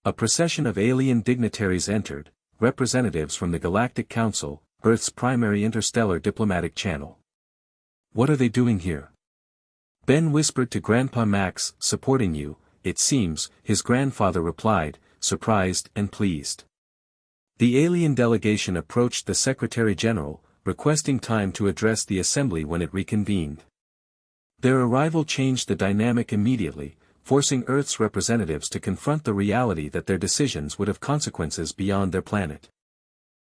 A procession of alien dignitaries entered, representatives from the Galactic Council, Earth's primary interstellar diplomatic channel. What are they doing here? Ben whispered to Grandpa Max, supporting you, it seems, his grandfather replied, surprised and pleased. The alien delegation approached the Secretary General, requesting time to address the assembly when it reconvened. Their arrival changed the dynamic immediately, forcing Earth's representatives to confront the reality that their decisions would have consequences beyond their planet.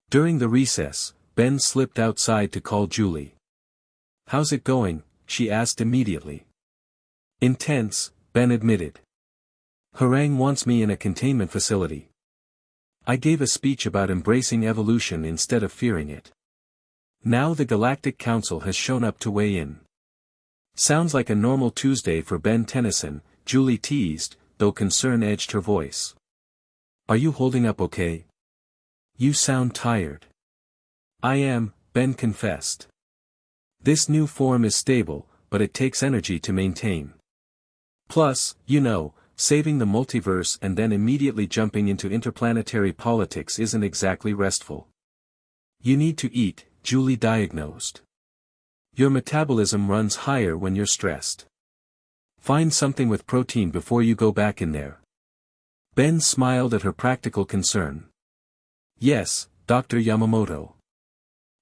During the recess, Ben slipped outside to call Julie. How's it going? She asked immediately. Intense, Ben admitted. Harang wants me in a containment facility. I gave a speech about embracing evolution instead of fearing it. Now the Galactic Council has shown up to weigh in. Sounds like a normal Tuesday for Ben Tennyson, Julie teased, though concern edged her voice. Are you holding up okay? You sound tired. I am, Ben confessed. This new form is stable, but it takes energy to maintain. Plus, you know, saving the multiverse and then immediately jumping into interplanetary politics isn't exactly restful. You need to eat, Julie diagnosed. Your metabolism runs higher when you're stressed. Find something with protein before you go back in there. Ben smiled at her practical concern. Yes, Dr. Yamamoto.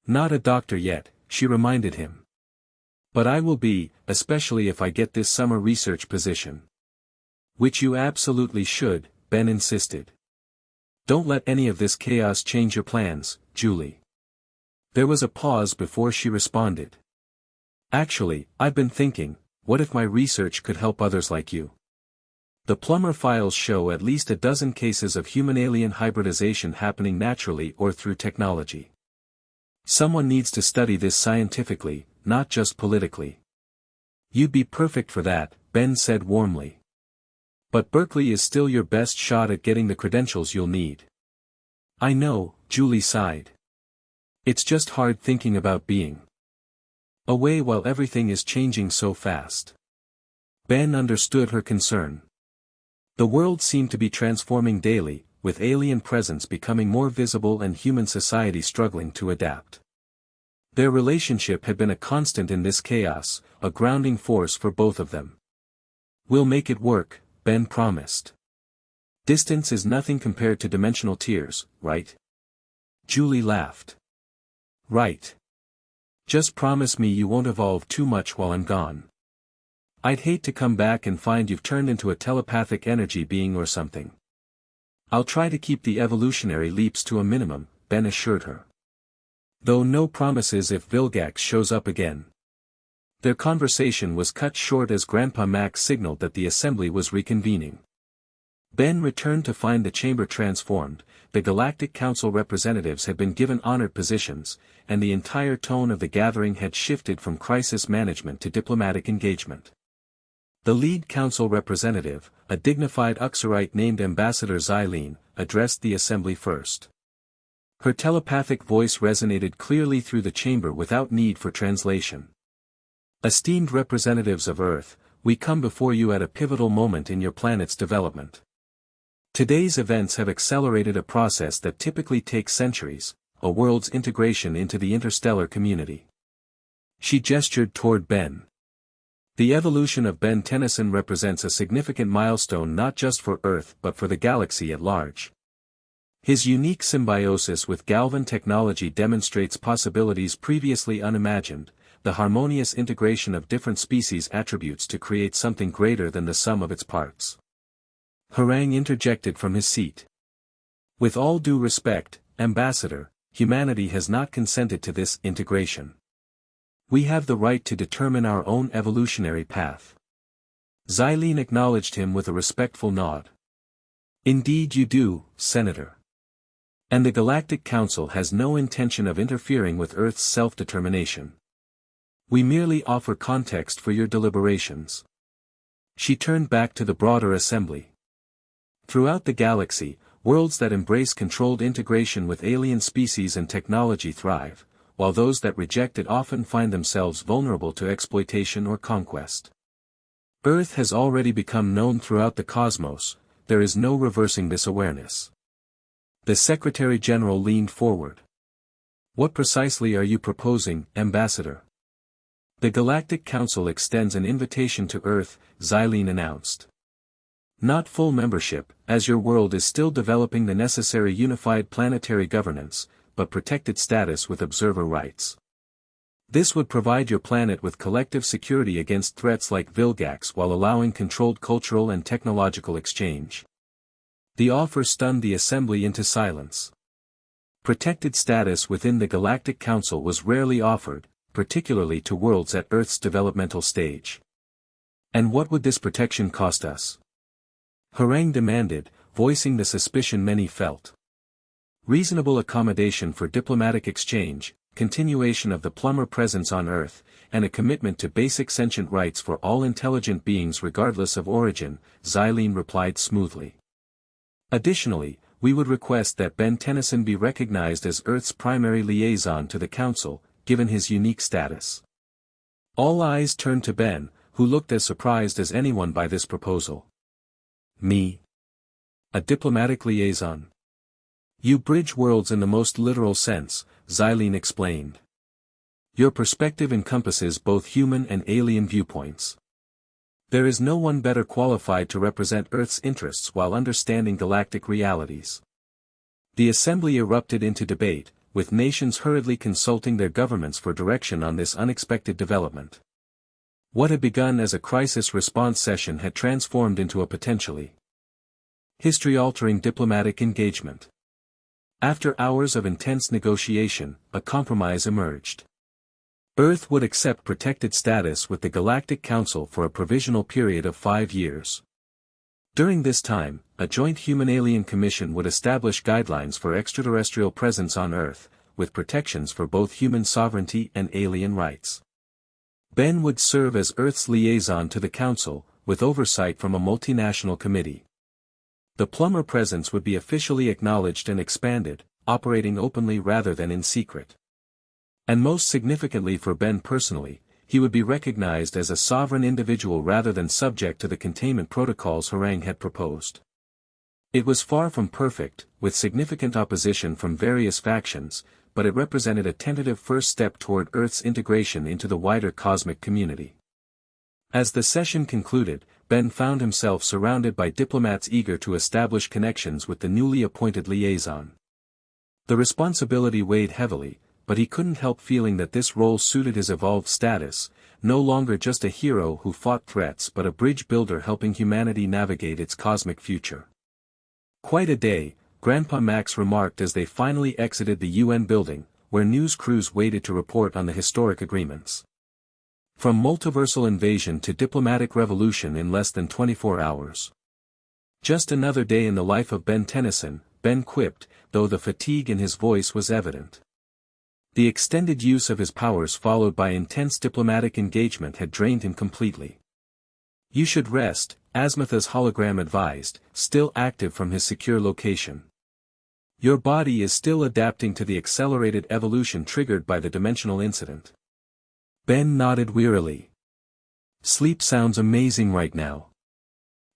Not a doctor yet, she reminded him. But I will be, especially if I get this summer research position. Which you absolutely should, Ben insisted. Don't let any of this chaos change your plans, Julie. There was a pause before she responded. Actually, I've been thinking, what if my research could help others like you? The Plummer files show at least a dozen cases of human-alien hybridization happening naturally or through technology. Someone needs to study this scientifically, not just politically. You'd be perfect for that, Ben said warmly. But Berkeley is still your best shot at getting the credentials you'll need. I know, Julie sighed. It's just hard thinking about being away while everything is changing so fast. Ben understood her concern. The world seemed to be transforming daily, with alien presence becoming more visible and human society struggling to adapt. Their relationship had been a constant in this chaos, a grounding force for both of them. We'll make it work, Ben promised. Distance is nothing compared to dimensional tears, right? Julie laughed. Right. Just promise me you won't evolve too much while I'm gone. I'd hate to come back and find you've turned into a telepathic energy being or something. I'll try to keep the evolutionary leaps to a minimum, Ben assured her. Though no promises if Vilgax shows up again. Their conversation was cut short as Grandpa Max signaled that the assembly was reconvening. Ben returned to find the chamber transformed, the Galactic Council representatives had been given honored positions, and the entire tone of the gathering had shifted from crisis management to diplomatic engagement. The lead council representative, a dignified Uxorite named Ambassador Xylene, addressed the assembly first. Her telepathic voice resonated clearly through the chamber without need for translation. Esteemed representatives of Earth, we come before you at a pivotal moment in your planet's development. Today's events have accelerated a process that typically takes centuries, a world's integration into the interstellar community. She gestured toward Ben. The evolution of Ben Tennyson represents a significant milestone not just for Earth but for the galaxy at large. His unique symbiosis with Galvan technology demonstrates possibilities previously unimagined, the harmonious integration of different species attributes to create something greater than the sum of its parts. Harang interjected from his seat. With all due respect, Ambassador, humanity has not consented to this integration. We have the right to determine our own evolutionary path. Xylene acknowledged him with a respectful nod. Indeed you do, Senator. And the Galactic Council has no intention of interfering with Earth's self-determination. We merely offer context for your deliberations. She turned back to the broader assembly. Throughout the galaxy, worlds that embrace controlled integration with alien species and technology thrive, while those that reject it often find themselves vulnerable to exploitation or conquest. Earth has already become known throughout the cosmos, there is no reversing this awareness. The Secretary-General leaned forward. What precisely are you proposing, Ambassador? The Galactic Council extends an invitation to Earth, Xylene announced. Not full membership, as your world is still developing the necessary unified planetary governance, but protected status with observer rights. This would provide your planet with collective security against threats like Vilgax while allowing controlled cultural and technological exchange. The offer stunned the assembly into silence. Protected status within the Galactic Council was rarely offered, particularly to worlds at Earth's developmental stage. And what would this protection cost us? Harang demanded, voicing the suspicion many felt. Reasonable accommodation for diplomatic exchange, continuation of the plumber presence on Earth, and a commitment to basic sentient rights for all intelligent beings regardless of origin, Xylene replied smoothly. Additionally, we would request that Ben Tennyson be recognized as Earth's primary liaison to the Council, given his unique status. All eyes turned to Ben, who looked as surprised as anyone by this proposal. Me? A diplomatic liaison? You bridge worlds in the most literal sense, Xylene explained. Your perspective encompasses both human and alien viewpoints. There is no one better qualified to represent Earth's interests while understanding galactic realities. The assembly erupted into debate, with nations hurriedly consulting their governments for direction on this unexpected development. What had begun as a crisis response session had transformed into a potentially history-altering diplomatic engagement. After hours of intense negotiation, a compromise emerged. Earth would accept protected status with the Galactic Council for a provisional period of 5 years. During this time, a joint Human-Alien Commission would establish guidelines for extraterrestrial presence on Earth, with protections for both human sovereignty and alien rights. Ben would serve as Earth's liaison to the Council, with oversight from a multinational committee. The plumber presence would be officially acknowledged and expanded, operating openly rather than in secret. And most significantly for Ben personally, he would be recognized as a sovereign individual rather than subject to the containment protocols Harang had proposed. It was far from perfect, with significant opposition from various factions, but it represented a tentative first step toward Earth's integration into the wider cosmic community. As the session concluded, Ben found himself surrounded by diplomats eager to establish connections with the newly appointed liaison. The responsibility weighed heavily, but he couldn't help feeling that this role suited his evolved status, no longer just a hero who fought threats but a bridge builder helping humanity navigate its cosmic future. Quite a day, Grandpa Max remarked as they finally exited the UN building, where news crews waited to report on the historic agreements. From multiversal invasion to diplomatic revolution in less than 24 hours. Just another day in the life of Ben Tennyson, Ben quipped, though the fatigue in his voice was evident. The extended use of his powers followed by intense diplomatic engagement had drained him completely. You should rest, Asmatha's hologram advised, still active from his secure location. Your body is still adapting to the accelerated evolution triggered by the dimensional incident. Ben nodded wearily. Sleep sounds amazing right now.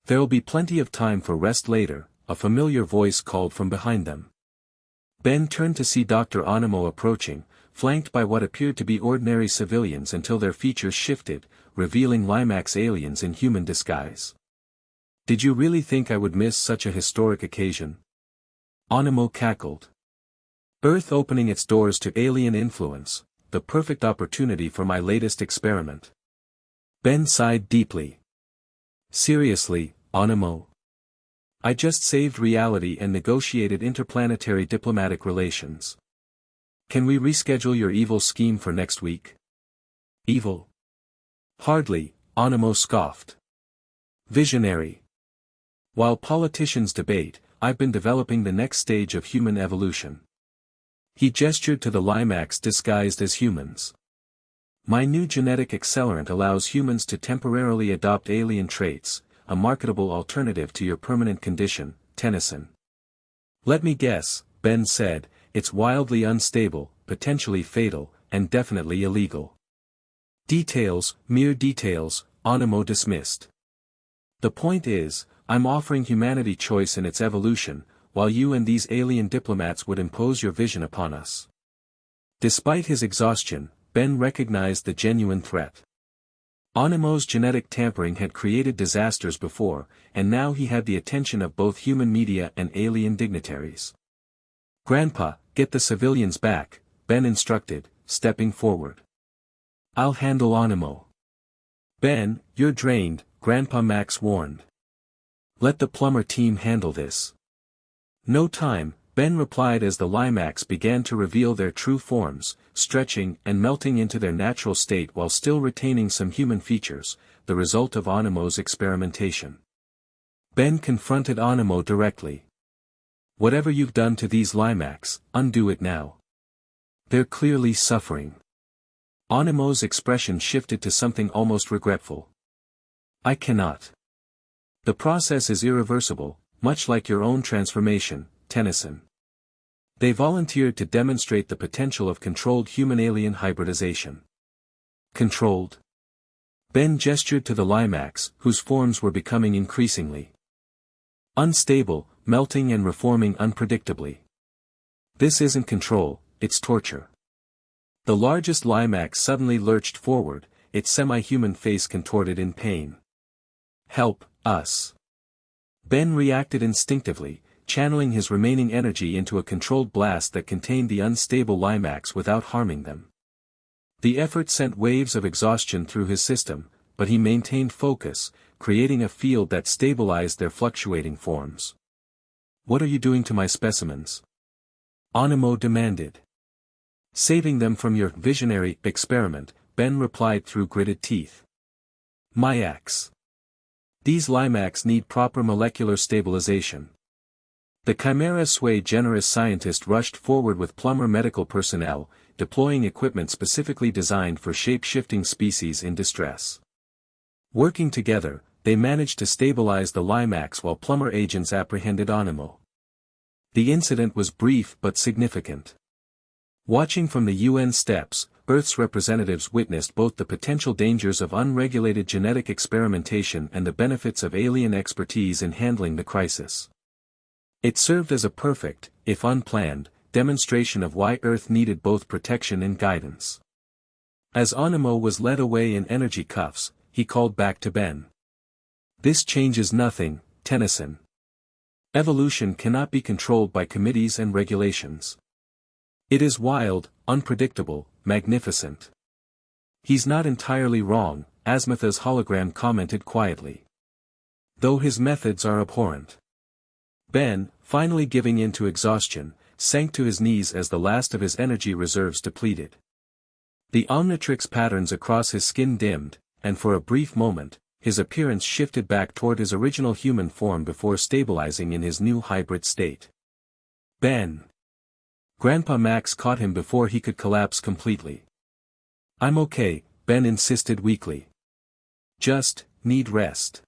There'll be plenty of time for rest later, a familiar voice called from behind them. Ben turned to see Dr. Animo approaching, flanked by what appeared to be ordinary civilians until their features shifted, revealing Limax aliens in human disguise. Did you really think I would miss such a historic occasion? Animo cackled. Earth opening its doors to alien influence, the perfect opportunity for my latest experiment. Ben sighed deeply. Seriously, Animo? I just saved reality and negotiated interplanetary diplomatic relations. Can we reschedule your evil scheme for next week? Evil? Hardly, Animo scoffed. Visionary. While politicians debate, I've been developing the next stage of human evolution. He gestured to the Limax disguised as humans. My new genetic accelerant allows humans to temporarily adopt alien traits, a marketable alternative to your permanent condition, Tennyson. Let me guess, Ben said, it's wildly unstable, potentially fatal, and definitely illegal. Details, mere details, Animo dismissed. The point is, I'm offering humanity choice in its evolution, while you and these alien diplomats would impose your vision upon us. Despite his exhaustion, Ben recognized the genuine threat. Animo's genetic tampering had created disasters before, and now he had the attention of both human media and alien dignitaries. Grandpa, get the civilians back, Ben instructed, stepping forward. I'll handle Animo. Ben, you're drained, Grandpa Max warned. Let the plumber team handle this. No time, Ben replied as the Limax began to reveal their true forms, stretching and melting into their natural state while still retaining some human features, the result of Animo's experimentation. Ben confronted Animo directly. Whatever you've done to these Limax, undo it now. They're clearly suffering. Animo's expression shifted to something almost regretful. I cannot. The process is irreversible, much like your own transformation, Tennyson. They volunteered to demonstrate the potential of controlled human-alien hybridization. Controlled? Ben gestured to the Limax, whose forms were becoming increasingly unstable, melting and reforming unpredictably. This isn't control, it's torture. The largest Limax suddenly lurched forward, its semi-human face contorted in pain. Help us. Ben reacted instinctively, channeling his remaining energy into a controlled blast that contained the unstable Limax without harming them. The effort sent waves of exhaustion through his system, but he maintained focus, creating a field that stabilized their fluctuating forms. What are you doing to my specimens? Animo demanded. Saving them from your visionary experiment, Ben replied through gritted teeth. My axe. These Limax need proper molecular stabilization. The Chimera Sui Generis scientist rushed forward with plumber medical personnel, deploying equipment specifically designed for shape-shifting species in distress. Working together, they managed to stabilize the Limax while plumber agents apprehended Animo. The incident was brief but significant. Watching from the UN steps, Earth's representatives witnessed both the potential dangers of unregulated genetic experimentation and the benefits of alien expertise in handling the crisis. It served as a perfect, if unplanned, demonstration of why Earth needed both protection and guidance. As Animo was led away in energy cuffs, he called back to Ben. This changes nothing, Tennyson. Evolution cannot be controlled by committees and regulations. It is wild, unpredictable, magnificent. He's not entirely wrong, Asmatha's hologram commented quietly. Though his methods are abhorrent. Ben, finally giving in to exhaustion, sank to his knees as the last of his energy reserves depleted. The Omnitrix patterns across his skin dimmed, and for a brief moment, his appearance shifted back toward his original human form before stabilizing in his new hybrid state. Ben. Grandpa Max caught him before he could collapse completely. I'm okay, Ben insisted weakly. Just, need rest.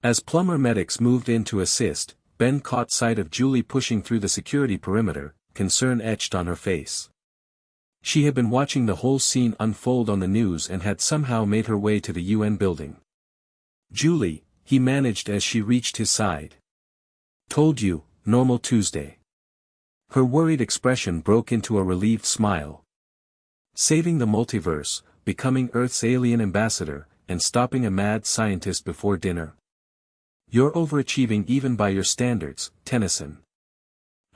As plumber medics moved in to assist, Ben caught sight of Julie pushing through the security perimeter, concern etched on her face. She had been watching the whole scene unfold on the news and had somehow made her way to the UN building. "Julie," he managed as she reached his side. "Told you, normal Tuesday." Her worried expression broke into a relieved smile. Saving the multiverse, becoming Earth's alien ambassador, and stopping a mad scientist before dinner. You're overachieving even by your standards, Tennyson.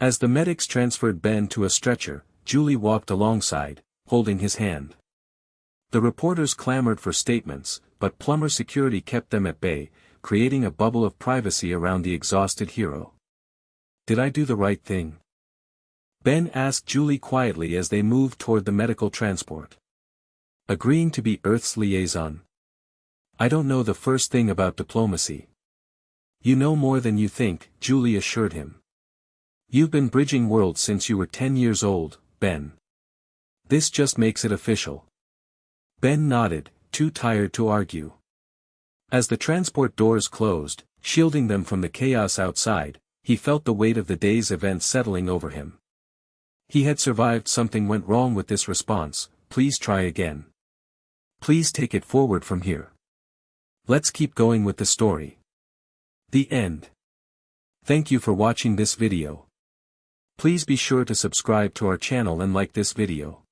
As the medics transferred Ben to a stretcher, Julie walked alongside, holding his hand. The reporters clamored for statements, but plumber security kept them at bay, creating a bubble of privacy around the exhausted hero. "Did I do the right thing?" Ben asked Julie quietly as they moved toward the medical transport. "Agreeing to be Earth's liaison? I don't know the first thing about diplomacy." "You know more than you think," Julie assured him. "You've been bridging worlds since you were 10 years old, Ben. This just makes it official." Ben nodded, too tired to argue. As the transport doors closed, shielding them from the chaos outside, he felt the weight of the day's events settling over him. He had survived. Something went wrong with this response. Please try again. Please take it forward from here. Let's keep going with the story. The end. Thank you for watching this video. Please be sure to subscribe to our channel and like this video.